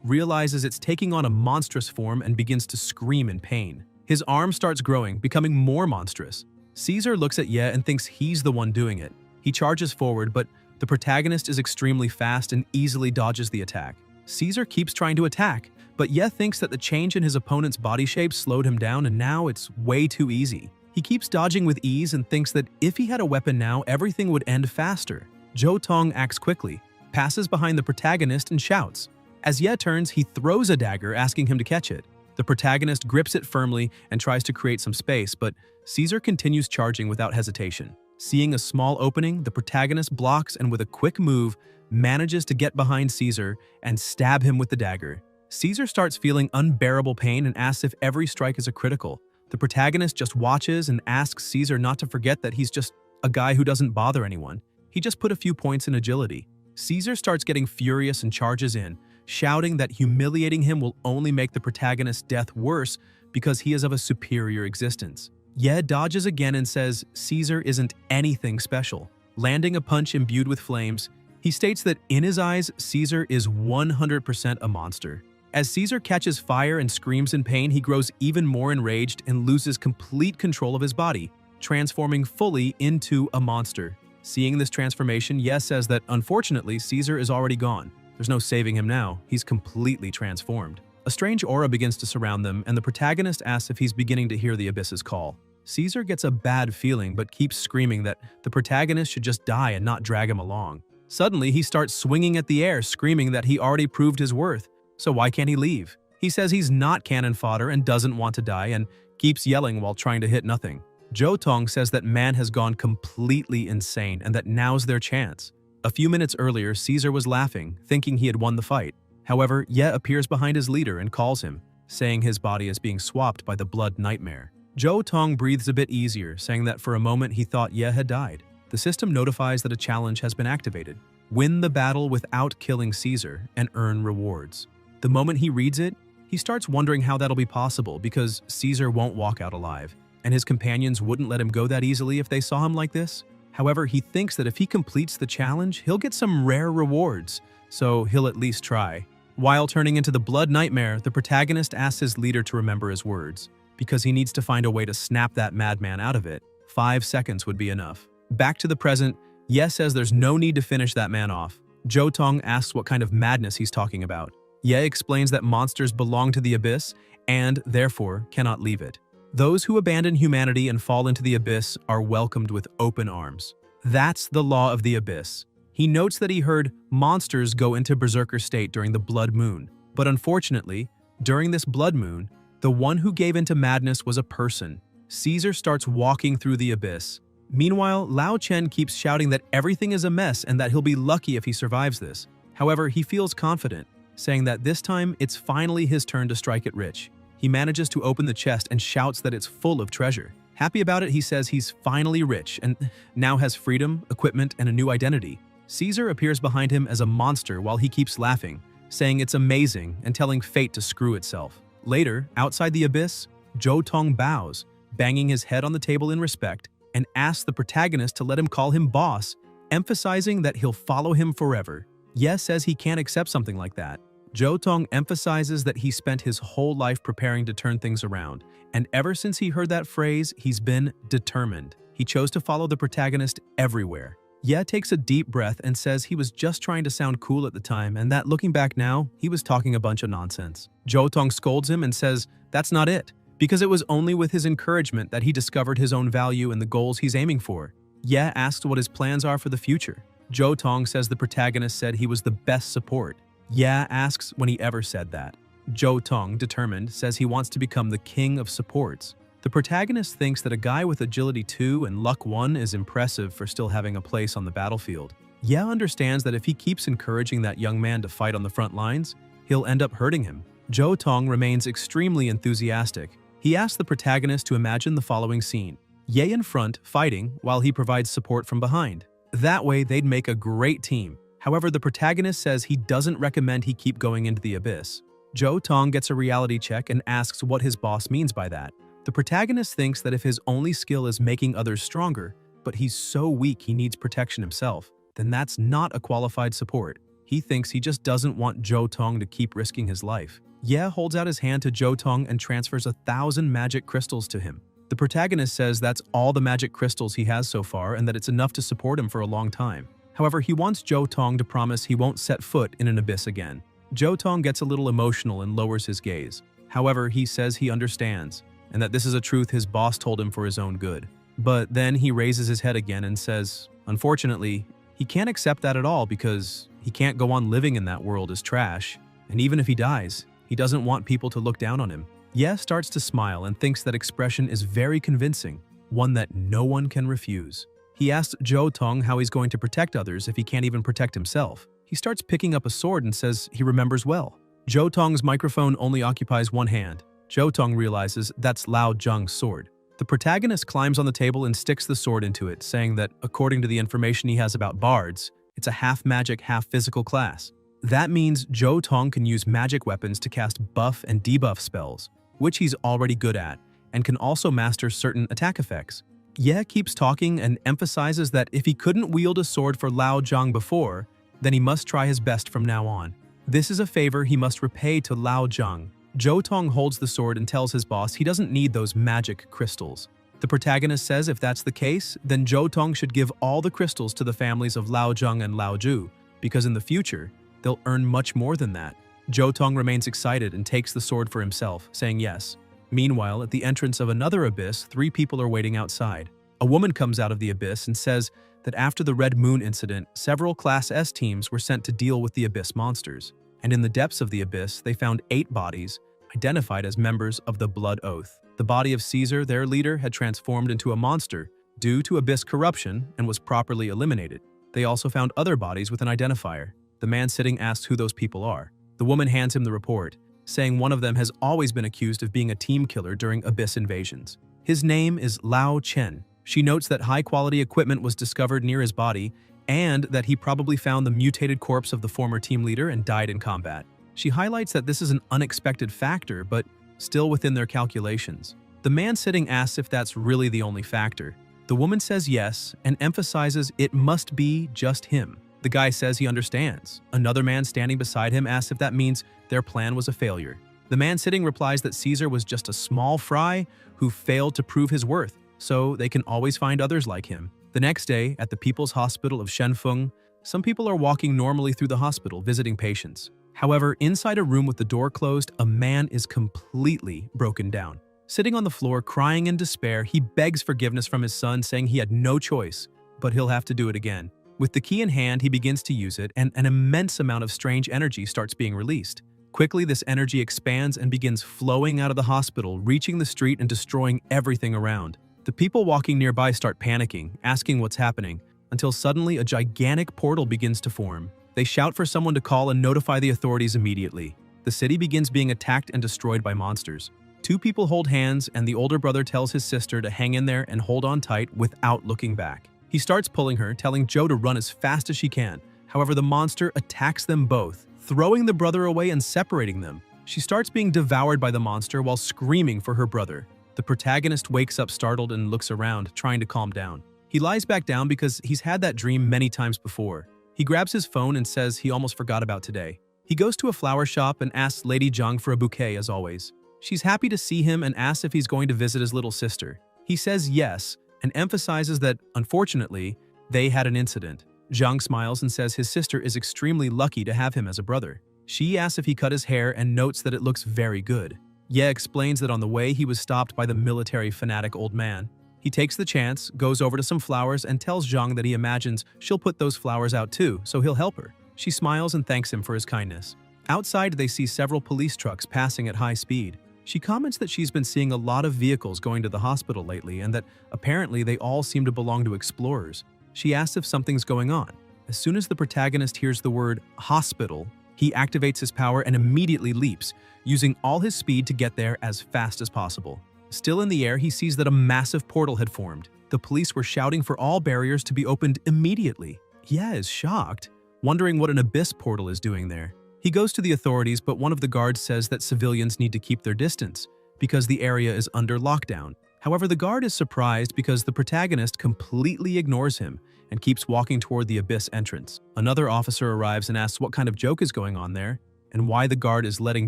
realizes it's taking on a monstrous form and begins to scream in pain. His arm starts growing, becoming more monstrous. Caesar looks at Ye and thinks he's the one doing it. He charges forward, but the protagonist is extremely fast and easily dodges the attack. Caesar keeps trying to attack, but Ye thinks that the change in his opponent's body shape slowed him down and now it's way too easy. He keeps dodging with ease and thinks that if he had a weapon now, everything would end faster. Zhou Tong acts quickly, passes behind the protagonist and shouts. As Ye turns, he throws a dagger, asking him to catch it. The protagonist grips it firmly and tries to create some space, but Caesar continues charging without hesitation. Seeing a small opening, the protagonist blocks and with a quick move, manages to get behind Caesar and stab him with the dagger. Caesar starts feeling unbearable pain and asks if every strike is a critical. The protagonist just watches and asks Caesar not to forget that he's just a guy who doesn't bother anyone. He just put a few points in agility. Caesar starts getting furious and charges in, shouting that humiliating him will only make the protagonist's death worse because he is of a superior existence. Ye dodges again and says Caesar isn't anything special. Landing a punch imbued with flames, he states that in his eyes, Caesar is 100% a monster. As Caesar catches fire and screams in pain, he grows even more enraged and loses complete control of his body, transforming fully into a monster. Seeing this transformation, Ye says that unfortunately, Caesar is already gone. There's no saving him now, he's completely transformed. A strange aura begins to surround them, and the protagonist asks if he's beginning to hear the abyss's call. Caesar gets a bad feeling but keeps screaming that the protagonist should just die and not drag him along. Suddenly, he starts swinging at the air, screaming that he already proved his worth, so why can't he leave? He says he's not cannon fodder and doesn't want to die and keeps yelling while trying to hit nothing. Zhou Tong says that man has gone completely insane and that now's their chance. A few minutes earlier, Caesar was laughing, thinking he had won the fight. However, Ye appears behind his leader and calls him, saying his body is being swapped by the blood nightmare. Zhou Tong breathes a bit easier, saying that for a moment he thought Ye had died. The system notifies that a challenge has been activated. Win the battle without killing Caesar and earn rewards. The moment he reads it, he starts wondering how that'll be possible because Caesar won't walk out alive, and his companions wouldn't let him go that easily if they saw him like this. However, he thinks that if he completes the challenge, he'll get some rare rewards, so he'll at least try. While turning into the blood nightmare, the protagonist asks his leader to remember his words, because he needs to find a way to snap that madman out of it. 5 seconds would be enough. Back to the present, Ye says there's no need to finish that man off. Zhou Tong asks what kind of madness he's talking about. Ye explains that monsters belong to the abyss and, therefore, cannot leave it. Those who abandon humanity and fall into the abyss are welcomed with open arms. That's the law of the abyss. He notes that he heard monsters go into berserker state during the blood moon. But unfortunately, during this blood moon, the one who gave into madness was a person. Caesar starts walking through the abyss. Meanwhile, Lao Chen keeps shouting that everything is a mess and that he'll be lucky if he survives this. However, he feels confident, saying that this time it's finally his turn to strike it rich. He manages to open the chest and shouts that it's full of treasure. Happy about it, he says he's finally rich and now has freedom, equipment, and a new identity. Caesar appears behind him as a monster while he keeps laughing, saying it's amazing and telling fate to screw itself. Later, outside the abyss, Zhou Tong bows, banging his head on the table in respect, and asks the protagonist to let him call him boss, emphasizing that he'll follow him forever. Ye says he can't accept something like that. Zhou Tong emphasizes that he spent his whole life preparing to turn things around, and ever since he heard that phrase, he's been determined. He chose to follow the protagonist everywhere. Ye takes a deep breath and says he was just trying to sound cool at the time and that looking back now, he was talking a bunch of nonsense. Zhou Tong scolds him and says that's not it, because it was only with his encouragement that he discovered his own value and the goals he's aiming for. Ye asks what his plans are for the future. Zhou Tong says the protagonist said he was the best support. Ye asks when he ever said that. Zhou Tong, determined, says he wants to become the king of supports. The protagonist thinks that a guy with agility 2 and luck 1 is impressive for still having a place on the battlefield. Ye understands that if he keeps encouraging that young man to fight on the front lines, he'll end up hurting him. Jo Tong remains extremely enthusiastic. He asks the protagonist to imagine the following scene. Ye in front, fighting, while he provides support from behind. That way, they'd make a great team. However, the protagonist says he doesn't recommend he keep going into the abyss. Jo Tong gets a reality check and asks what his boss means by that. The protagonist thinks that if his only skill is making others stronger, but he's so weak he needs protection himself, then that's not a qualified support. He thinks he just doesn't want Jo Tong to keep risking his life. Ye holds out his hand to Jo Tong and transfers 1,000 magic crystals to him. The protagonist says that's all the magic crystals he has so far and that it's enough to support him for a long time. However, he wants Jo Tong to promise he won't set foot in an abyss again. Jo Tong gets a little emotional and lowers his gaze. However, he says he understands, and that this is a truth his boss told him for his own good. But then he raises his head again and says, unfortunately, he can't accept that at all because he can't go on living in that world as trash, and even if he dies, he doesn't want people to look down on him. Ye starts to smile and thinks that expression is very convincing, one that no one can refuse. He asks Jo Tong how he's going to protect others if he can't even protect himself. He starts picking up a sword and says he remembers well. Jo Tong's microphone only occupies one hand. Jo Tong realizes that's Lao Zhang's sword. The protagonist climbs on the table and sticks the sword into it, saying that according to the information he has about bards, it's a half-magic, half-physical class. That means Jo Tong can use magic weapons to cast buff and debuff spells, which he's already good at, and can also master certain attack effects. Ye keeps talking and emphasizes that if he couldn't wield a sword for Lao Zhang before, then he must try his best from now on. This is a favor he must repay to Lao Zhang. Jo Tong holds the sword and tells his boss he doesn't need those magic crystals. The protagonist says if that's the case, then Jo Tong should give all the crystals to the families of Lao Zhang and Lao Zhu, because in the future, they'll earn much more than that. Jo Tong remains excited and takes the sword for himself, saying yes. Meanwhile, at the entrance of another abyss, 3 people are waiting outside. A woman comes out of the abyss and says that after the Red Moon incident, several Class S teams were sent to deal with the abyss monsters. And in the depths of the abyss, they found 8 bodies, identified as members of the Blood Oath. The body of Caesar, their leader, had transformed into a monster due to abyss corruption and was properly eliminated. They also found other bodies with an identifier. The man sitting asks who those people are. The woman hands him the report, saying one of them has always been accused of being a team killer during abyss invasions. His name is Lao Chen. She notes that high-quality equipment was discovered near his body and that he probably found the mutated corpse of the former team leader and died in combat. She highlights that this is an unexpected factor, but still within their calculations. The man sitting asks if that's really the only factor. The woman says yes and emphasizes it must be just him. The guy says he understands. Another man standing beside him asks if that means their plan was a failure. The man sitting replies that Caesar was just a small fry who failed to prove his worth, so they can always find others like him. The next day, at the People's Hospital of Shenfeng, some people are walking normally through the hospital visiting patients. However, inside a room with the door closed, a man is completely broken down. Sitting on the floor, crying in despair, he begs forgiveness from his son, saying he had no choice, but he'll have to do it again. With the key in hand, he begins to use it, and an immense amount of strange energy starts being released. Quickly, this energy expands and begins flowing out of the hospital, reaching the street and destroying everything around. The people walking nearby start panicking, asking what's happening, until suddenly a gigantic portal begins to form. They shout for someone to call and notify the authorities immediately. The city begins being attacked and destroyed by monsters. 2 people hold hands, and the older brother tells his sister to hang in there and hold on tight without looking back. He starts pulling her, telling Jo to run as fast as she can. However, the monster attacks them both, throwing the brother away and separating them. She starts being devoured by the monster while screaming for her brother. The protagonist wakes up startled and looks around, trying to calm down. He lies back down because he's had that dream many times before. He grabs his phone and says he almost forgot about today. He goes to a flower shop and asks Lady Zhang for a bouquet as always. She's happy to see him and asks if he's going to visit his little sister. He says yes, and emphasizes that, unfortunately, they had an incident. Zhang smiles and says his sister is extremely lucky to have him as a brother. She asks if he cut his hair and notes that it looks very good. Ye explains that on the way he was stopped by the military fanatic old man. He takes the chance, goes over to some flowers, and tells Zhang that he imagines she'll put those flowers out too, so he'll help her. She smiles and thanks him for his kindness. Outside, they see several police trucks passing at high speed. She comments that she's been seeing a lot of vehicles going to the hospital lately and that apparently they all seem to belong to explorers. She asks if something's going on. As soon as the protagonist hears the word hospital, He activates his power and immediately leaps, using all his speed to get there as fast as possible. Still in the air, he sees that a massive portal had formed. The police were shouting for all barriers to be opened immediately. Ye is shocked, wondering what an abyss portal is doing there. He goes to the authorities, but one of the guards says that civilians need to keep their distance because the area is under lockdown. However, the guard is surprised because the protagonist completely ignores him and keeps walking toward the abyss entrance. Another officer arrives and asks what kind of joke is going on there and why the guard is letting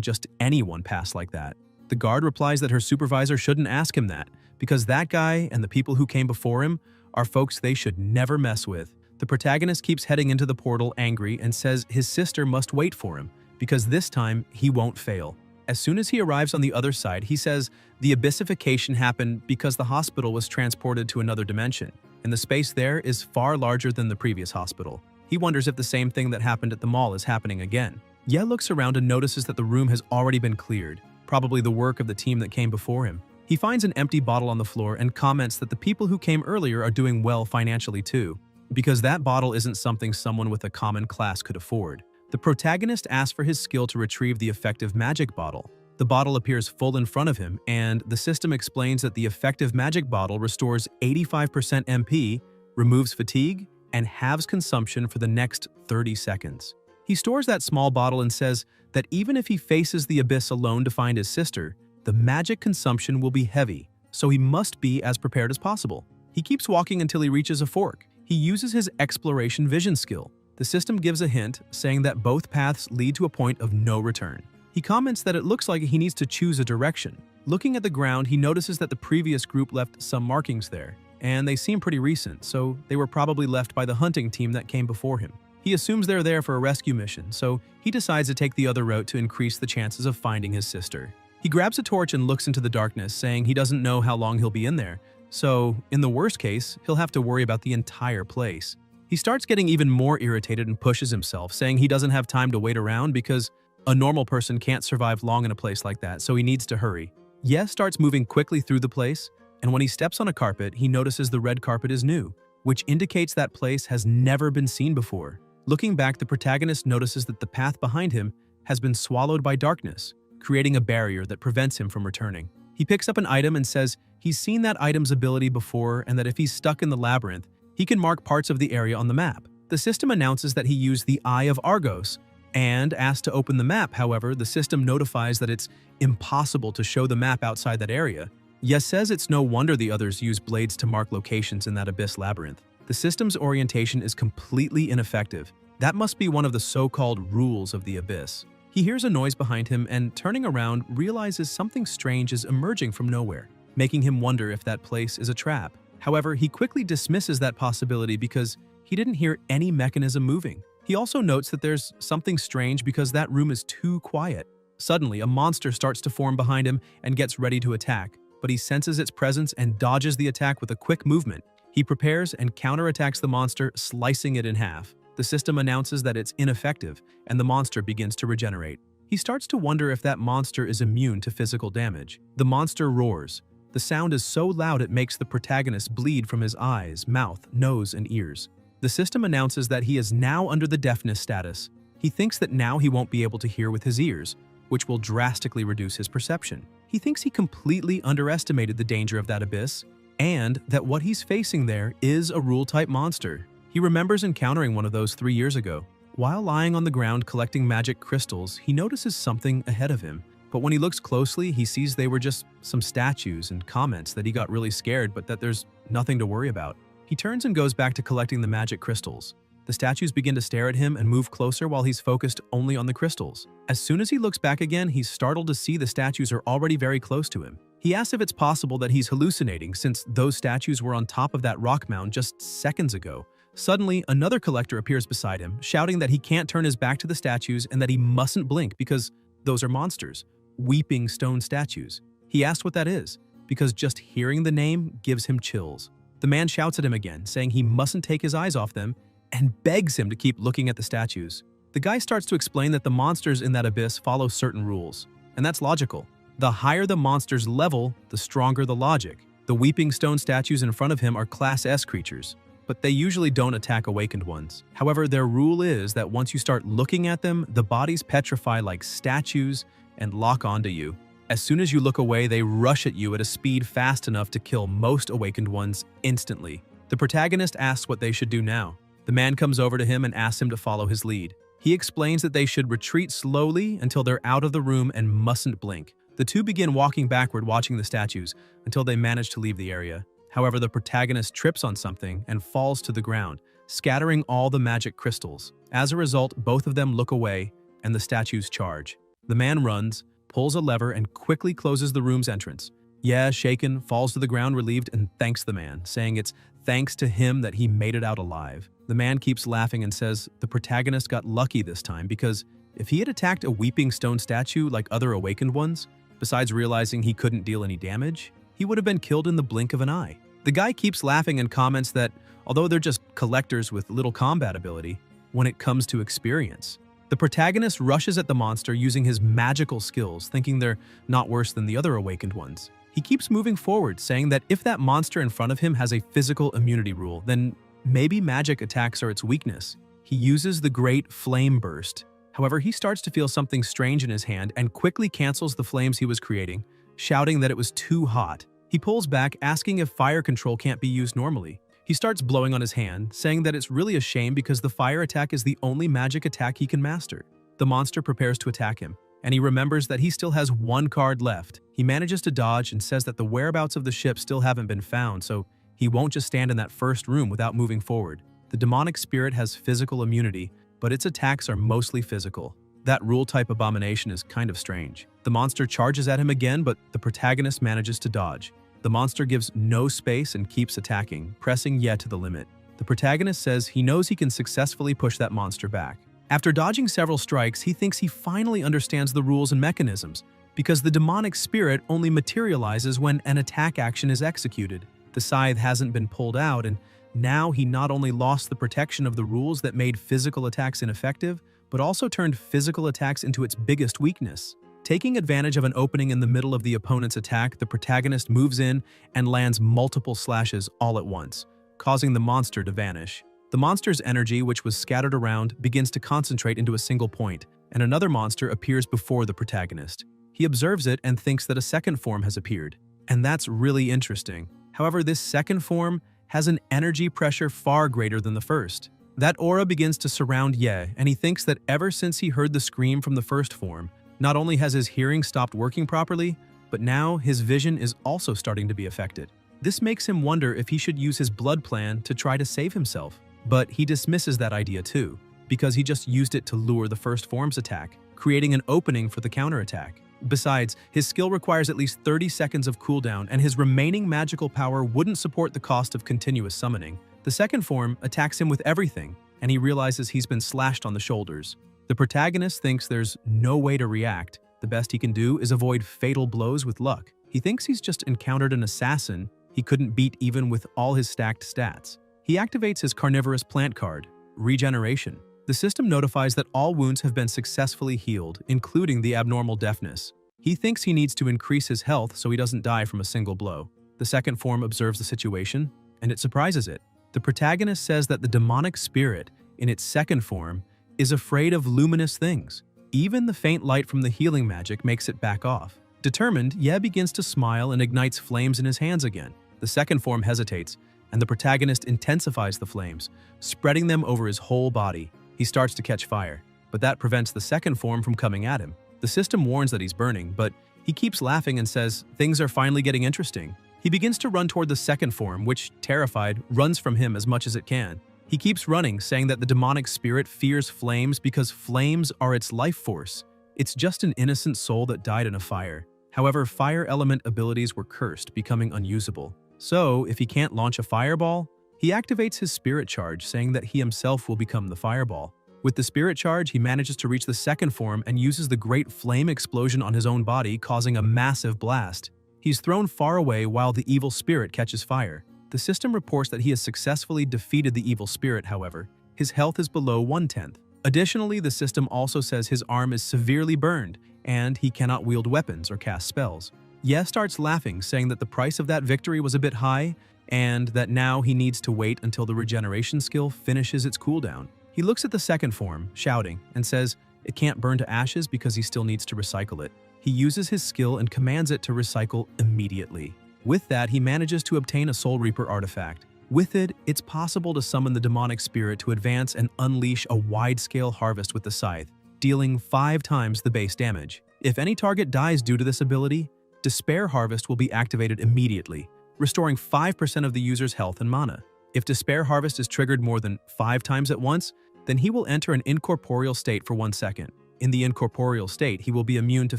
just anyone pass like that. The guard replies that her supervisor shouldn't ask him that because that guy and the people who came before him are folks they should never mess with. The protagonist keeps heading into the portal angry and says his sister must wait for him because this time he won't fail. As soon as he arrives on the other side, he says the abyssification happened because the hospital was transported to another dimension, and the space there is far larger than the previous hospital. He wonders if the same thing that happened at the mall is happening again. Ye looks around and notices that the room has already been cleared, probably the work of the team that came before him. He finds an empty bottle on the floor and comments that the people who came earlier are doing well financially too, because that bottle isn't something someone with a common class could afford. The protagonist asks for his skill to retrieve the effective magic bottle. The bottle appears full in front of him, and the system explains that the effective magic bottle restores 85% MP, removes fatigue, and halves consumption for the next 30 seconds. He stores that small bottle and says that even if he faces the abyss alone to find his sister, the magic consumption will be heavy, so he must be as prepared as possible. He keeps walking until he reaches a fork. He uses his exploration vision skill. The system gives a hint, saying that both paths lead to a point of no return. He comments that it looks like he needs to choose a direction. Looking at the ground, he notices that the previous group left some markings there, and they seem pretty recent, so they were probably left by the hunting team that came before him. He assumes they're there for a rescue mission, so he decides to take the other route to increase the chances of finding his sister. He grabs a torch and looks into the darkness, saying he doesn't know how long he'll be in there, so in the worst case, he'll have to worry about the entire place. He starts getting even more irritated and pushes himself, saying he doesn't have time to wait around because a normal person can't survive long in a place like that, so he needs to hurry. Ye starts moving quickly through the place, and when he steps on a carpet, he notices the red carpet is new, which indicates that place has never been seen before. Looking back, the protagonist notices that the path behind him has been swallowed by darkness, creating a barrier that prevents him from returning. He picks up an item and says he's seen that item's ability before and that if he's stuck in the labyrinth, he can mark parts of the area on the map. The system announces that he used the Eye of Argos and asks to open the map. However, the system notifies that it's impossible to show the map outside that area. Ye says it's no wonder the others use blades to mark locations in that abyss labyrinth. The system's orientation is completely ineffective. That must be one of the so-called rules of the abyss. He hears a noise behind him and, turning around, realizes something strange is emerging from nowhere, making him wonder if that place is a trap. However, he quickly dismisses that possibility because he didn't hear any mechanism moving. He also notes that there's something strange because that room is too quiet. Suddenly, a monster starts to form behind him and gets ready to attack, but he senses its presence and dodges the attack with a quick movement. He prepares and counterattacks the monster, slicing it in half. The system announces that it's ineffective, and the monster begins to regenerate. He starts to wonder if that monster is immune to physical damage. The monster roars. The sound is so loud it makes the protagonist bleed from his eyes, mouth, nose, and ears. The system announces that he is now under the deafness status. He thinks that now he won't be able to hear with his ears, which will drastically reduce his perception. He thinks he completely underestimated the danger of that abyss, and that what he's facing there is a rule-type monster. He remembers encountering one of those 3 years ago. While lying on the ground collecting magic crystals, he notices something ahead of him. But when he looks closely, he sees they were just some statues and comments that he got really scared, but that there's nothing to worry about. He turns and goes back to collecting the magic crystals. The statues begin to stare at him and move closer while he's focused only on the crystals. As soon as he looks back again, he's startled to see the statues are already very close to him. He asks if it's possible that he's hallucinating since those statues were on top of that rock mound just seconds ago. Suddenly, another collector appears beside him, shouting that he can't turn his back to the statues and that he mustn't blink because those are monsters, weeping stone statues. He asks what that is, because just hearing the name gives him chills. The man shouts at him again, saying he mustn't take his eyes off them, and begs him to keep looking at the statues. The guy starts to explain that the monsters in that abyss follow certain rules, and that's logical. The higher the monster's level, the stronger the logic. The weeping stone statues in front of him are Class S creatures, but they usually don't attack awakened ones. However, their rule is that once you start looking at them, the bodies petrify like statues and lock onto you. As soon as you look away, they rush at you at a speed fast enough to kill most awakened ones instantly. The protagonist asks what they should do now. The man comes over to him and asks him to follow his lead. He explains that they should retreat slowly until they're out of the room and mustn't blink. The two begin walking backward, watching the statues, until they manage to leave the area. However, the protagonist trips on something and falls to the ground, scattering all the magic crystals. As a result, both of them look away, and the statues charge. The man runs, pulls a lever, and quickly closes the room's entrance. Ye, shaken, falls to the ground relieved and thanks the man, saying it's thanks to him that he made it out alive. The man keeps laughing and says the protagonist got lucky this time because if he had attacked a weeping stone statue like other awakened ones, besides realizing he couldn't deal any damage, he would have been killed in the blink of an eye. The guy keeps laughing and comments that although they're just collectors with little combat ability, when it comes to experience. The protagonist rushes at the monster using his magical skills, thinking they're not worse than the other awakened ones. He keeps moving forward, saying that if that monster in front of him has a physical immunity rule, then maybe magic attacks are its weakness. He uses the Great Flame Burst. However, he starts to feel something strange in his hand and quickly cancels the flames he was creating, shouting that it was too hot. He pulls back, asking if fire control can't be used normally. He starts blowing on his hand, saying that it's really a shame because the fire attack is the only magic attack he can master. The monster prepares to attack him, and he remembers that he still has one card left. He manages to dodge and says that the whereabouts of the ship still haven't been found, so he won't just stand in that first room without moving forward. The demonic spirit has physical immunity, but its attacks are mostly physical. That rule-type abomination is kind of strange. The monster charges at him again, but the protagonist manages to dodge. The monster gives no space and keeps attacking, pressing Ye to the limit. The protagonist says he knows he can successfully push that monster back. After dodging several strikes, he thinks he finally understands the rules and mechanisms, because the demonic spirit only materializes when an attack action is executed. The scythe hasn't been pulled out, and now he not only lost the protection of the rules that made physical attacks ineffective, but also turned physical attacks into its biggest weakness. Taking advantage of an opening in the middle of the opponent's attack, the protagonist moves in and lands multiple slashes all at once, causing the monster to vanish. The monster's energy, which was scattered around, begins to concentrate into a single point, and another monster appears before the protagonist. He observes it and thinks that a second form has appeared, and that's really interesting. However, this second form has an energy pressure far greater than the first. That aura begins to surround Ye, and he thinks that ever since he heard the scream from the first form, not only has his hearing stopped working properly, but now his vision is also starting to be affected. This makes him wonder if he should use his blood plan to try to save himself. But he dismisses that idea too, because he just used it to lure the first form's attack, creating an opening for the counterattack. Besides, his skill requires at least 30 seconds of cooldown, and his remaining magical power wouldn't support the cost of continuous summoning. The second form attacks him with everything, and he realizes he's been slashed on the shoulders. The protagonist thinks there's no way to react. The best he can do is avoid fatal blows with luck. He thinks he's just encountered an assassin he couldn't beat even with all his stacked stats. He activates his carnivorous plant card, Regeneration. The system notifies that all wounds have been successfully healed, including the abnormal deafness. He thinks he needs to increase his health so he doesn't die from a single blow. The second form observes the situation, and it surprises it. The protagonist says that the demonic spirit, in its second form, is afraid of luminous things. Even the faint light from the healing magic makes it back off. Determined, Ye begins to smile and ignites flames in his hands again. The second form hesitates, and the protagonist intensifies the flames, spreading them over his whole body. He starts to catch fire, but that prevents the second form from coming at him. The system warns that he's burning, but he keeps laughing and says things are finally getting interesting. He begins to run toward the second form, which, terrified, runs from him as much as it can. He keeps running, saying that the demonic spirit fears flames because flames are its life force. It's just an innocent soul that died in a fire. However, fire element abilities were cursed, becoming unusable. So, if he can't launch a fireball, he activates his spirit charge, saying that he himself will become the fireball. With the spirit charge, he manages to reach the second form and uses the great flame explosion on his own body, causing a massive blast. He's thrown far away while the evil spirit catches fire. The system reports that he has successfully defeated the evil spirit, however. His health is below 1/10. Additionally, the system also says his arm is severely burned, and he cannot wield weapons or cast spells. Ye starts laughing, saying that the price of that victory was a bit high, and that now he needs to wait until the regeneration skill finishes its cooldown. He looks at the second form, shouting, and says it can't burn to ashes because he still needs to recycle it. He uses his skill and commands it to recycle immediately. With that, he manages to obtain a Soul Reaper artifact. With it, it's possible to summon the demonic spirit to advance and unleash a wide-scale harvest with the scythe, dealing 5 times the base damage. If any target dies due to this ability, Despair Harvest will be activated immediately, restoring 5% of the user's health and mana. If Despair Harvest is triggered more than 5 times at once, then he will enter an incorporeal state for 1 second. In the incorporeal state, he will be immune to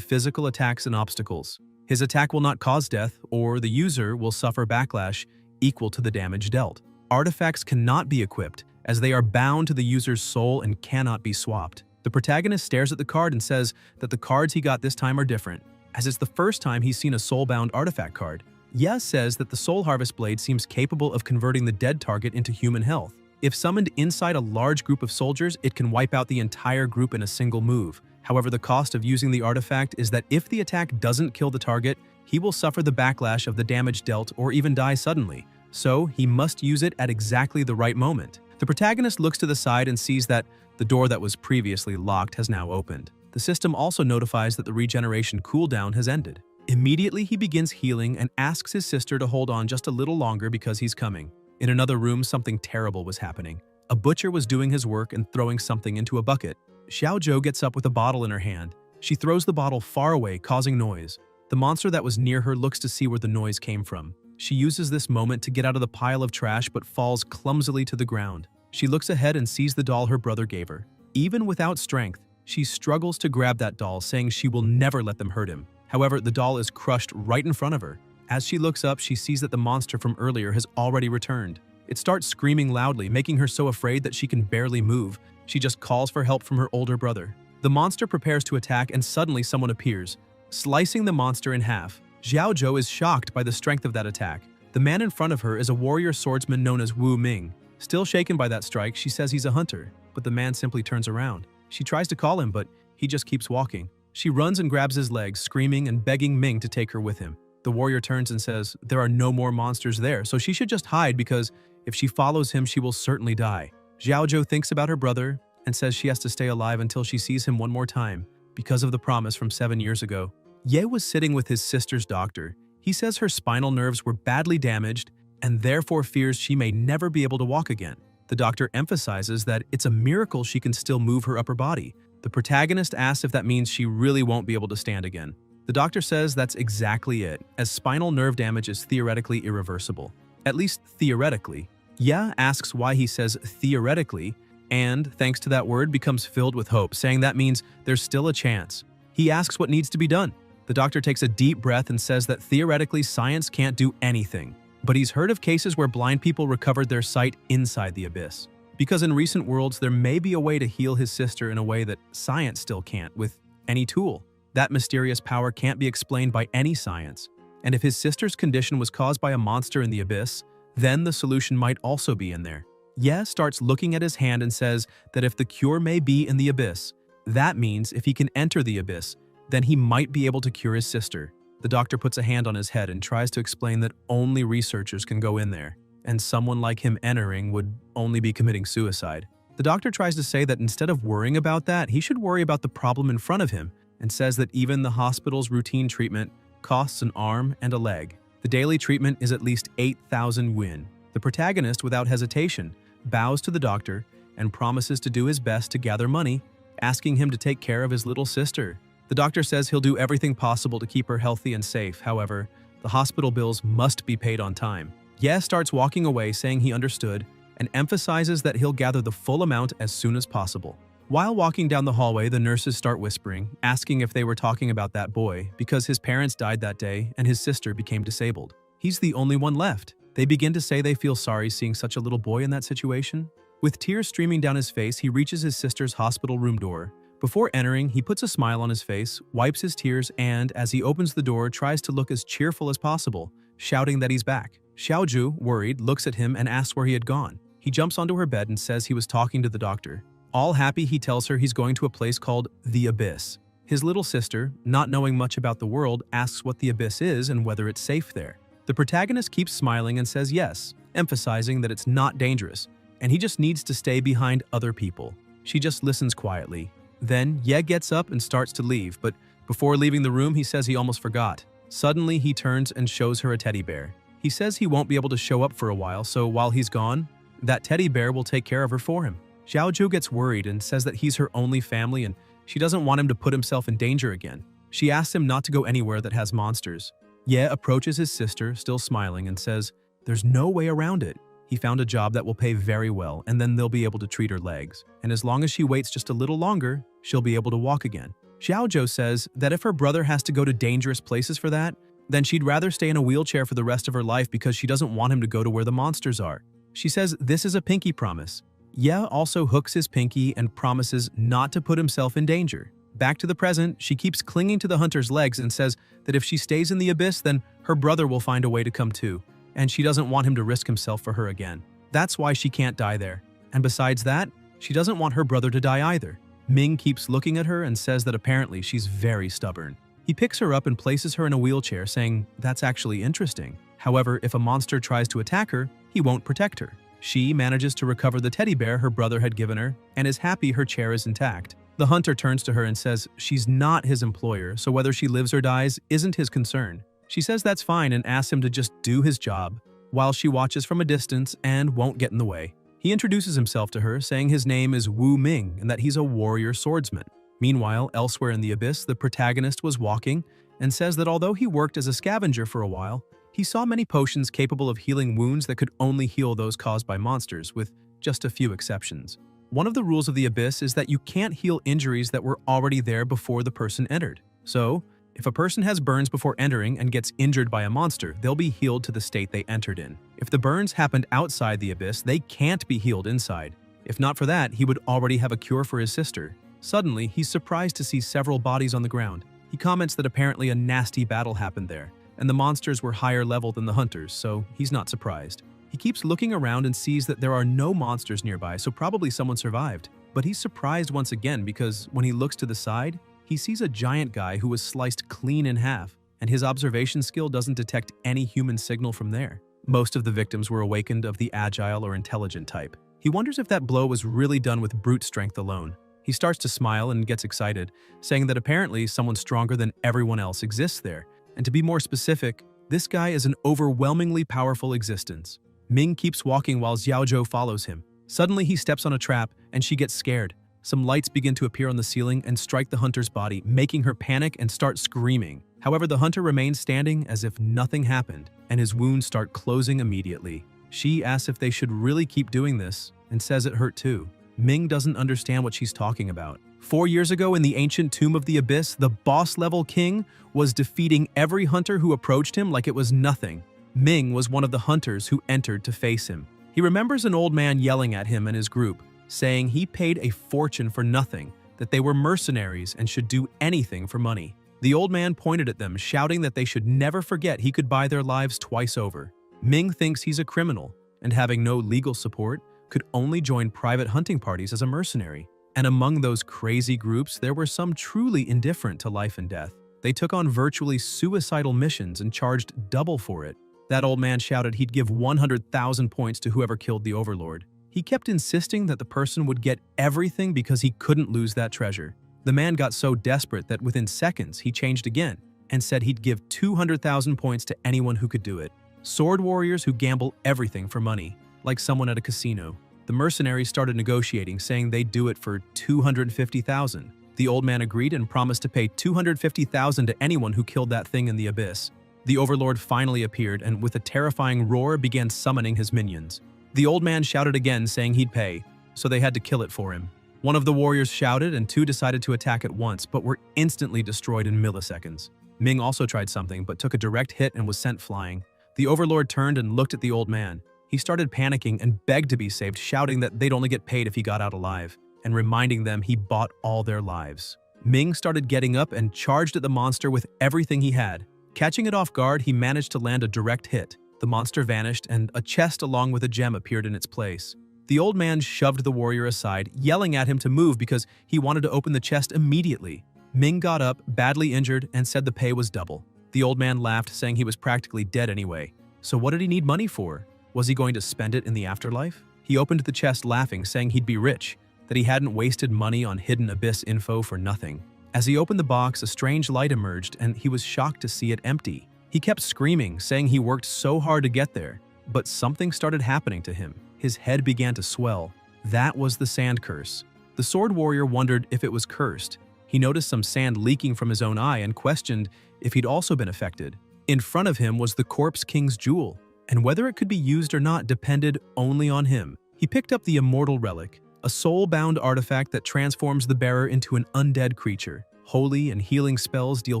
physical attacks and obstacles. His attack will not cause death, or the user will suffer backlash equal to the damage dealt. Artifacts cannot be equipped, as they are bound to the user's soul and cannot be swapped. The protagonist stares at the card and says that the cards he got this time are different, as it's the first time he's seen a soul-bound artifact card. Ye says that the Soul Harvest Blade seems capable of converting the dead target into human health. If summoned inside a large group of soldiers, it can wipe out the entire group in a single move. However, the cost of using the artifact is that if the attack doesn't kill the target, he will suffer the backlash of the damage dealt or even die suddenly. So, he must use it at exactly the right moment. The protagonist looks to the side and sees that the door that was previously locked has now opened. The system also notifies that the regeneration cooldown has ended. Immediately, he begins healing and asks his sister to hold on just a little longer because he's coming. In another room, something terrible was happening. A butcher was doing his work and throwing something into a bucket. Xiaozhou gets up with a bottle in her hand. She throws the bottle far away, causing noise. The monster that was near her looks to see where the noise came from. She uses this moment to get out of the pile of trash but falls clumsily to the ground. She looks ahead and sees the doll her brother gave her. Even without strength, she struggles to grab that doll, saying she will never let them hurt him. However, the doll is crushed right in front of her. As she looks up, she sees that the monster from earlier has already returned. It starts screaming loudly, making her so afraid that she can barely move. She just calls for help from her older brother. The monster prepares to attack and suddenly someone appears, slicing the monster in half. Xiaozhou is shocked by the strength of that attack. The man in front of her is a warrior swordsman known as Wu Ming. Still shaken by that strike, she says he's a hunter, but the man simply turns around. She tries to call him, but he just keeps walking. She runs and grabs his legs, screaming and begging Ming to take her with him. The warrior turns and says there are no more monsters there, so she should just hide because if she follows him, she will certainly die. Xiaozhou thinks about her brother and says she has to stay alive until she sees him one more time because of the promise from 7 years ago. Ye was sitting with his sister's doctor. He says her spinal nerves were badly damaged and therefore fears she may never be able to walk again. The doctor emphasizes that it's a miracle she can still move her upper body. The protagonist asks if that means she really won't be able to stand again. The doctor says that's exactly it, as spinal nerve damage is theoretically irreversible. At least theoretically. Ye asks why he says theoretically, and, thanks to that word, becomes filled with hope, saying that means there's still a chance. He asks what needs to be done. The doctor takes a deep breath and says that theoretically science can't do anything. But he's heard of cases where blind people recovered their sight inside the abyss. Because in recent worlds, there may be a way to heal his sister in a way that science still can't, with any tool. That mysterious power can't be explained by any science. And if his sister's condition was caused by a monster in the abyss, then the solution might also be in there. Ye starts looking at his hand and says that if the cure may be in the abyss, that means if he can enter the abyss, then he might be able to cure his sister. The doctor puts a hand on his head and tries to explain that only researchers can go in there, and someone like him entering would only be committing suicide. The doctor tries to say that instead of worrying about that, he should worry about the problem in front of him, and says that even the hospital's routine treatment costs an arm and a leg. The daily treatment is at least 8,000 yuan. The protagonist, without hesitation, bows to the doctor and promises to do his best to gather money, asking him to take care of his little sister. The doctor says he'll do everything possible to keep her healthy and safe. However, the hospital bills must be paid on time. Ye starts walking away, saying he understood, and emphasizes that he'll gather the full amount as soon as possible. While walking down the hallway, the nurses start whispering, asking if they were talking about that boy, because his parents died that day and his sister became disabled. He's the only one left. They begin to say they feel sorry seeing such a little boy in that situation. With tears streaming down his face, he reaches his sister's hospital room door. Before entering, he puts a smile on his face, wipes his tears, and, as he opens the door, tries to look as cheerful as possible, shouting that he's back. Xiaozhou, worried, looks at him and asks where he had gone. He jumps onto her bed and says he was talking to the doctor. All happy, he tells her he's going to a place called the Abyss. His little sister, not knowing much about the world, asks what the Abyss is and whether it's safe there. The protagonist keeps smiling and says yes, emphasizing that it's not dangerous, and he just needs to stay behind other people. She just listens quietly. Then, Ye gets up and starts to leave, but before leaving the room, he says he almost forgot. Suddenly, he turns and shows her a teddy bear. He says he won't be able to show up for a while, so while he's gone, that teddy bear will take care of her for him. Xiaozhou gets worried and says that he's her only family and she doesn't want him to put himself in danger again. She asks him not to go anywhere that has monsters. Ye approaches his sister, still smiling, and says, "There's no way around it. He found a job that will pay very well, and then they'll be able to treat her legs. And as long as she waits just a little longer, she'll be able to walk again." Xiaozhou says that if her brother has to go to dangerous places for that, then she'd rather stay in a wheelchair for the rest of her life because she doesn't want him to go to where the monsters are. She says this is a pinky promise. Ye also hooks his pinky and promises not to put himself in danger. Back to the present, she keeps clinging to the hunter's legs and says that if she stays in the abyss, then her brother will find a way to come too, and she doesn't want him to risk himself for her again. That's why she can't die there. And besides that, she doesn't want her brother to die either. Ming keeps looking at her and says that apparently she's very stubborn. He picks her up and places her in a wheelchair, saying that's actually interesting. However, if a monster tries to attack her, he won't protect her. She manages to recover the teddy bear her brother had given her and is happy her chair is intact. The hunter turns to her and says she's not his employer, so whether she lives or dies isn't his concern. She says that's fine and asks him to just do his job, while she watches from a distance and won't get in the way. He introduces himself to her, saying his name is Wu Ming and that he's a warrior swordsman. Meanwhile, elsewhere in the abyss, the protagonist was walking and says that although he worked as a scavenger for a while, he saw many potions capable of healing wounds that could only heal those caused by monsters, with just a few exceptions. One of the rules of the abyss is that you can't heal injuries that were already there before the person entered. So, if a person has burns before entering and gets injured by a monster, they'll be healed to the state they entered in. If the burns happened outside the abyss, they can't be healed inside. If not for that, he would already have a cure for his sister. Suddenly, he's surprised to see several bodies on the ground. He comments that apparently a nasty battle happened there, and the monsters were higher level than the hunters, so he's not surprised. He keeps looking around and sees that there are no monsters nearby, so probably someone survived. But he's surprised once again because when he looks to the side, he sees a giant guy who was sliced clean in half, and his observation skill doesn't detect any human signal from there. Most of the victims were awakened of the agile or intelligent type. He wonders if that blow was really done with brute strength alone. He starts to smile and gets excited, saying that apparently someone stronger than everyone else exists there. And to be more specific, this guy is an overwhelmingly powerful existence. Ming keeps walking while Xiaozhou follows him. Suddenly he steps on a trap and she gets scared. Some lights begin to appear on the ceiling and strike the hunter's body, making her panic and start screaming. However, the hunter remains standing as if nothing happened, and his wounds start closing immediately. She asks if they should really keep doing this and says it hurt too. Ming doesn't understand what she's talking about. 4 years ago in the ancient tomb of the abyss, the boss-level king was defeating every hunter who approached him like it was nothing. Ming was one of the hunters who entered to face him. He remembers an old man yelling at him and his group, saying he paid a fortune for nothing, that they were mercenaries and should do anything for money. The old man pointed at them, shouting that they should never forget he could buy their lives twice over. Ming thinks he's a criminal, and having no legal support, could only join private hunting parties as a mercenary. And among those crazy groups, there were some truly indifferent to life and death. They took on virtually suicidal missions and charged double for it. That old man shouted he'd give 100,000 points to whoever killed the overlord. He kept insisting that the person would get everything because he couldn't lose that treasure. The man got so desperate that within seconds he changed again and said he'd give 200,000 points to anyone who could do it. Sword warriors who gamble everything for money, like someone at a casino. The mercenaries started negotiating, saying they'd do it for 250,000. The old man agreed and promised to pay 250,000 to anyone who killed that thing in the abyss. The overlord finally appeared and with a terrifying roar began summoning his minions. The old man shouted again, saying he'd pay, so they had to kill it for him. One of the warriors shouted and two decided to attack at once, but were instantly destroyed in milliseconds. Ming also tried something, but took a direct hit and was sent flying. The overlord turned and looked at the old man. He started panicking and begged to be saved, shouting that they'd only get paid if he got out alive, and reminding them he bought all their lives. Ming started getting up and charged at the monster with everything he had. Catching it off guard, he managed to land a direct hit. The monster vanished, and a chest along with a gem appeared in its place. The old man shoved the warrior aside, yelling at him to move because he wanted to open the chest immediately. Ming got up, badly injured, and said the pay was double. The old man laughed, saying he was practically dead anyway. So what did he need money for? Was he going to spend it in the afterlife? He opened the chest laughing, saying he'd be rich, that he hadn't wasted money on hidden abyss info for nothing. As he opened the box, a strange light emerged, and he was shocked to see it empty. He kept screaming, saying he worked so hard to get there. But something started happening to him. His head began to swell. That was the sand curse. The sword warrior wondered if it was cursed. He noticed some sand leaking from his own eye and questioned if he'd also been affected. In front of him was the Corpse King's jewel, and whether it could be used or not depended only on him. He picked up the Immortal Relic, a soul-bound artifact that transforms the bearer into an undead creature. Holy and healing spells deal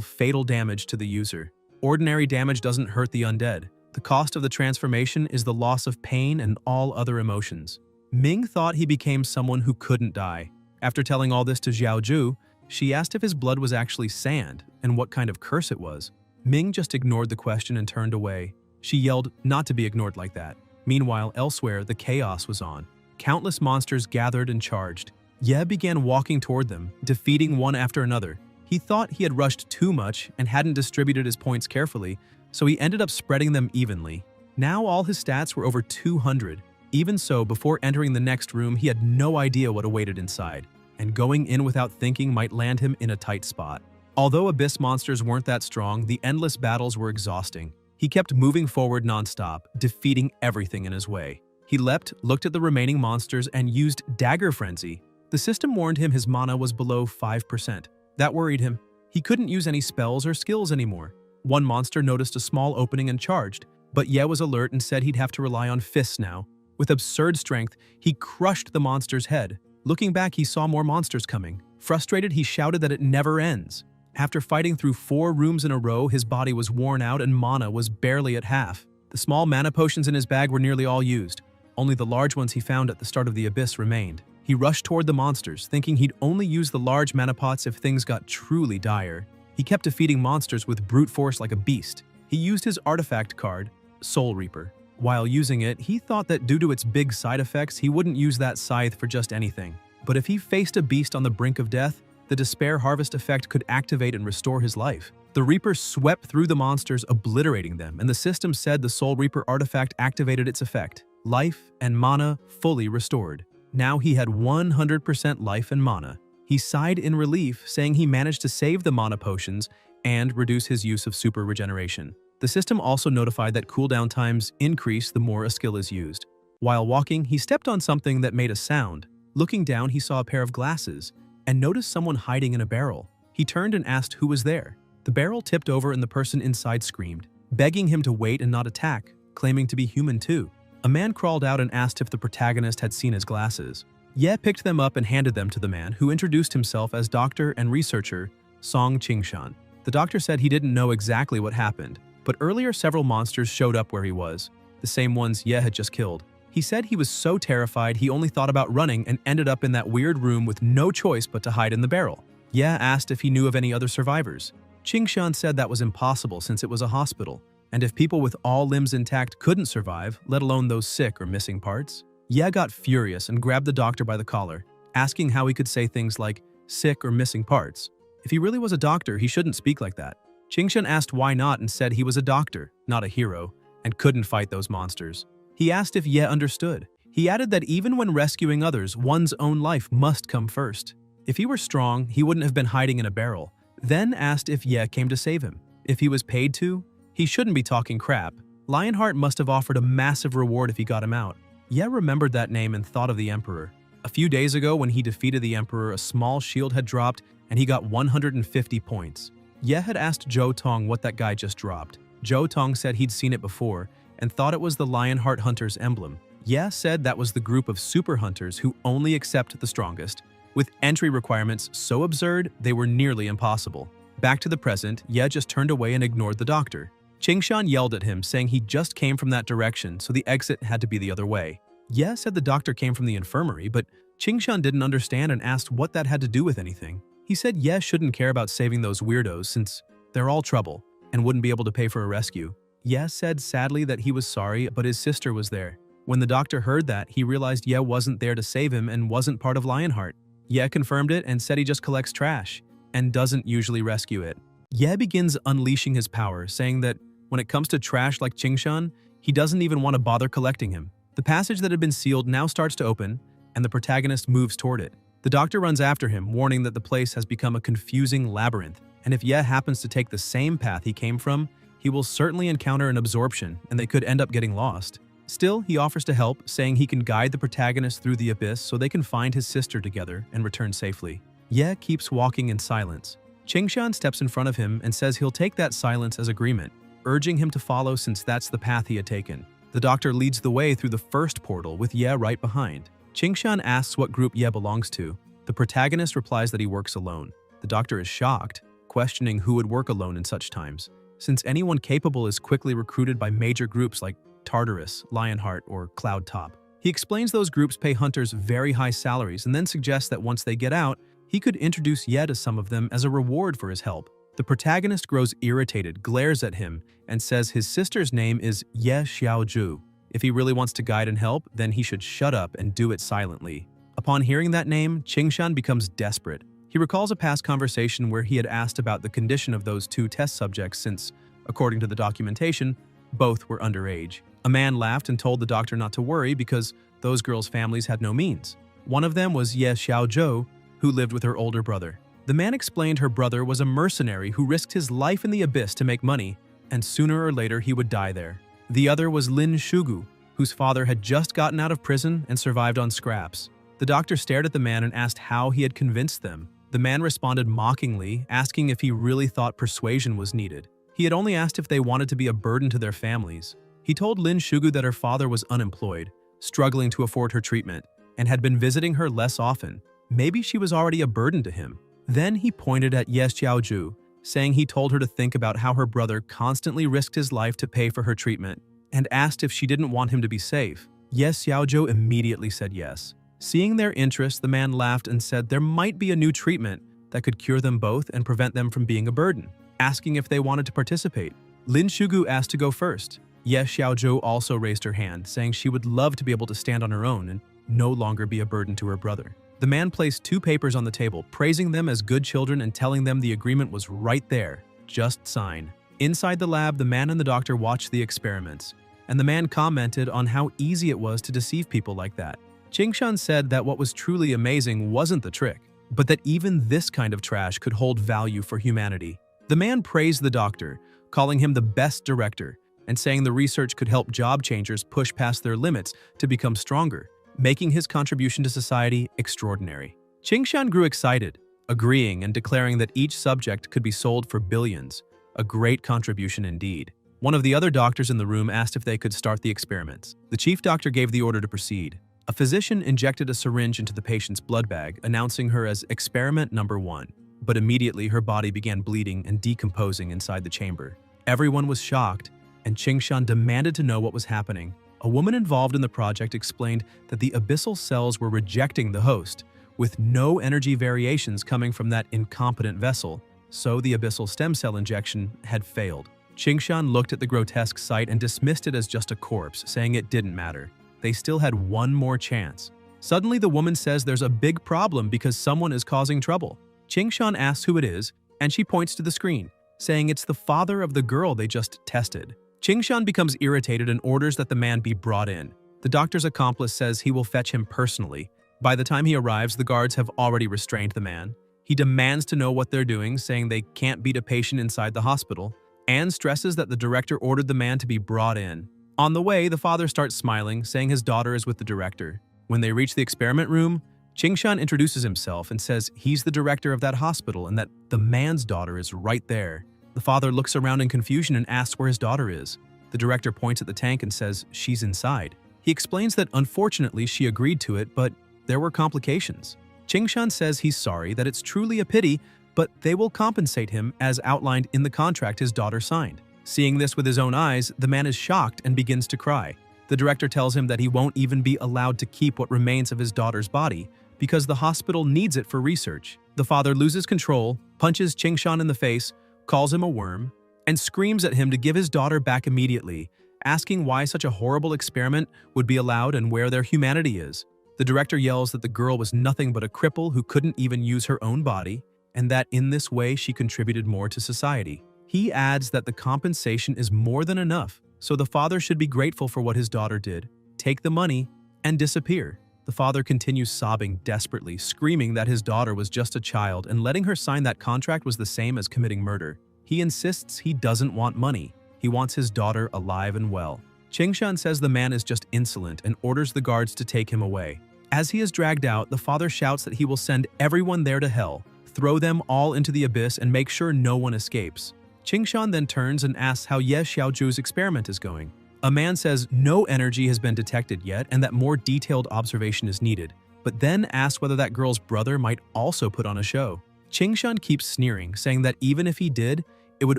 fatal damage to the user. Ordinary damage doesn't hurt the undead. The cost of the transformation is the loss of pain and all other emotions. Ming thought he became someone who couldn't die. After telling all this to Xiaoju, she asked if his blood was actually sand and what kind of curse it was. Ming just ignored the question and turned away. She yelled not to be ignored like that. Meanwhile, elsewhere, the chaos was on. Countless monsters gathered and charged. Ye began walking toward them, defeating one after another. He thought he had rushed too much and hadn't distributed his points carefully, so he ended up spreading them evenly. Now all his stats were over 200. Even so, before entering the next room, he had no idea what awaited inside, and going in without thinking might land him in a tight spot. Although abyss monsters weren't that strong, the endless battles were exhausting. He kept moving forward non-stop, defeating everything in his way. He leapt, looked at the remaining monsters, and used Dagger Frenzy. The system warned him his mana was below 5%. That worried him. He couldn't use any spells or skills anymore. One monster noticed a small opening and charged, but Ye was alert and said he'd have to rely on fists now. With absurd strength, he crushed the monster's head. Looking back, he saw more monsters coming. Frustrated, he shouted that it never ends. After fighting through 4 rooms in a row, his body was worn out and mana was barely at half. The small mana potions in his bag were nearly all used. Only the large ones he found at the start of the abyss remained. He rushed toward the monsters, thinking he'd only use the large mana pots if things got truly dire. He kept defeating monsters with brute force like a beast. He used his artifact card, Soul Reaper. While using it, he thought that due to its big side effects, he wouldn't use that scythe for just anything. But if he faced a beast on the brink of death, the Despair Harvest effect could activate and restore his life. The Reaper swept through the monsters, obliterating them, and the system said the Soul Reaper artifact activated its effect. Life and mana fully restored. Now he had 100% life and mana. He sighed in relief, saying he managed to save the mana potions and reduce his use of super regeneration. The system also notified that cooldown times increase the more a skill is used. While walking, he stepped on something that made a sound. Looking down, he saw a pair of glasses and noticed someone hiding in a barrel. He turned and asked who was there. The barrel tipped over and the person inside screamed, begging him to wait and not attack, claiming to be human too. A man crawled out and asked if the protagonist had seen his glasses. Ye picked them up and handed them to the man, who introduced himself as doctor and researcher Song Qingshan. The doctor said he didn't know exactly what happened, but earlier several monsters showed up where he was, the same ones Ye had just killed. He said he was so terrified he only thought about running and ended up in that weird room with no choice but to hide in the barrel. Ye asked if he knew of any other survivors. Qingshan said that was impossible since it was a hospital, and if people with all limbs intact couldn't survive, let alone those sick or missing parts. Ye got furious and grabbed the doctor by the collar, asking how he could say things like sick or missing parts. If he really was a doctor, he shouldn't speak like that. Qingshan asked why not and said he was a doctor, not a hero, and couldn't fight those monsters. He asked if Ye understood. He added that even when rescuing others, one's own life must come first. If he were strong, he wouldn't have been hiding in a barrel. Then asked if Ye came to save him. If he was paid to, he shouldn't be talking crap. Lionheart must have offered a massive reward if he got him out. Ye remembered that name and thought of the Emperor. A few days ago when he defeated the Emperor, a small shield had dropped and he got 150 points. Ye had asked Zhou Tong what that guy just dropped. Zhou Tong said he'd seen it before and thought it was the Lionheart Hunter's emblem. Ye said that was the group of super hunters who only accept the strongest, with entry requirements so absurd they were nearly impossible. Back to the present, Ye just turned away and ignored the doctor. Qingshan yelled at him, saying he just came from that direction, so the exit had to be the other way. Ye said the doctor came from the infirmary, but Qingshan didn't understand and asked what that had to do with anything. He said Ye shouldn't care about saving those weirdos since they're all trouble and wouldn't be able to pay for a rescue. Ye said sadly that he was sorry, but his sister was there. When the doctor heard that, he realized Ye wasn't there to save him and wasn't part of Lionheart. Ye confirmed it and said he just collects trash and doesn't usually rescue it. Ye begins unleashing his power, saying that when it comes to trash like Qingshan, he doesn't even want to bother collecting him. The passage that had been sealed now starts to open, and the protagonist moves toward it. The doctor runs after him, warning that the place has become a confusing labyrinth, and if Ye happens to take the same path he came from, he will certainly encounter an absorption, and they could end up getting lost. Still, he offers to help, saying he can guide the protagonist through the abyss so they can find his sister together and return safely. Ye keeps walking in silence. Qingshan steps in front of him and says he'll take that silence as agreement, urging him to follow since that's the path he had taken. The doctor leads the way through the first portal with Ye right behind. Qingshan asks what group Ye belongs to. The protagonist replies that he works alone. The doctor is shocked, questioning who would work alone in such times, since anyone capable is quickly recruited by major groups like Tartarus, Lionheart, or Cloud Top. He explains those groups pay hunters very high salaries and then suggests that once they get out, he could introduce Ye to some of them as a reward for his help. The protagonist grows irritated, glares at him, and says his sister's name is Ye Xiaoju. If he really wants to guide and help, then he should shut up and do it silently. Upon hearing that name, Qingshan becomes desperate. He recalls a past conversation where he had asked about the condition of those two test subjects since, according to the documentation, both were underage. A man laughed and told the doctor not to worry because those girls' families had no means. One of them was Ye Xiaozhou, who lived with her older brother. The man explained her brother was a mercenary who risked his life in the abyss to make money, and sooner or later he would die there. The other was Lin Shugu, whose father had just gotten out of prison and survived on scraps. The doctor stared at the man and asked how he had convinced them. The man responded mockingly, asking if he really thought persuasion was needed. He had only asked if they wanted to be a burden to their families. He told Lin Shugu that her father was unemployed, struggling to afford her treatment, and had been visiting her less often. Maybe she was already a burden to him. Then he pointed at Ye Xiaoju, saying he told her to think about how her brother constantly risked his life to pay for her treatment, and asked if she didn't want him to be safe. Ye Xiaoju immediately said yes. Seeing their interest, the man laughed and said there might be a new treatment that could cure them both and prevent them from being a burden, asking if they wanted to participate. Lin Shugu asked to go first. Ye Xiaozhou also raised her hand, saying she would love to be able to stand on her own and no longer be a burden to her brother. The man placed two papers on the table, praising them as good children and telling them the agreement was right there. Just sign. Inside the lab, the man and the doctor watched the experiments, and the man commented on how easy it was to deceive people like that. Qingshan said that what was truly amazing wasn't the trick, but that even this kind of trash could hold value for humanity. The man praised the doctor, calling him the best director, and saying the research could help job changers push past their limits to become stronger, making his contribution to society extraordinary. Qingshan grew excited, agreeing and declaring that each subject could be sold for billions, a great contribution indeed. One of the other doctors in the room asked if they could start the experiments. The chief doctor gave the order to proceed. A physician injected a syringe into the patient's blood bag, announcing her as experiment number 1. But immediately her body began bleeding and decomposing inside the chamber. Everyone was shocked, and Qingshan demanded to know what was happening. A woman involved in the project explained that the abyssal cells were rejecting the host, with no energy variations coming from that incompetent vessel, so the abyssal stem cell injection had failed. Qingshan looked at the grotesque sight and dismissed it as just a corpse, saying it didn't matter. They still had one more chance. Suddenly, the woman says there's a big problem because someone is causing trouble. Qingshan asks who it is, and she points to the screen, saying it's the father of the girl they just tested. Qingshan becomes irritated and orders that the man be brought in. The doctor's accomplice says he will fetch him personally. By the time he arrives, the guards have already restrained the man. He demands to know what they're doing, saying they can't beat a patient inside the hospital, and stresses that the director ordered the man to be brought in. On the way, the father starts smiling, saying his daughter is with the director. When they reach the experiment room, Qingshan introduces himself and says he's the director of that hospital and that the man's daughter is right there. The father looks around in confusion and asks where his daughter is. The director points at the tank and says she's inside. He explains that unfortunately she agreed to it, but there were complications. Qingshan says he's sorry, that it's truly a pity, but they will compensate him as outlined in the contract his daughter signed. Seeing this with his own eyes, the man is shocked and begins to cry. The director tells him that he won't even be allowed to keep what remains of his daughter's body because the hospital needs it for research. The father loses control, punches Qingshan in the face, calls him a worm, and screams at him to give his daughter back immediately, asking why such a horrible experiment would be allowed and where their humanity is. The director yells that the girl was nothing but a cripple who couldn't even use her own body, and that in this way she contributed more to society. He adds that the compensation is more than enough, so the father should be grateful for what his daughter did, take the money, and disappear. The father continues sobbing desperately, screaming that his daughter was just a child and letting her sign that contract was the same as committing murder. He insists he doesn't want money. He wants his daughter alive and well. Chingshan says the man is just insolent and orders the guards to take him away. As he is dragged out, the father shouts that he will send everyone there to hell, throw them all into the abyss, and make sure no one escapes. Chingshan then turns and asks how Ye Xiaoju's experiment is going. A man says no energy has been detected yet and that more detailed observation is needed, but then asks whether that girl's brother might also put on a show. Chingshan keeps sneering, saying that even if he did, it would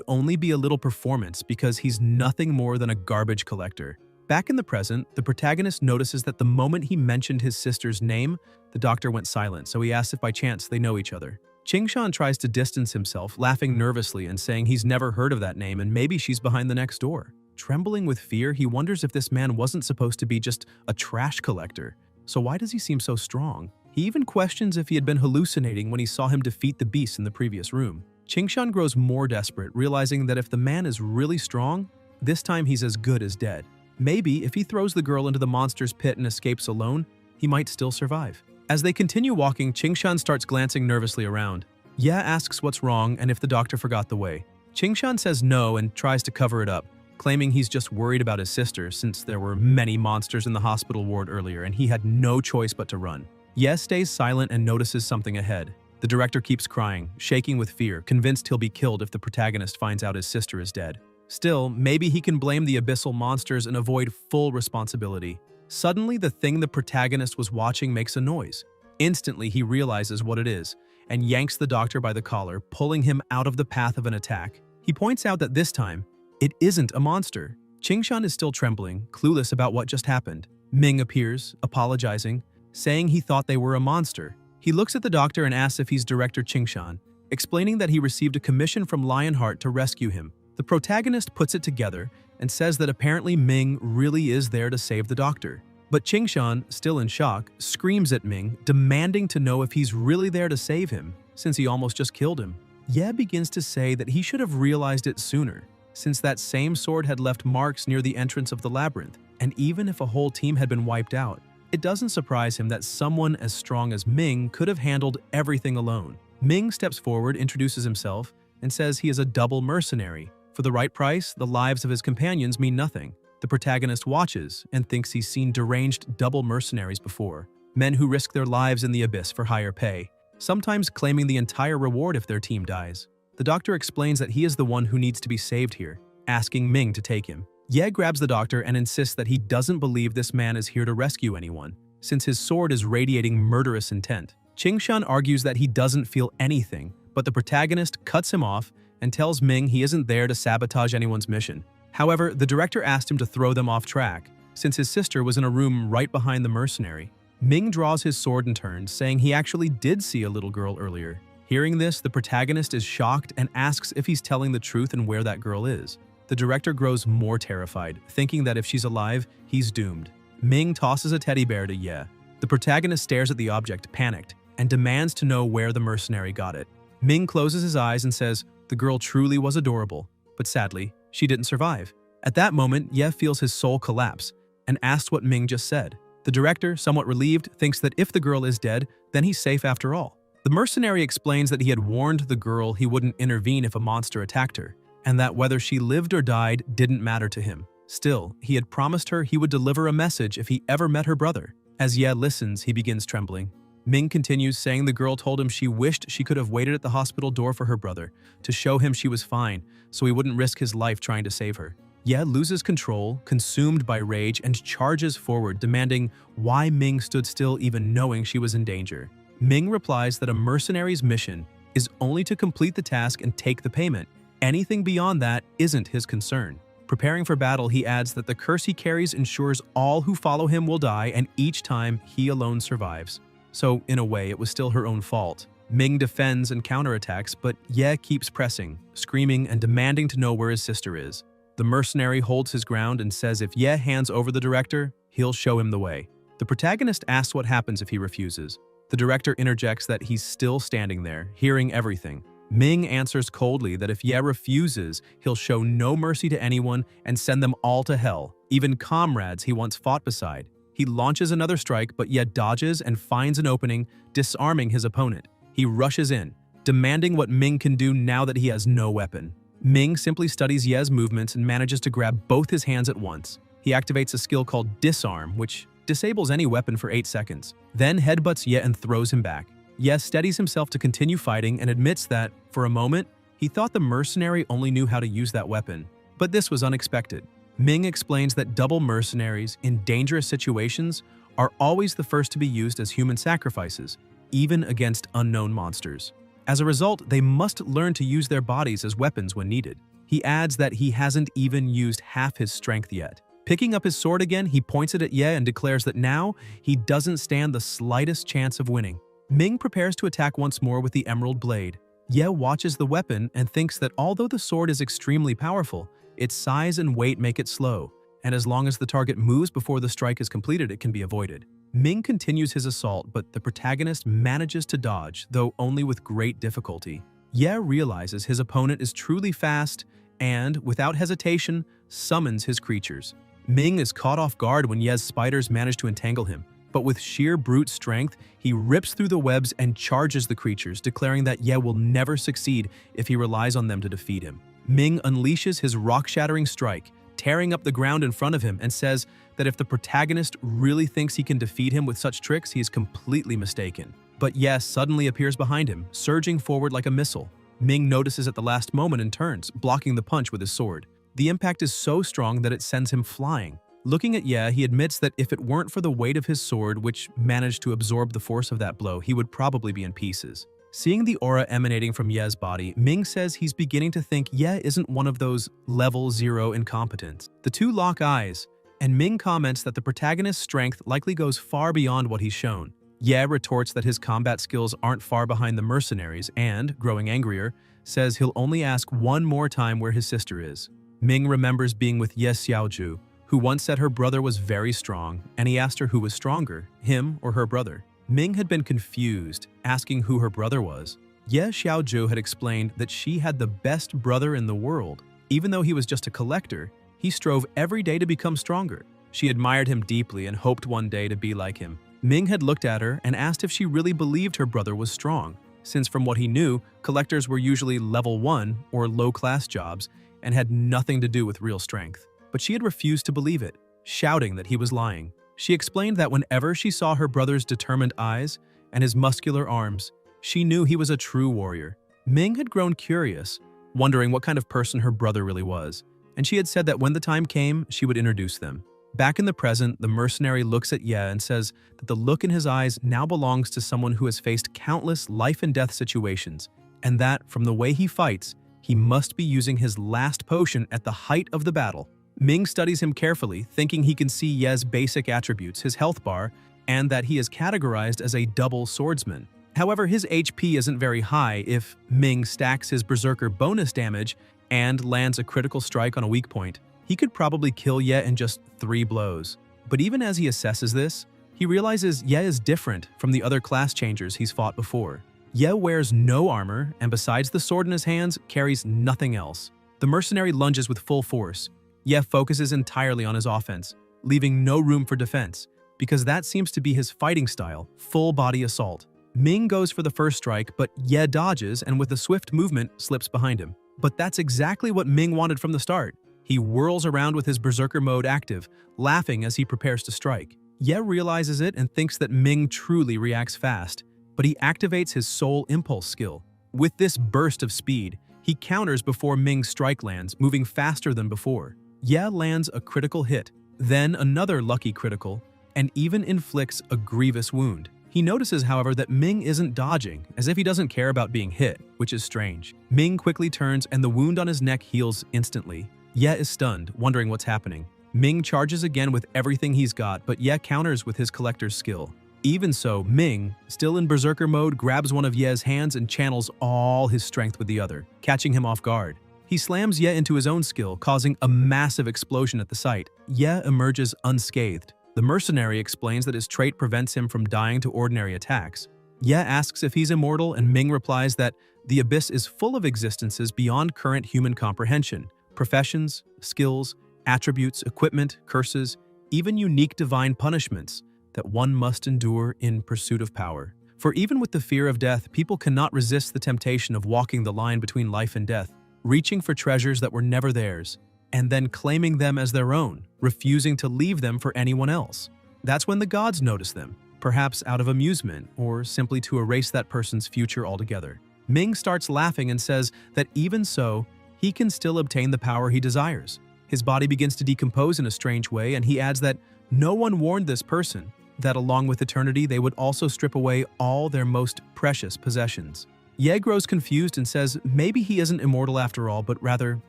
only be a little performance because he's nothing more than a garbage collector. Back in the present, the protagonist notices that the moment he mentioned his sister's name, the doctor went silent, so he asks if by chance they know each other. Chingshan tries to distance himself, laughing nervously and saying he's never heard of that name and maybe she's behind the next door. Trembling with fear, he wonders if this man wasn't supposed to be just a trash collector. So why does he seem so strong? He even questions if he had been hallucinating when he saw him defeat the beast in the previous room. Chingshan grows more desperate, realizing that if the man is really strong, this time he's as good as dead. Maybe if he throws the girl into the monster's pit and escapes alone, he might still survive. As they continue walking, Chingshan starts glancing nervously around. Ye asks what's wrong and if the doctor forgot the way. Chingshan says no and tries to cover it up, claiming he's just worried about his sister since there were many monsters in the hospital ward earlier and he had no choice but to run. Ye stays silent and notices something ahead. The director keeps crying, shaking with fear, convinced he'll be killed if the protagonist finds out his sister is dead. Still, maybe he can blame the abyssal monsters and avoid full responsibility. Suddenly, the thing the protagonist was watching makes a noise. Instantly, he realizes what it is and yanks the doctor by the collar, pulling him out of the path of an attack. He points out that this time, it isn't a monster. Chingshan is still trembling, clueless about what just happened. Ming appears, apologizing, saying he thought they were a monster. He looks at the doctor and asks if he's Director Chingshan, explaining that he received a commission from Lionheart to rescue him. The protagonist puts it together and says that apparently Ming really is there to save the doctor. But Chingshan, still in shock, screams at Ming, demanding to know if he's really there to save him, since he almost just killed him. Ye begins to say that he should have realized it sooner, since that same sword had left marks near the entrance of the labyrinth, and even if a whole team had been wiped out, it doesn't surprise him that someone as strong as Ming could have handled everything alone. Ming steps forward, introduces himself, and says he is a double mercenary. For the right price, the lives of his companions mean nothing. The protagonist watches and thinks he's seen deranged double mercenaries before, men who risk their lives in the abyss for higher pay, sometimes claiming the entire reward if their team dies. The doctor explains that he is the one who needs to be saved here, asking Ming to take him. Ye grabs the doctor and insists that he doesn't believe this man is here to rescue anyone, since his sword is radiating murderous intent. Chingshan argues that he doesn't feel anything, but the protagonist cuts him off and tells Ming he isn't there to sabotage anyone's mission. However, the director asked him to throw them off track, since his sister was in a room right behind the mercenary. Ming draws his sword and turns, saying he actually did see a little girl earlier. Hearing this, the protagonist is shocked and asks if he's telling the truth and where that girl is. The director grows more terrified, thinking that if she's alive, he's doomed. Ming tosses a teddy bear to Ye. The protagonist stares at the object, panicked, and demands to know where the mercenary got it. Ming closes his eyes and says the girl truly was adorable, but sadly, she didn't survive. At that moment, Ye feels his soul collapse and asks what Ming just said. The director, somewhat relieved, thinks that if the girl is dead, then he's safe after all. The mercenary explains that he had warned the girl he wouldn't intervene if a monster attacked her, and that whether she lived or died didn't matter to him. Still, he had promised her he would deliver a message if he ever met her brother. As Ye listens, he begins trembling. Ming continues, saying the girl told him she wished she could have waited at the hospital door for her brother, to show him she was fine, so he wouldn't risk his life trying to save her. Ye loses control, consumed by rage, and charges forward, demanding why Ming stood still even knowing she was in danger. Ming replies that a mercenary's mission is only to complete the task and take the payment. Anything beyond that isn't his concern. Preparing for battle, he adds that the curse he carries ensures all who follow him will die, and each time he alone survives. So, in a way, it was still her own fault. Ming defends and counterattacks, but Ye keeps pressing, screaming and demanding to know where his sister is. The mercenary holds his ground and says if Ye hands over the director, he'll show him the way. The protagonist asks what happens if he refuses. The The director interjects that he's still standing there, hearing everything. Ming answers coldly that if Ye refuses, he'll show no mercy to anyone and send them all to hell, even comrades he once fought beside. He launches another strike, but Ye dodges and finds an opening, disarming his opponent. He rushes in, demanding what Ming can do now that he has no weapon. Ming simply studies Ye's movements and manages to grab both his hands at once. He activates a skill called Disarm, which disables any weapon for 8 seconds, then headbutts Ye and throws him back. Ye steadies himself to continue fighting and admits that, for a moment, he thought the mercenary only knew how to use that weapon. But this was unexpected. Ming explains that double mercenaries in dangerous situations are always the first to be used as human sacrifices, even against unknown monsters. As a result, they must learn to use their bodies as weapons when needed. He adds that he hasn't even used half his strength yet. Picking up his sword again, he points it at Ye and declares that now he doesn't stand the slightest chance of winning. Ming prepares to attack once more with the emerald blade. Ye watches the weapon and thinks that although the sword is extremely powerful, its size and weight make it slow, and as long as the target moves before the strike is completed, it can be avoided. Ming continues his assault, but the protagonist manages to dodge, though only with great difficulty. Ye realizes his opponent is truly fast and, without hesitation, summons his creatures. Ming is caught off guard when Ye's spiders manage to entangle him, but with sheer brute strength, he rips through the webs and charges the creatures, declaring that Ye will never succeed if he relies on them to defeat him. Ming unleashes his rock-shattering strike, tearing up the ground in front of him, and says that if the protagonist really thinks he can defeat him with such tricks, he is completely mistaken. But Ye suddenly appears behind him, surging forward like a missile. Ming notices at the last moment and turns, blocking the punch with his sword. The impact is so strong that it sends him flying. Looking at Ye, he admits that if it weren't for the weight of his sword, which managed to absorb the force of that blow, he would probably be in pieces. Seeing the aura emanating from Ye's body, Ming says he's beginning to think Ye isn't one of those level 0 incompetents. The two lock eyes, and Ming comments that the protagonist's strength likely goes far beyond what he's shown. Ye retorts that his combat skills aren't far behind the mercenaries and, growing angrier, says he'll only ask one more time where his sister is. Ming remembers being with Ye Xiaoju, who once said her brother was very strong, and he asked her who was stronger, him or her brother. Ming had been confused, asking who her brother was. Ye Xiaoju had explained that she had the best brother in the world. Even though he was just a collector, he strove every day to become stronger. She admired him deeply and hoped one day to be like him. Ming had looked at her and asked if she really believed her brother was strong, since from what he knew, collectors were usually level 1 or low-class jobs and had nothing to do with real strength. But she had refused to believe it, shouting that he was lying. She explained that whenever she saw her brother's determined eyes and his muscular arms, she knew he was a true warrior. Ming had grown curious, wondering what kind of person her brother really was, and she had said that when the time came, she would introduce them. Back in the present, the mercenary looks at Ye and says that the look in his eyes now belongs to someone who has faced countless life-and-death situations, and that, from the way he fights, he must be using his last potion at the height of the battle. Ming studies him carefully, thinking he can see Ye's basic attributes, his health bar, and that he is categorized as a double swordsman. However, his HP isn't very high if Ming stacks his berserker bonus damage and lands a critical strike on a weak point. He could probably kill Ye in just 3 blows. But even as he assesses this, he realizes Ye is different from the other class changers he's fought before. Ye wears no armor, and besides the sword in his hands, carries nothing else. The mercenary lunges with full force. Ye focuses entirely on his offense, leaving no room for defense, because that seems to be his fighting style, full-body assault. Ming goes for the first strike, but Ye dodges and with a swift movement slips behind him. But that's exactly what Ming wanted from the start. He whirls around with his berserker mode active, laughing as he prepares to strike. Ye realizes it and thinks that Ming truly reacts fast, but he activates his soul impulse skill. With this burst of speed, he counters before Ming's strike lands, moving faster than before. Ye lands a critical hit, then another lucky critical, and even inflicts a grievous wound. He notices, however, that Ming isn't dodging, as if he doesn't care about being hit, which is strange. Ming quickly turns and the wound on his neck heals instantly. Ye is stunned, wondering what's happening. Ming charges again with everything he's got, but Ye counters with his collector's skill. Even so, Ming, still in berserker mode, grabs one of Ye's hands and channels all his strength with the other, catching him off guard. He slams Ye into his own skill, causing a massive explosion at the site. Ye emerges unscathed. The mercenary explains that his trait prevents him from dying to ordinary attacks, Ye asks if he's immortal, and Ming replies that the abyss is full of existences beyond current human comprehension, professions, skills, attributes, equipment, curses, even unique divine punishments that one must endure in pursuit of power. For even with the fear of death, people cannot resist the temptation of walking the line between life and death, reaching for treasures that were never theirs, and then claiming them as their own, refusing to leave them for anyone else. That's when the gods notice them, perhaps out of amusement or simply to erase that person's future altogether. Ming starts laughing and says that even so, he can still obtain the power he desires. His body begins to decompose in a strange way, and he adds that no one warned this person that along with eternity they would also strip away all their most precious possessions. Ye grows confused and says maybe he isn't immortal after all, but rather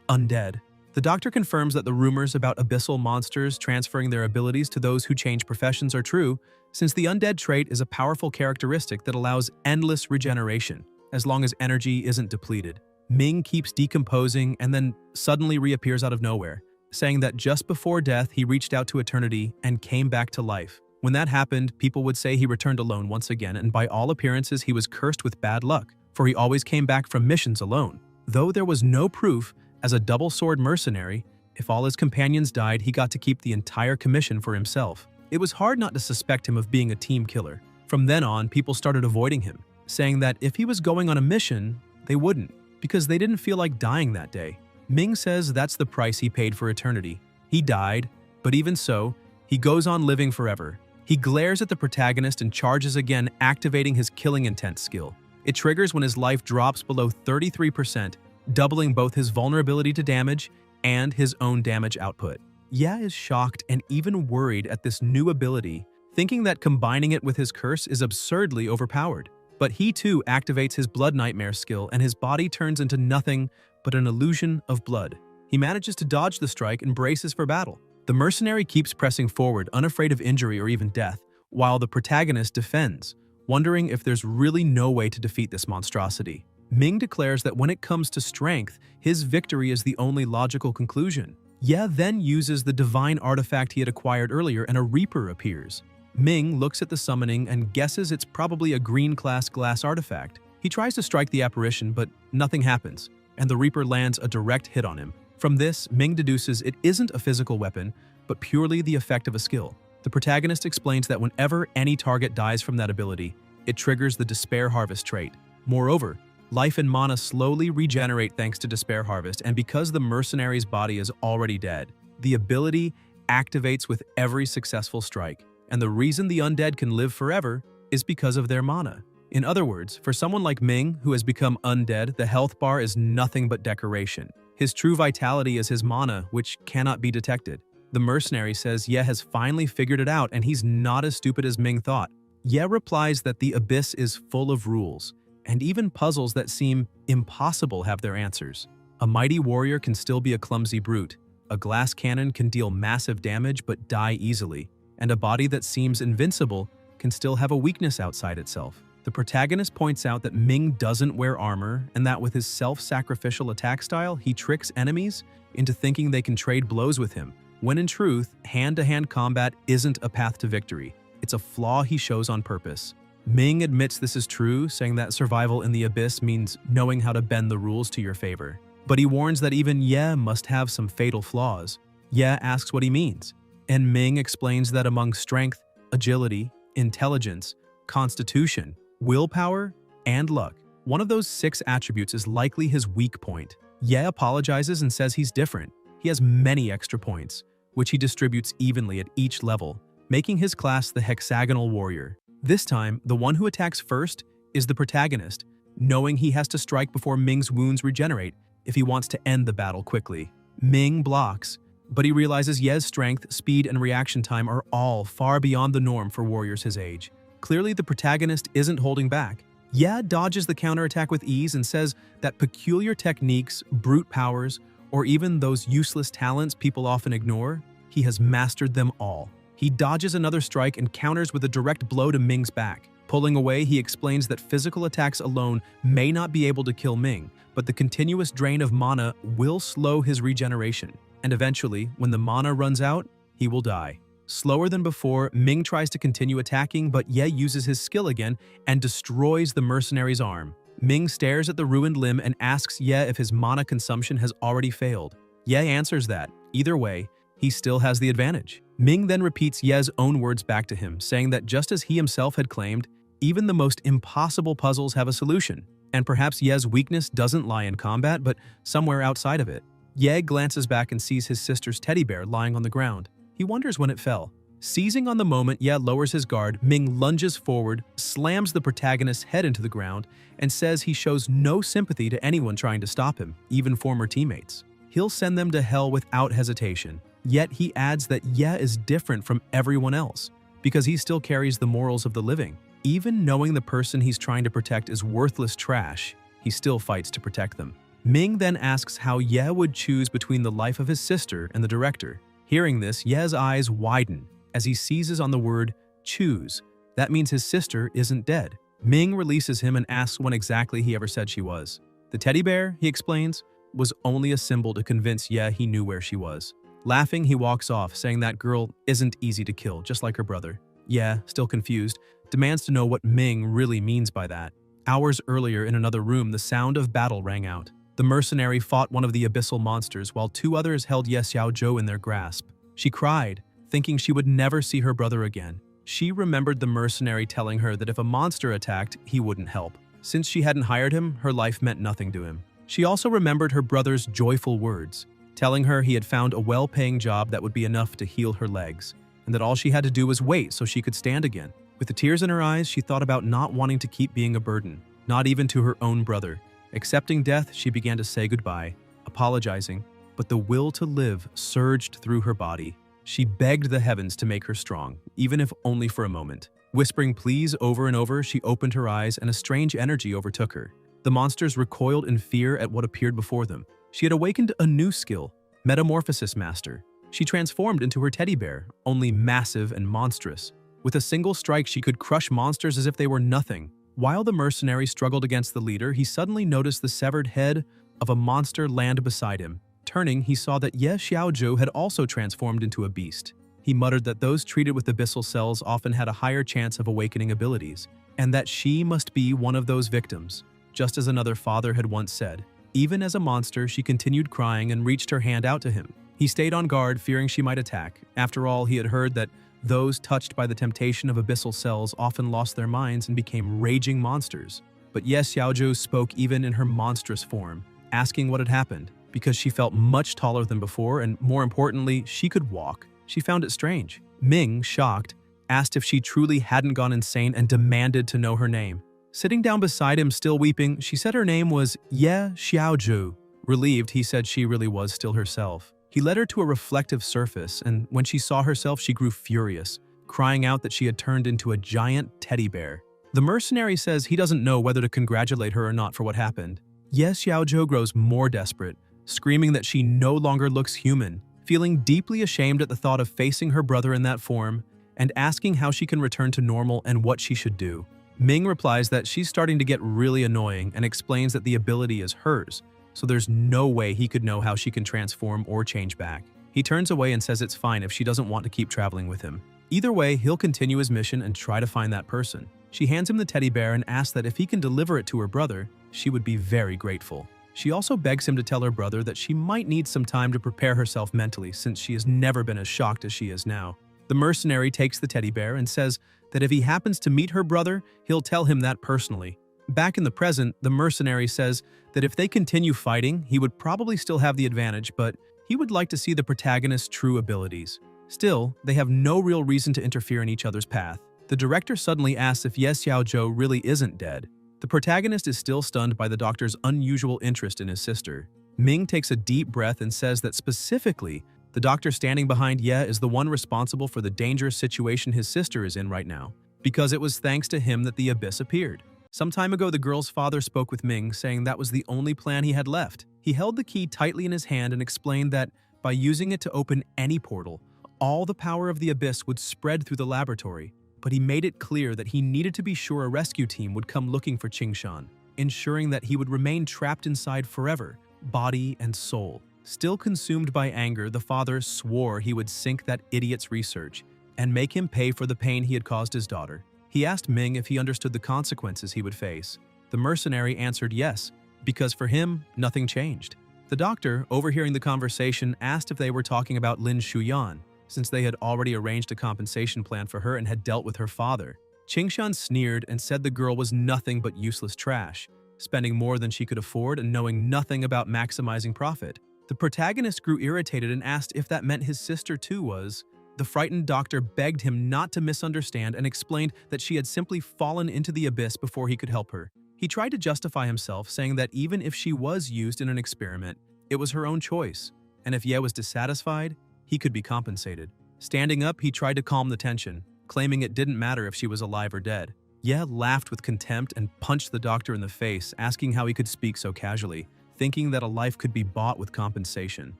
undead. The doctor confirms that the rumors about abyssal monsters transferring their abilities to those who change professions are true, since the undead trait is a powerful characteristic that allows endless regeneration, as long as energy isn't depleted. Ming keeps decomposing and then suddenly reappears out of nowhere, saying that just before death he reached out to eternity and came back to life. When that happened, people would say he returned alone once again, and by all appearances he was cursed with bad luck, for he always came back from missions alone. Though there was no proof, as a double-sword mercenary, if all his companions died, he got to keep the entire commission for himself. It was hard not to suspect him of being a team killer. From then on, people started avoiding him, saying that if he was going on a mission, they wouldn't, because they didn't feel like dying that day. Ming says that's the price he paid for eternity. He died, but even so, he goes on living forever. He glares at the protagonist and charges again, activating his killing intent skill. It triggers when his life drops below 33%, doubling both his vulnerability to damage and his own damage output. Ye is shocked and even worried at this new ability, thinking that combining it with his curse is absurdly overpowered. But he too activates his Blood Nightmare skill, and his body turns into nothing but an illusion of blood. He manages to dodge the strike and braces for battle. The mercenary keeps pressing forward, unafraid of injury or even death, while the protagonist defends, wondering if there's really no way to defeat this monstrosity. Ming declares that when it comes to strength, his victory is the only logical conclusion. Ye then uses the divine artifact he had acquired earlier, and a Reaper appears. Ming looks at the summoning and guesses it's probably a green-class glass artifact. He tries to strike the apparition, but nothing happens, and the Reaper lands a direct hit on him. From this, Ming deduces it isn't a physical weapon, but purely the effect of a skill. The protagonist explains that whenever any target dies from that ability, it triggers the Despair Harvest trait. Moreover, life and mana slowly regenerate thanks to Despair Harvest, and because the mercenary's body is already dead, the ability activates with every successful strike. And the reason the undead can live forever is because of their mana. In other words, for someone like Ming, who has become undead, the health bar is nothing but decoration. His true vitality is his mana, which cannot be detected. The mercenary says Ye has finally figured it out, and he's not as stupid as Ming thought. Ye replies that the abyss is full of rules, and even puzzles that seem impossible have their answers. A mighty warrior can still be a clumsy brute, a glass cannon can deal massive damage but die easily, and a body that seems invincible can still have a weakness outside itself. The protagonist points out that Ming doesn't wear armor, and that with his self-sacrificial attack style, he tricks enemies into thinking they can trade blows with him, when in truth, hand-to-hand combat isn't a path to victory. It's a flaw he shows on purpose. Ming admits this is true, saying that survival in the abyss means knowing how to bend the rules to your favor. But he warns that even Ye must have some fatal flaws. Ye asks what he means, and Ming explains that among strength, agility, intelligence, constitution, willpower, and luck, one of those 6 attributes is likely his weak point. Ye apologizes and says he's different. He has many extra points, which he distributes evenly at each level, making his class the hexagonal warrior. This time, the one who attacks first is the protagonist, knowing he has to strike before Ming's wounds regenerate if he wants to end the battle quickly. Ming blocks, but he realizes Ye's strength, speed, and reaction time are all far beyond the norm for warriors his age. Clearly, the protagonist isn't holding back. Ye dodges the counterattack with ease and says that peculiar techniques, brute powers, or even those useless talents people often ignore, he has mastered them all. He dodges another strike and counters with a direct blow to Ming's back. Pulling away, he explains that physical attacks alone may not be able to kill Ming, but the continuous drain of mana will slow his regeneration, and eventually, when the mana runs out, he will die. Slower than before, Ming tries to continue attacking, but Ye uses his skill again and destroys the mercenary's arm. Ming stares at the ruined limb and asks Ye if his mana consumption has already failed. Ye answers that, either way, he still has the advantage. Ming then repeats Ye's own words back to him, saying that just as he himself had claimed, even the most impossible puzzles have a solution, and perhaps Ye's weakness doesn't lie in combat, but somewhere outside of it. Ye glances back and sees his sister's teddy bear lying on the ground. He wonders when it fell. Seizing on the moment, Ye lowers his guard, Ming lunges forward, slams the protagonist's head into the ground, and says he shows no sympathy to anyone trying to stop him, even former teammates. He'll send them to hell without hesitation. Yet he adds that Ye is different from everyone else, because he still carries the morals of the living. Even knowing the person he's trying to protect is worthless trash, he still fights to protect them. Ming then asks how Ye would choose between the life of his sister and the director. Hearing this, Ye's eyes widen as he seizes on the word choose. That means his sister isn't dead. Ming releases him and asks when exactly he ever said she was. The teddy bear, he explains, was only a symbol to convince Ye he knew where she was. Laughing, he walks off, saying that girl isn't easy to kill, just like her brother. Ye, still confused, demands to know what Ming really means by that. Hours earlier, in another room, the sound of battle rang out. The mercenary fought one of the abyssal monsters, while two others held Ye Xiaozhou in their grasp. She cried, thinking she would never see her brother again. She remembered the mercenary telling her that if a monster attacked, he wouldn't help. Since she hadn't hired him, her life meant nothing to him. She also remembered her brother's joyful words, telling her he had found a well-paying job that would be enough to heal her legs, and that all she had to do was wait so she could stand again. With the tears in her eyes, she thought about not wanting to keep being a burden, not even to her own brother. Accepting death, she began to say goodbye, apologizing, but the will to live surged through her body. She begged the heavens to make her strong, even if only for a moment. Whispering please over and over, she opened her eyes and a strange energy overtook her. The monsters recoiled in fear at what appeared before them. She had awakened a new skill, Metamorphosis Master. She transformed into her teddy bear, only massive and monstrous. With a single strike, she could crush monsters as if they were nothing. While the mercenary struggled against the leader, he suddenly noticed the severed head of a monster land beside him. Turning, he saw that Ye Xiaozhou had also transformed into a beast. He muttered that those treated with abyssal cells often had a higher chance of awakening abilities, and that she must be one of those victims, just as another father had once said. Even as a monster, she continued crying and reached her hand out to him. He stayed on guard, fearing she might attack. After all, he had heard that those touched by the temptation of abyssal cells often lost their minds and became raging monsters. But Ye Xiaozhou spoke even in her monstrous form, asking what had happened, because she felt much taller than before and, more importantly, she could walk. She found it strange. Ming, shocked, asked if she truly hadn't gone insane and demanded to know her name. Sitting down beside him, still weeping, she said her name was Ye Xiaozhou. Relieved, he said she really was still herself. He led her to a reflective surface, and when she saw herself, she grew furious, crying out that she had turned into a giant teddy bear. The mercenary says he doesn't know whether to congratulate her or not for what happened. Ye Xiaozhou grows more desperate, screaming that she no longer looks human, feeling deeply ashamed at the thought of facing her brother in that form, and asking how she can return to normal and what she should do. Ming replies that she's starting to get really annoying and explains that the ability is hers, so there's no way he could know how she can transform or change back. He turns away and says it's fine if she doesn't want to keep traveling with him. Either way, he'll continue his mission and try to find that person. She hands him the teddy bear and asks that if he can deliver it to her brother, she would be very grateful. She also begs him to tell her brother that she might need some time to prepare herself mentally since she has never been as shocked as she is now. The mercenary takes the teddy bear and says that if he happens to meet her brother, he'll tell him that personally. Back in the present, the mercenary says that if they continue fighting, he would probably still have the advantage, but he would like to see the protagonist's true abilities. Still, they have no real reason to interfere in each other's path. The director suddenly asks if Ye Xiaozhou really isn't dead. The protagonist is still stunned by the doctor's unusual interest in his sister. Ming takes a deep breath and says that specifically, the doctor standing behind Ye is the one responsible for the dangerous situation his sister is in right now, because it was thanks to him that the abyss appeared. Some time ago, the girl's father spoke with Ming, saying that was the only plan he had left. He held the key tightly in his hand and explained that by using it to open any portal, all the power of the abyss would spread through the laboratory. But he made it clear that he needed to be sure a rescue team would come looking for Qingshan, ensuring that he would remain trapped inside forever, body and soul. Still consumed by anger, the father swore he would sink that idiot's research, and make him pay for the pain he had caused his daughter. He asked Ming if he understood the consequences he would face. The mercenary answered yes, because for him, nothing changed. The doctor, overhearing the conversation, asked if they were talking about Lin Shuyan, since they had already arranged a compensation plan for her and had dealt with her father. Qingshan sneered and said the girl was nothing but useless trash, spending more than she could afford and knowing nothing about maximizing profit. The protagonist grew irritated and asked if that meant his sister too was. The frightened doctor begged him not to misunderstand and explained that she had simply fallen into the abyss before he could help her. He tried to justify himself, saying that even if she was used in an experiment, it was her own choice, and if Ye was dissatisfied, he could be compensated. Standing up, he tried to calm the tension, claiming it didn't matter if she was alive or dead. Ye laughed with contempt and punched the doctor in the face, asking how he could speak so casually, thinking that a life could be bought with compensation.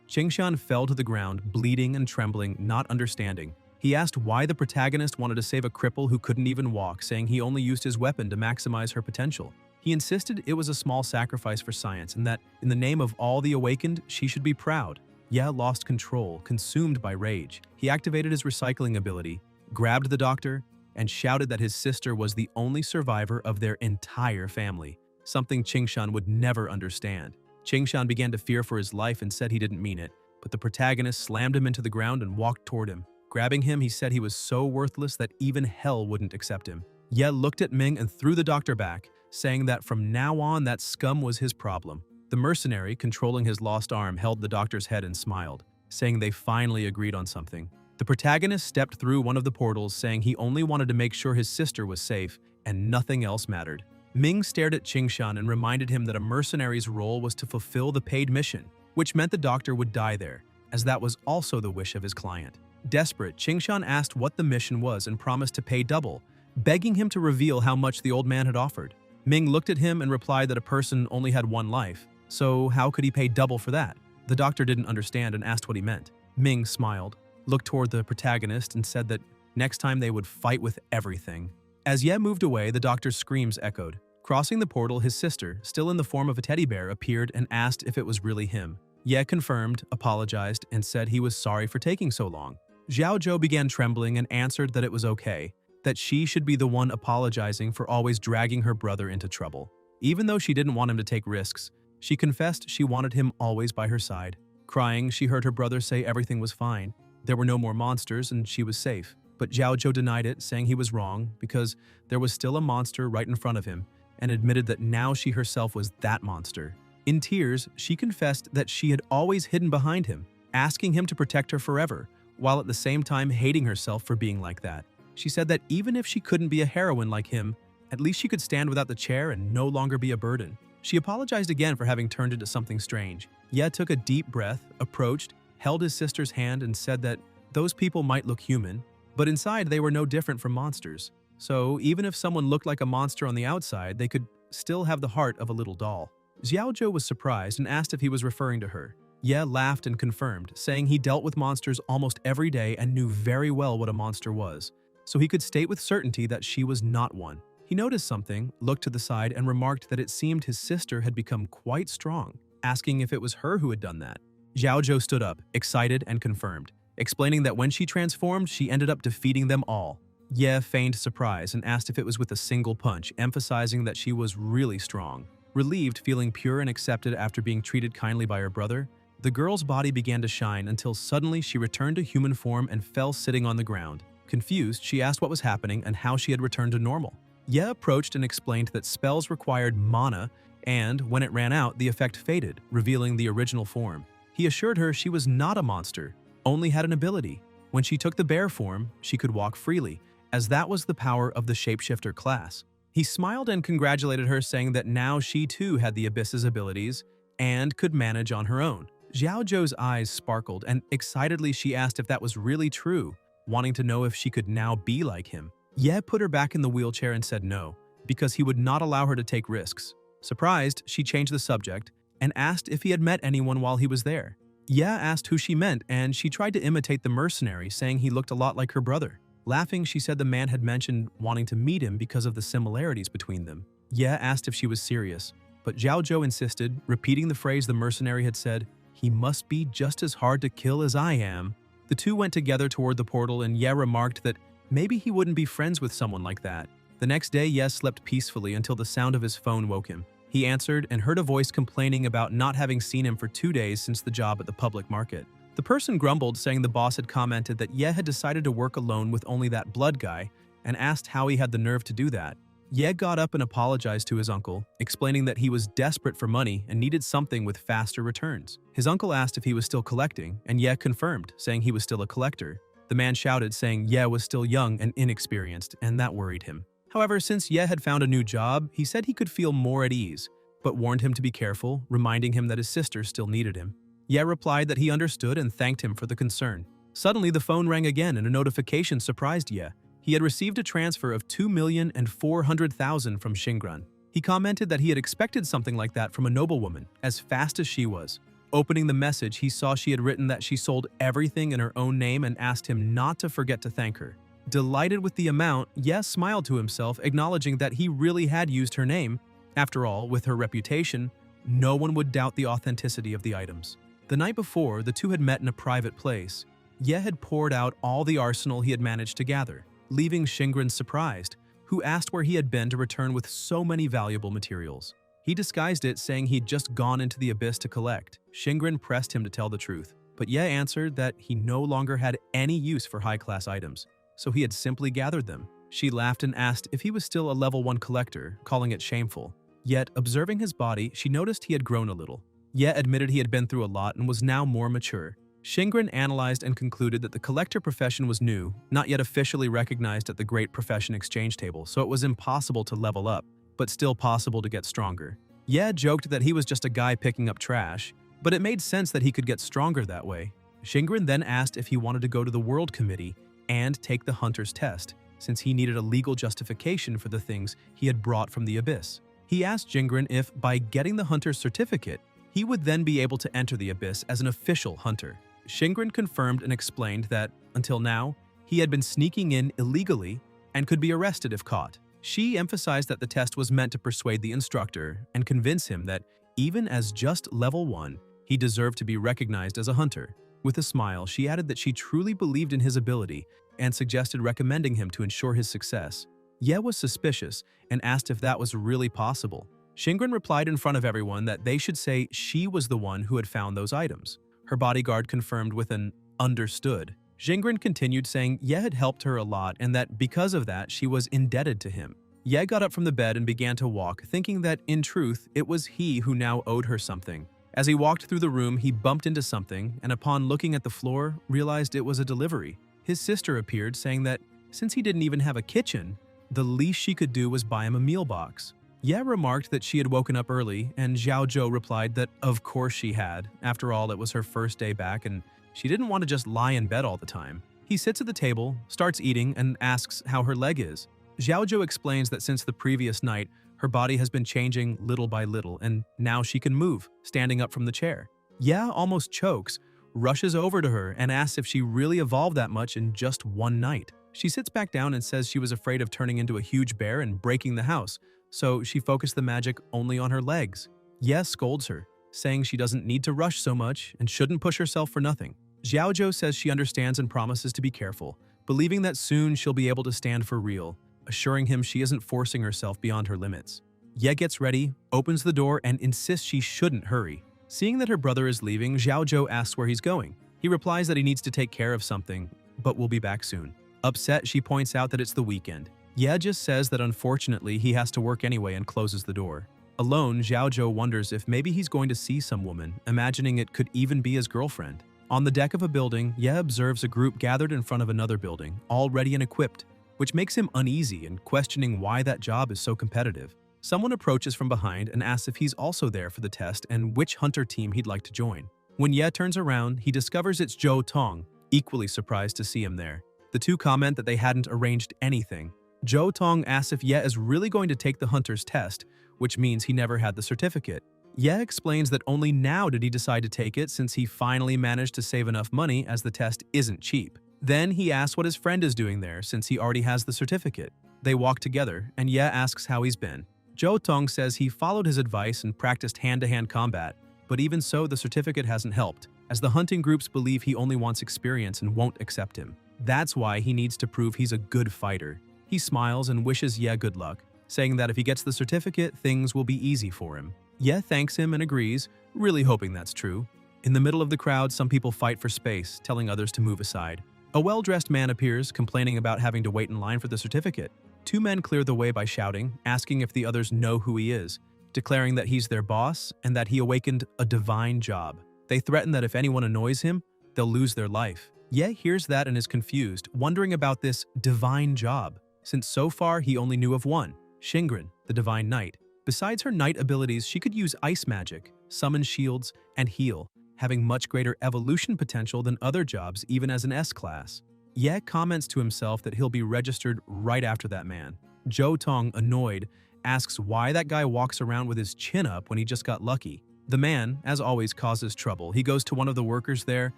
Qingshan fell to the ground, bleeding and trembling, not understanding. He asked why the protagonist wanted to save a cripple who couldn't even walk, saying he only used his weapon to maximize her potential. He insisted it was a small sacrifice for science and that, in the name of all the awakened, she should be proud. Ye lost control, consumed by rage. He activated his recycling ability, grabbed the doctor, and shouted that his sister was the only survivor of their entire family, something Qingshan would never understand. Qingshan began to fear for his life and said he didn't mean it, but the protagonist slammed him into the ground and walked toward him. Grabbing him, he said he was so worthless that even hell wouldn't accept him. Ye looked at Ming and threw the doctor back, saying that from now on that scum was his problem. The mercenary, controlling his lost arm, held the doctor's head and smiled, saying they finally agreed on something. The protagonist stepped through one of the portals, saying he only wanted to make sure his sister was safe and nothing else mattered. Ming stared at Qingshan and reminded him that a mercenary's role was to fulfill the paid mission, which meant the doctor would die there, as that was also the wish of his client. Desperate, Qingshan asked what the mission was and promised to pay double, begging him to reveal how much the old man had offered. Ming looked at him and replied that a person only had one life, so how could he pay double for that? The doctor didn't understand and asked what he meant. Ming smiled, looked toward the protagonist, and said that next time they would fight with everything. As Ye moved away, the doctor's screams echoed. Crossing the portal, his sister, still in the form of a teddy bear, appeared and asked if it was really him. Ye confirmed, apologized, and said he was sorry for taking so long. Xiao Zhou began trembling and answered that it was okay, that she should be the one apologizing for always dragging her brother into trouble. Even though she didn't want him to take risks, she confessed she wanted him always by her side. Crying, she heard her brother say everything was fine. There were no more monsters and she was safe. But Xiao Zhou denied it, saying he was wrong because there was still a monster right in front of him, and admitted that now she herself was that monster. In tears, she confessed that she had always hidden behind him, asking him to protect her forever, while at the same time hating herself for being like that. She said that even if she couldn't be a heroine like him, at least she could stand without the chair and no longer be a burden. She apologized again for having turned into something strange. Ye took a deep breath, approached, held his sister's hand and said that those people might look human, but inside they were no different from monsters. So even if someone looked like a monster on the outside, they could still have the heart of a little doll. Xiao Zhou was surprised and asked if he was referring to her. Ye laughed and confirmed, saying he dealt with monsters almost every day and knew very well what a monster was, so he could state with certainty that she was not one. He noticed something, looked to the side, and remarked that it seemed his sister had become quite strong, asking if it was her who had done that. Xiao Zhou stood up, excited and confirmed, explaining that when she transformed, she ended up defeating them all. Ye feigned surprise and asked if it was with a single punch, emphasizing that she was really strong. Relieved, feeling pure and accepted after being treated kindly by her brother, the girl's body began to shine until suddenly she returned to human form and fell sitting on the ground. Confused, she asked what was happening and how she had returned to normal. Ye approached and explained that spells required mana, and when it ran out, the effect faded, revealing the original form. He assured her she was not a monster, only had an ability. When she took the bear form, she could walk freely, as that was the power of the shapeshifter class. He smiled and congratulated her, saying that now she too had the Abyss's abilities and could manage on her own. Xiao Zhou's eyes sparkled, and excitedly she asked if that was really true, wanting to know if she could now be like him. Ye put her back in the wheelchair and said no, because he would not allow her to take risks. Surprised, she changed the subject and asked if he had met anyone while he was there. Ye asked who she meant, and she tried to imitate the mercenary, saying he looked a lot like her brother. Laughing, she said the man had mentioned wanting to meet him because of the similarities between them. Ye asked if she was serious, but Xiao Zhou insisted, repeating the phrase the mercenary had said, "He must be just as hard to kill as I am." The two went together toward the portal, and Ye remarked that maybe he wouldn't be friends with someone like that. The next day, Ye slept peacefully until the sound of his phone woke him. He answered and heard a voice complaining about not having seen him for 2 days since the job at the public market. The person grumbled, saying the boss had commented that Ye had decided to work alone with only that blood guy, and asked how he had the nerve to do that. Ye got up and apologized to his uncle, explaining that he was desperate for money and needed something with faster returns. His uncle asked if he was still collecting, and Ye confirmed, saying he was still a collector. The man shouted, saying Ye was still young and inexperienced, and that worried him. However, since Ye had found a new job, he said he could feel more at ease, but warned him to be careful, reminding him that his sister still needed him. Ye replied that he understood and thanked him for the concern. Suddenly, the phone rang again and a notification surprised Ye. He had received a transfer of 2,400,000 from Shingrun. He commented that he had expected something like that from a noblewoman, as fast as she was. Opening the message, he saw she had written that she sold everything in her own name and asked him not to forget to thank her. Delighted with the amount, Ye smiled to himself, acknowledging that he really had used her name. After all, with her reputation, no one would doubt the authenticity of the items. The night before, the two had met in a private place. Ye had poured out all the arsenal he had managed to gather, leaving Shingrun surprised, who asked where he had been to return with so many valuable materials. He disguised it, saying he'd just gone into the abyss to collect. Shingrun pressed him to tell the truth, but Ye answered that he no longer had any use for high-class items, so he had simply gathered them. She laughed and asked if he was still a level 1 collector, calling it shameful. Yet, observing his body, she noticed he had grown a little. Ye admitted he had been through a lot and was now more mature. Shingrun analyzed and concluded that the collector profession was new, not yet officially recognized at the Great Profession Exchange Table, so it was impossible to level up, but still possible to get stronger. Ye joked that he was just a guy picking up trash, but it made sense that he could get stronger that way. Shingrun then asked if he wanted to go to the World Committee and take the Hunter's test, since he needed a legal justification for the things he had brought from the Abyss. He asked Shingrun if, by getting the Hunter's certificate, he would then be able to enter the Abyss as an official hunter. Shingrun confirmed and explained that, until now, he had been sneaking in illegally and could be arrested if caught. She emphasized that the test was meant to persuade the instructor and convince him that, even as just level 1, he deserved to be recognized as a hunter. With a smile, she added that she truly believed in his ability and suggested recommending him to ensure his success. Ye was suspicious and asked if that was really possible. Shingrun replied in front of everyone that they should say she was the one who had found those items. Her bodyguard confirmed with an "understood." Shingrun continued, saying Ye had helped her a lot and that because of that she was indebted to him. Ye got up from the bed and began to walk, thinking that, in truth, it was he who now owed her something. As he walked through the room, he bumped into something and upon looking at the floor, realized it was a delivery. His sister appeared, saying that, since he didn't even have a kitchen, the least she could do was buy him a meal box. Ye remarked that she had woken up early, and Xiao Zhou replied that of course she had. After all, it was her first day back, and she didn't want to just lie in bed all the time. He sits at the table, starts eating, and asks how her leg is. Xiao Zhou explains that since the previous night, her body has been changing little by little, and now she can move, standing up from the chair. Ye almost chokes, rushes over to her, and asks if she really evolved that much in just one night. She sits back down and says she was afraid of turning into a huge bear and breaking the house, so she focused the magic only on her legs. Ye scolds her, saying she doesn't need to rush so much and shouldn't push herself for nothing. Xiao Zhou says she understands and promises to be careful, believing that soon she'll be able to stand for real, assuring him she isn't forcing herself beyond her limits. Ye gets ready, opens the door, and insists she shouldn't hurry. Seeing that her brother is leaving, Xiao Zhou asks where he's going. He replies that he needs to take care of something, but will be back soon. Upset, she points out that it's the weekend. Ye just says that unfortunately he has to work anyway and closes the door. Alone, Xiao Zhou wonders if maybe he's going to see some woman, imagining it could even be his girlfriend. On the deck of a building, Ye observes a group gathered in front of another building, all ready and equipped, which makes him uneasy and questioning why that job is so competitive. Someone approaches from behind and asks if he's also there for the test and which hunter team he'd like to join. When Ye turns around, he discovers it's Zhou Tong, equally surprised to see him there. The two comment that they hadn't arranged anything. Zhou Tong asks if Ye is really going to take the hunter's test, which means he never had the certificate. Ye explains that only now did he decide to take it since he finally managed to save enough money as the test isn't cheap. Then he asks what his friend is doing there since he already has the certificate. They walk together, and Ye asks how he's been. Zhou Tong says he followed his advice and practiced hand-to-hand combat, but even so the certificate hasn't helped. as the hunting groups believe he only wants experience and won't accept him. That's why he needs to prove he's a good fighter. He smiles and wishes Ye good luck, saying that if he gets the certificate, things will be easy for him. Ye thanks him and agrees, really hoping that's true. In the middle of the crowd, some people fight for space, telling others to move aside. A well-dressed man appears, complaining about having to wait in line for the certificate. Two men clear the way by shouting, asking if the others know who he is, declaring that he's their boss and that he awakened a divine job. They threaten that if anyone annoys him, they'll lose their life. Ye hears that and is confused, wondering about this divine job, since so far he only knew of one, Shingren, the Divine Knight. Besides her knight abilities, she could use ice magic, summon shields, and heal, having much greater evolution potential than other jobs even as an S-class. Ye comments to himself that he'll be registered right after that man. Jo Tong, annoyed, asks why that guy walks around with his chin up when he just got lucky. The man, as always, causes trouble. He goes to one of the workers there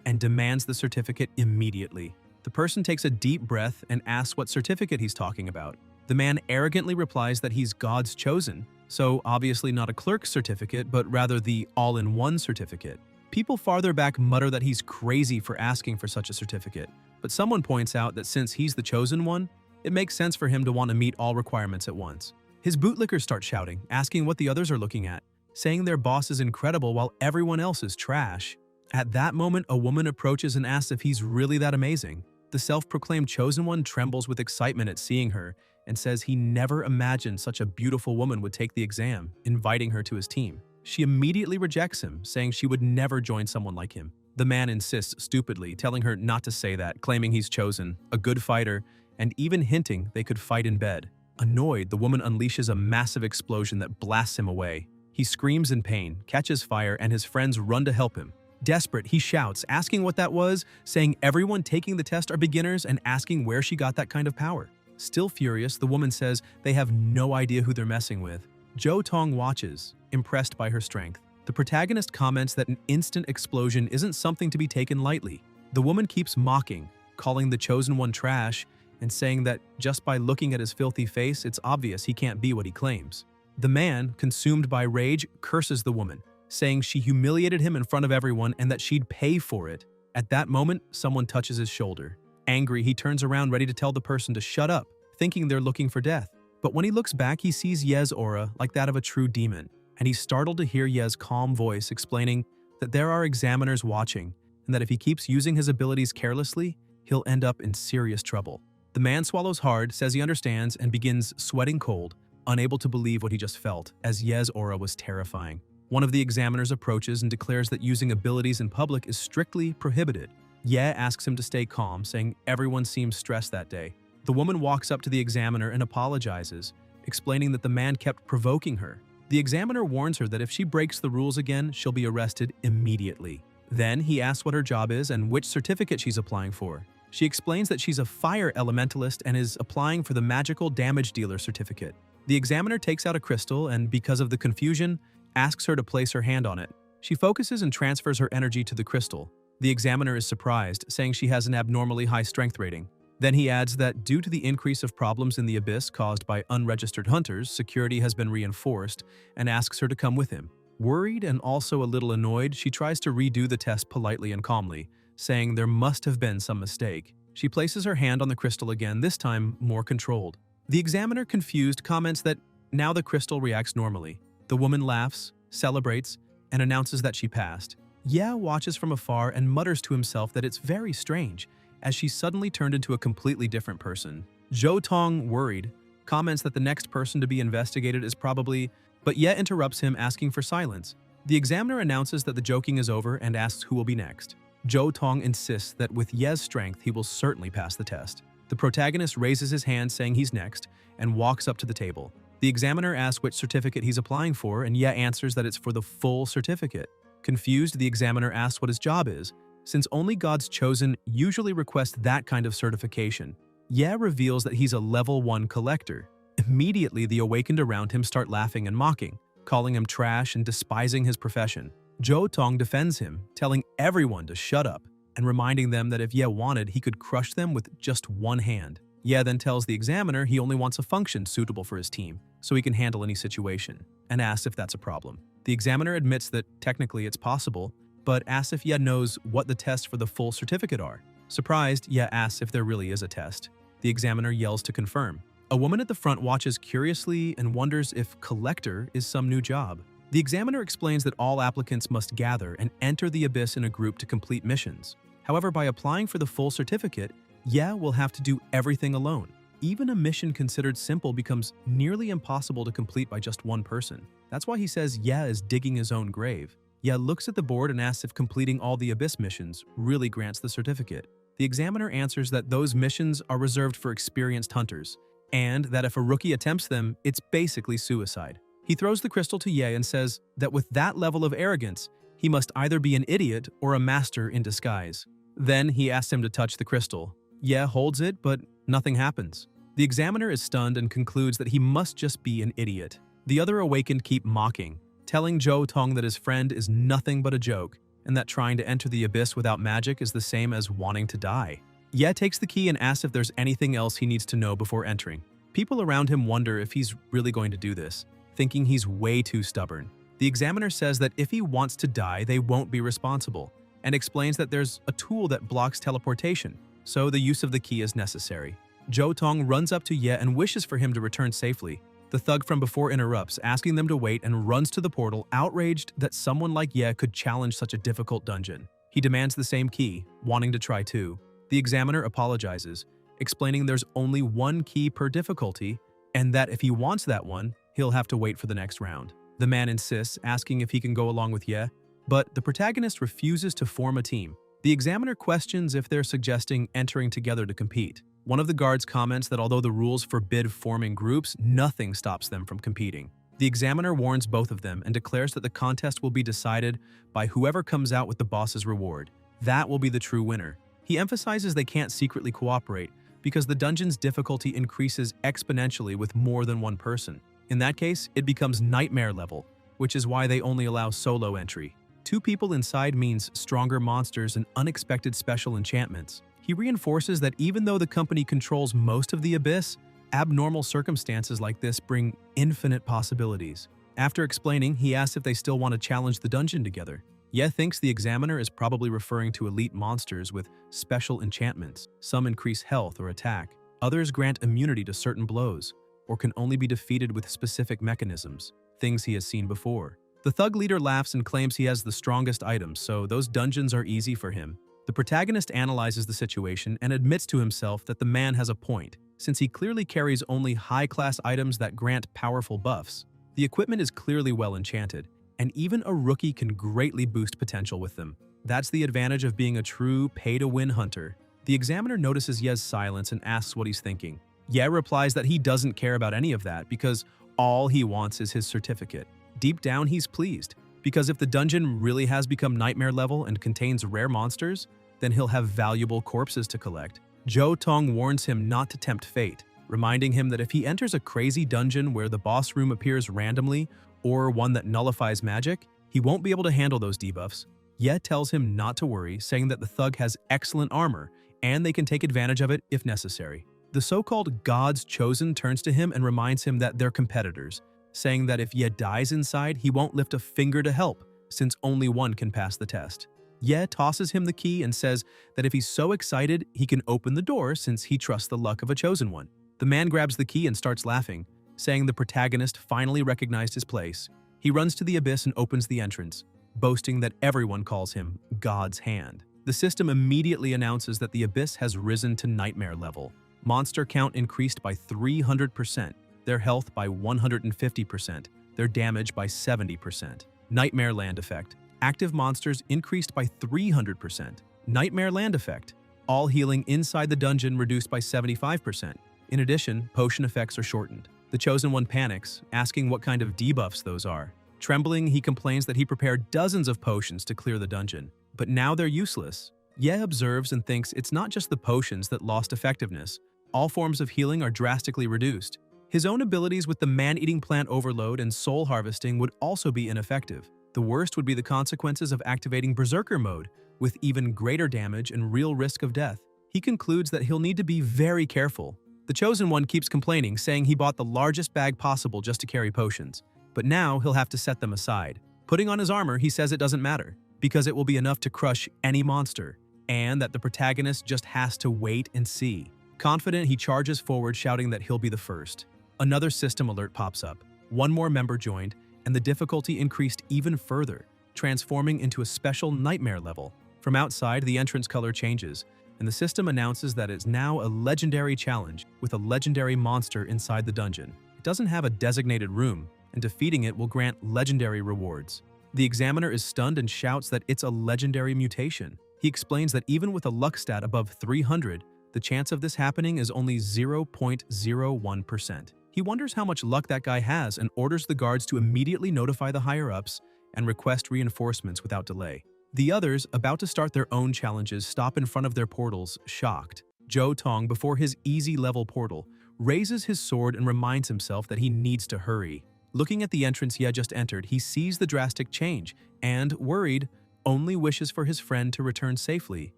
and demands the certificate immediately. The person takes a deep breath and asks what certificate he's talking about. The man arrogantly replies that he's God's chosen, so obviously not a clerk's certificate, but rather the all-in-one certificate. People farther back mutter that he's crazy for asking for such a certificate, but someone points out that since he's the chosen one, it makes sense for him to want to meet all requirements at once. His bootlickers start shouting, asking what the others are looking at, saying their boss is incredible while everyone else is trash. At that moment, a woman approaches and asks if he's really that amazing. The self-proclaimed chosen one trembles with excitement at seeing her and says he never imagined such a beautiful woman would take the exam, inviting her to his team. She immediately rejects him, saying she would never join someone like him. The man insists stupidly, telling her not to say that, claiming he's chosen, a good fighter, and even hinting they could fight in bed. Annoyed, the woman unleashes a massive explosion that blasts him away. He screams in pain, catches fire, and his friends run to help him. Desperate, he shouts, asking what that was, saying everyone taking the test are beginners and asking where she got that kind of power. Still furious, the woman says they have no idea who they're messing with. Jo Tong watches, impressed by her strength. The protagonist comments that an instant explosion isn't something to be taken lightly. The woman keeps mocking, calling the chosen one trash, and saying that just by looking at his filthy face, it's obvious he can't be what he claims. The man, consumed by rage, curses the woman, saying she humiliated him in front of everyone and that she'd pay for it. At that moment, someone touches his shoulder. Angry, he turns around ready to tell the person to shut up, thinking they're looking for death. But when he looks back, he sees Ye's aura like that of a true demon, and he's startled to hear Ye's calm voice explaining that there are examiners watching, and that if he keeps using his abilities carelessly, he'll end up in serious trouble. The man swallows hard, says he understands, and begins sweating cold, unable to believe what he just felt, as Ye's aura was terrifying. One of the examiners approaches and declares that using abilities in public is strictly prohibited. Ye asks him to stay calm, saying everyone seems stressed that day. The woman walks up to the examiner and apologizes, explaining that the man kept provoking her. The examiner warns her that if she breaks the rules again, she'll be arrested immediately. Then he asks what her job is and which certificate she's applying for. She explains that she's a fire elementalist and is applying for the magical damage dealer certificate. The examiner takes out a crystal and, because of the confusion, asks her to place her hand on it. She focuses and transfers her energy to the crystal. The examiner is surprised, saying she has an abnormally high strength rating. Then he adds that due to the increase of problems in the abyss caused by unregistered hunters, security has been reinforced, and asks her to come with him. Worried and also a little annoyed, she tries to redo the test politely and calmly, saying there must have been some mistake. She places her hand on the crystal again, this time more controlled. The examiner, confused, comments that now the crystal reacts normally. The woman laughs, celebrates, and announces that she passed. Ye watches from afar and mutters to himself that it's very strange, as she suddenly turned into a completely different person. Jo Tong, worried, comments that the next person to be investigated is probably, but Ye interrupts him, asking for silence. The examiner announces that the joking is over and asks who will be next. Jo Tong insists that with Ye's strength, he will certainly pass the test. The protagonist raises his hand, saying he's next, and walks up to the table. The examiner asks which certificate he's applying for, and Ye answers that it's for the full certificate. Confused, the examiner asks what his job is, since only God's chosen usually request that kind of certification. Ye reveals that he's a level 1 collector. Immediately, the awakened around him start laughing and mocking, calling him trash and despising his profession. Jo Tong defends him, telling everyone to shut up, and reminding them that if Ye wanted, he could crush them with just one hand. Ye then tells the examiner he only wants a function suitable for his team, so he can handle any situation, and asks if that's a problem. The examiner admits that technically it's possible, but asks if Ye knows what the tests for the full certificate are. Surprised, Ye asks if there really is a test. The examiner yells to confirm. A woman at the front watches curiously and wonders if collector is some new job. The examiner explains that all applicants must gather and enter the abyss in a group to complete missions. However, by applying for the full certificate, Ye will have to do everything alone. Even a mission considered simple becomes nearly impossible to complete by just one person. That's why he says Ye is digging his own grave. Ye looks at the board and asks if completing all the abyss missions really grants the certificate. The examiner answers that those missions are reserved for experienced hunters, and that if a rookie attempts them, it's basically suicide. He throws the crystal to Ye and says that with that level of arrogance, he must either be an idiot or a master in disguise. Then he asks him to touch the crystal. Ye holds it, but nothing happens. The examiner is stunned and concludes that he must just be an idiot. The other awakened keep mocking, telling Zhou Tong that his friend is nothing but a joke, and that trying to enter the abyss without magic is the same as wanting to die. Ye takes the key and asks if there's anything else he needs to know before entering. People around him wonder if he's really going to do this, thinking he's way too stubborn. The examiner says that if he wants to die, they won't be responsible, and explains that there's a tool that blocks teleportation, so the use of the key is necessary. Zhou Tong runs up to Ye and wishes for him to return safely. The thug from before interrupts, asking them to wait, and runs to the portal, outraged that someone like Ye could challenge such a difficult dungeon. He demands the same key, wanting to try too. The examiner apologizes, explaining there's only one key per difficulty, and that if he wants that one, he'll have to wait for the next round. The man insists, asking if he can go along with Ye, but the protagonist refuses to form a team. The examiner questions if they're suggesting entering together to compete. One of the guards comments that although the rules forbid forming groups, nothing stops them from competing. The examiner warns both of them and declares that the contest will be decided by whoever comes out with the boss's reward. That will be the true winner. He emphasizes they can't secretly cooperate because the dungeon's difficulty increases exponentially with more than one person. In that case, it becomes nightmare level, which is why they only allow solo entry. 2 people inside means stronger monsters and unexpected special enchantments. He reinforces that even though the company controls most of the abyss, abnormal circumstances like this bring infinite possibilities. After explaining, he asks if they still want to challenge the dungeon together. Ye thinks the examiner is probably referring to elite monsters with special enchantments. Some increase health or attack, others grant immunity to certain blows, or can only be defeated with specific mechanisms, things he has seen before. The thug leader laughs and claims he has the strongest items, so those dungeons are easy for him. The protagonist analyzes the situation and admits to himself that the man has a point, since he clearly carries only high-class items that grant powerful buffs. The equipment is clearly well enchanted, and even a rookie can greatly boost potential with them. That's the advantage of being a true pay-to-win hunter. The examiner notices Ye's silence and asks what he's thinking. Ye replies that he doesn't care about any of that because all he wants is his certificate. Deep down, he's pleased, because if the dungeon really has become nightmare level and contains rare monsters, then he'll have valuable corpses to collect. Zhou Tong warns him not to tempt fate, reminding him that if he enters a crazy dungeon where the boss room appears randomly or one that nullifies magic, he won't be able to handle those debuffs. Ye tells him not to worry, saying that the thug has excellent armor and they can take advantage of it if necessary. The so-called God's Chosen turns to him and reminds him that they're competitors, saying that if Ye dies inside, he won't lift a finger to help, since only one can pass the test. Ye tosses him the key and says that if he's so excited, he can open the door since he trusts the luck of a chosen one. The man grabs the key and starts laughing, saying the protagonist finally recognized his place. He runs to the abyss and opens the entrance, boasting that everyone calls him God's Hand. The system immediately announces that the abyss has risen to nightmare level. Monster count increased by 300%, their health by 150%, their damage by 70%. Nightmare Land Effect. Active monsters increased by 300%. Nightmare Land Effect. All healing inside the dungeon reduced by 75%. In addition, potion effects are shortened. The Chosen One panics, asking what kind of debuffs those are. Trembling, he complains that he prepared dozens of potions to clear the dungeon, but now they're useless. Ye observes and thinks it's not just the potions that lost effectiveness. All forms of healing are drastically reduced. His own abilities with the man-eating plant overload and soul harvesting would also be ineffective. The worst would be the consequences of activating Berserker mode, with even greater damage and real risk of death. He concludes that he'll need to be very careful. The Chosen One keeps complaining, saying he bought the largest bag possible just to carry potions, but now he'll have to set them aside. Putting on his armor, he says it doesn't matter. because it will be enough to crush any monster, and that the protagonist just has to wait and see. Confident, he charges forward, shouting that he'll be the first. Another system alert pops up. One more member joined, and the difficulty increased even further, transforming into a special nightmare level. From outside, the entrance color changes, and the system announces that it's now a legendary challenge with a legendary monster inside the dungeon. It doesn't have a designated room, and defeating it will grant legendary rewards. The examiner is stunned and shouts that it's a legendary mutation. He explains that even with a luck stat above 300, the chance of this happening is only 0.01%. He wonders how much luck that guy has and orders the guards to immediately notify the higher-ups and request reinforcements without delay. The others, about to start their own challenges, stop in front of their portals, shocked. Zhou Tong, before his easy-level portal, raises his sword and reminds himself that he needs to hurry. Looking at the entrance Ye just entered, he sees the drastic change and, worried, only wishes for his friend to return safely.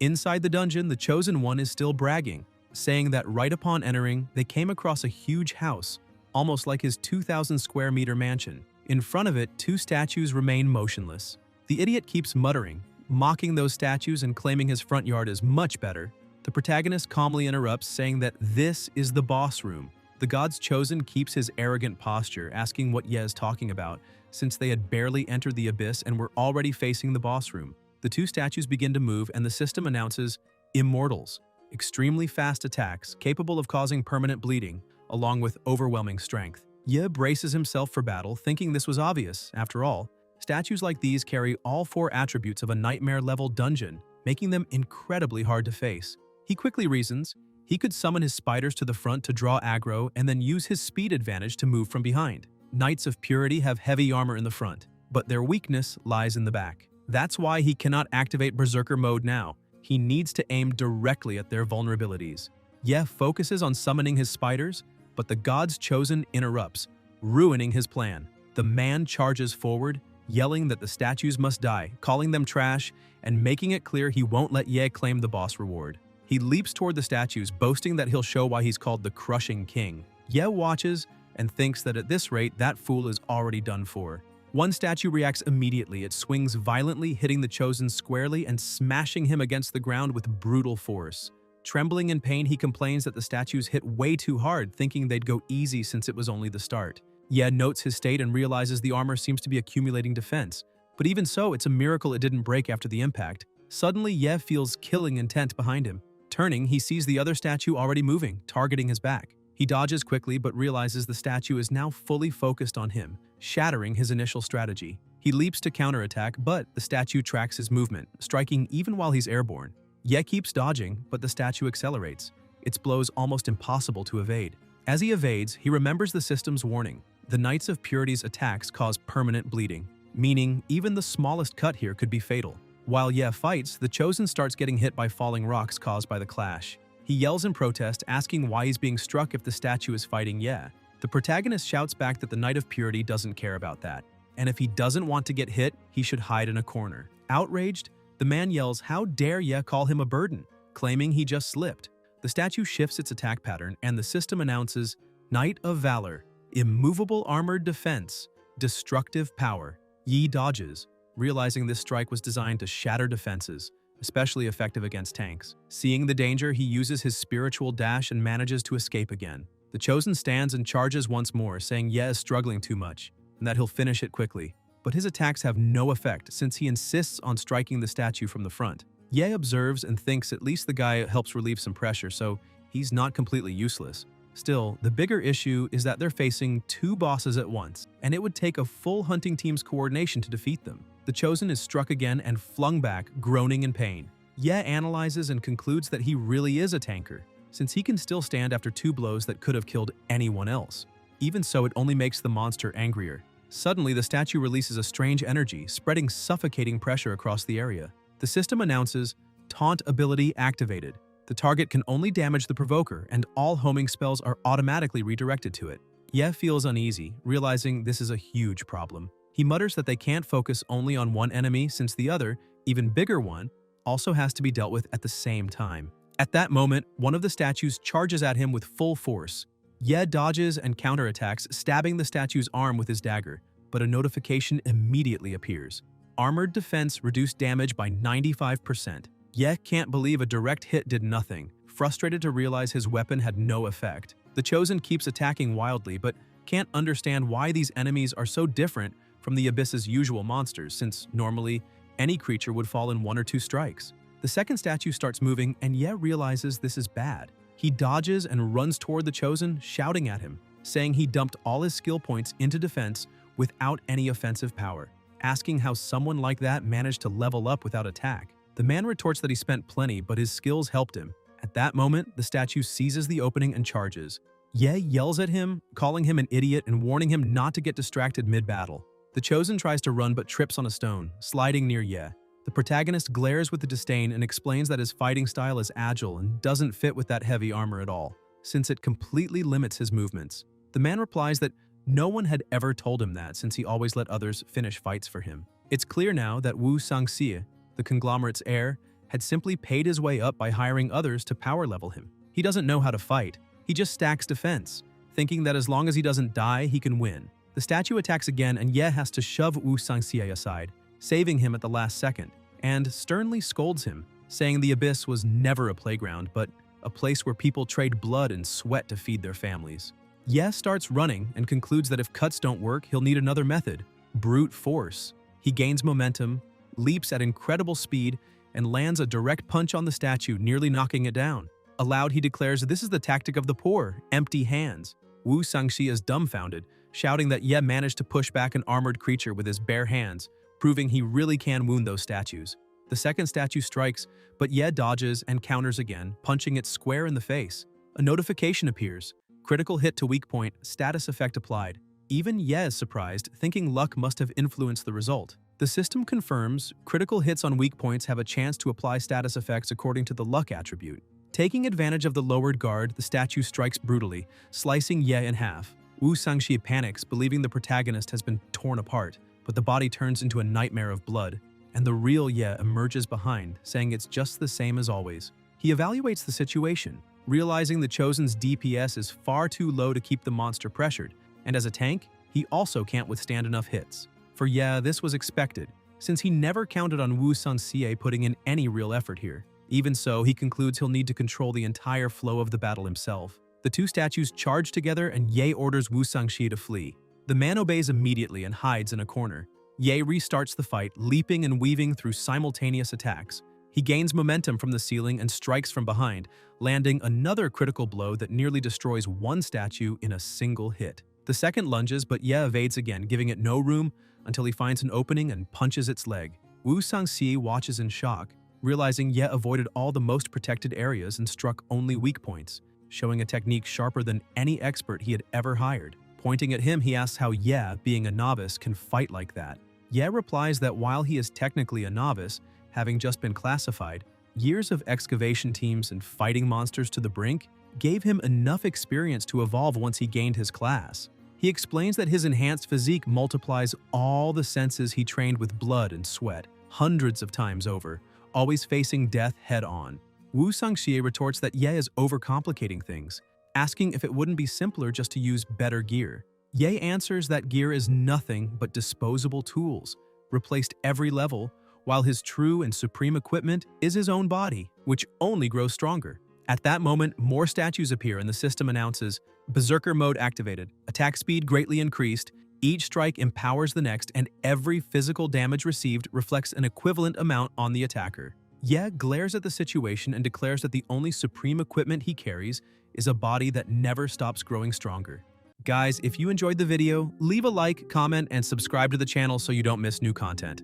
Inside the dungeon, the Chosen One is still bragging, saying that right upon entering, they came across a huge house, almost like his 2,000 square meter mansion. In front of it, two statues remain motionless. The idiot keeps muttering, mocking those statues and claiming his front yard is much better. The protagonist calmly interrupts, saying that this is the boss room. The God's Chosen keeps his arrogant posture, asking what Ye is talking about, since they had barely entered the abyss and were already facing the boss room. The two statues begin to move, and the system announces Immortals, extremely fast attacks capable of causing permanent bleeding, along with overwhelming strength. Ye braces himself for battle, thinking this was obvious. After all, statues like these carry all four attributes of a nightmare-level dungeon, making them incredibly hard to face. He quickly reasons he could summon his spiders to the front to draw aggro and then use his speed advantage to move from behind. Knights of Purity have heavy armor in the front, but their weakness lies in the back. That's why he cannot activate Berserker mode now. He needs to aim directly at their vulnerabilities. Ye focuses on summoning his spiders, but the God's Chosen interrupts, ruining his plan. The man charges forward, yelling that the statues must die, calling them trash, and making it clear he won't let Ye claim the boss reward. He leaps toward the statues, boasting that he'll show why he's called the Crushing King. Ye watches and thinks that at this rate, that fool is already done for. One statue reacts immediately. It swings violently, hitting the Chosen squarely and smashing him against the ground with brutal force. Trembling in pain, he complains that the statues hit way too hard, thinking they'd go easy since it was only the start. Ye notes his state and realizes the armor seems to be accumulating defense. But even so, it's a miracle it didn't break after the impact. Suddenly, Ye feels killing intent behind him. Turning, he sees the other statue already moving, targeting his back. He dodges quickly but realizes the statue is now fully focused on him, shattering his initial strategy. He leaps to counterattack, but the statue tracks his movement, striking even while he's airborne. Ye keeps dodging, but the statue accelerates. Its blows almost impossible to evade. As he evades, he remembers the system's warning. The Knights of Purity's attacks cause permanent bleeding, meaning even the smallest cut here could be fatal. While Ye fights, the Chosen starts getting hit by falling rocks caused by the clash. He yells in protest, asking why he's being struck if the statue is fighting Ye. The protagonist shouts back that the Knight of Purity doesn't care about that, and if he doesn't want to get hit, he should hide in a corner. Outraged, the man yells, "How dare Ye call him a burden?" claiming he just slipped. The statue shifts its attack pattern, and the system announces, Knight of Valor, immovable armored defense, destructive power. Ye dodges, realizing this strike was designed to shatter defenses, especially effective against tanks. Seeing the danger, he uses his spiritual dash and manages to escape again. The Chosen stands and charges once more, saying Ye is struggling too much, and that he'll finish it quickly. But his attacks have no effect since he insists on striking the statue from the front. Ye observes and thinks at least the guy helps relieve some pressure, so he's not completely useless. Still, the bigger issue is that they're facing two bosses at once, and it would take a full hunting team's coordination to defeat them. The Chosen is struck again and flung back, groaning in pain. Ye analyzes and concludes that he really is a tanker, since he can still stand after two blows that could have killed anyone else. Even so, it only makes the monster angrier. Suddenly, the statue releases a strange energy, spreading suffocating pressure across the area. The system announces, Taunt ability activated. The target can only damage the provoker, and all homing spells are automatically redirected to it. Ye feels uneasy, realizing this is a huge problem. He mutters that they can't focus only on one enemy since the other, even bigger one, also has to be dealt with at the same time. At that moment, one of the statues charges at him with full force. Ye dodges and counterattacks, stabbing the statue's arm with his dagger, but a notification immediately appears. armored defense reduced damage by 95%. Ye can't believe a direct hit did nothing, frustrated to realize his weapon had no effect. The Chosen keeps attacking wildly, but can't understand why these enemies are so different from the Abyss's usual monsters, since normally any creature would fall in 1 or 2 strikes. The second statue starts moving, and Ye realizes this is bad. He dodges and runs toward the Chosen, shouting at him, saying he dumped all his skill points into defense without any offensive power, asking how someone like that managed to level up without attack. The man retorts that he spent plenty, but his skills helped him. At that moment, the statue seizes the opening and charges. Ye yells at him, calling him an idiot and warning him not to get distracted mid-battle. The Chosen tries to run but trips on a stone, sliding near Ye. The protagonist glares with disdain and explains that his fighting style is agile and doesn't fit with that heavy armor at all, since it completely limits his movements. The man replies that no one had ever told him that, since he always let others finish fights for him. It's clear now that Wu Sangxie, the conglomerate's heir, had simply paid his way up by hiring others to power level him. He doesn't know how to fight. He just stacks defense, thinking that as long as he doesn't die, he can win. The statue attacks again, and Ye has to shove Wu Sangxie aside, saving him at the last second, and sternly scolds him, saying the Abyss was never a playground, but a place where people trade blood and sweat to feed their families. Ye starts running and concludes that if cuts don't work, he'll need another method: brute force. He gains momentum, leaps at incredible speed, and lands a direct punch on the statue, nearly knocking it down. Aloud, he declares this is the tactic of the poor, empty hands. Wu Sangxi is dumbfounded, shouting that Ye managed to push back an armored creature with his bare hands, proving he really can wound those statues. The second statue strikes, but Ye dodges and counters again, punching it square in the face. A notification appears. Critical hit to weak point, status effect applied. Even Ye is surprised, thinking luck must have influenced the result. The system confirms critical hits on weak points have a chance to apply status effects according to the luck attribute. Taking advantage of the lowered guard, the statue strikes brutally, slicing Ye in half. Wu Sangxi panics, believing the protagonist has been torn apart, but the body turns into a nightmare of blood, and the real Ye emerges behind, saying it's just the same as always. He evaluates the situation, realizing the Chosen's DPS is far too low to keep the monster pressured, and as a tank, he also can't withstand enough hits. For Ye, this was expected, since he never counted on Wu Sangxi putting in any real effort here. Even so, he concludes he'll need to control the entire flow of the battle himself. The two statues charge together, and Ye orders Wu Sangxi to flee. The man obeys immediately and hides in a corner. Ye restarts the fight, leaping and weaving through simultaneous attacks. He gains momentum from the ceiling and strikes from behind, landing another critical blow that nearly destroys one statue in a single hit. The second lunges, but Ye evades again, giving it no room until he finds an opening and punches its leg. Wu Sangxi watches in shock, realizing Ye avoided all the most protected areas and struck only weak points, showing a technique sharper than any expert he had ever hired. Pointing at him, he asks how Ye, being a novice, can fight like that. Ye replies that while he is technically a novice, having just been classified, years of excavation teams and fighting monsters to the brink gave him enough experience to evolve once he gained his class. He explains that his enhanced physique multiplies all the senses he trained with blood and sweat, hundreds of times over, always facing death head-on. Wu Sangxi retorts that Ye is overcomplicating things, asking if it wouldn't be simpler just to use better gear. Ye answers that gear is nothing but disposable tools, replaced every level, while his true and supreme equipment is his own body, which only grows stronger. At that moment, more statues appear and the system announces, Berserker mode activated, attack speed greatly increased, each strike empowers the next, and every physical damage received reflects an equivalent amount on the attacker. Ye glares at the situation and declares that the only supreme equipment he carries is a body that never stops growing stronger. Guys, if you enjoyed the video, leave a like, comment, and subscribe to the channel so you don't miss new content.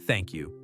Thank you.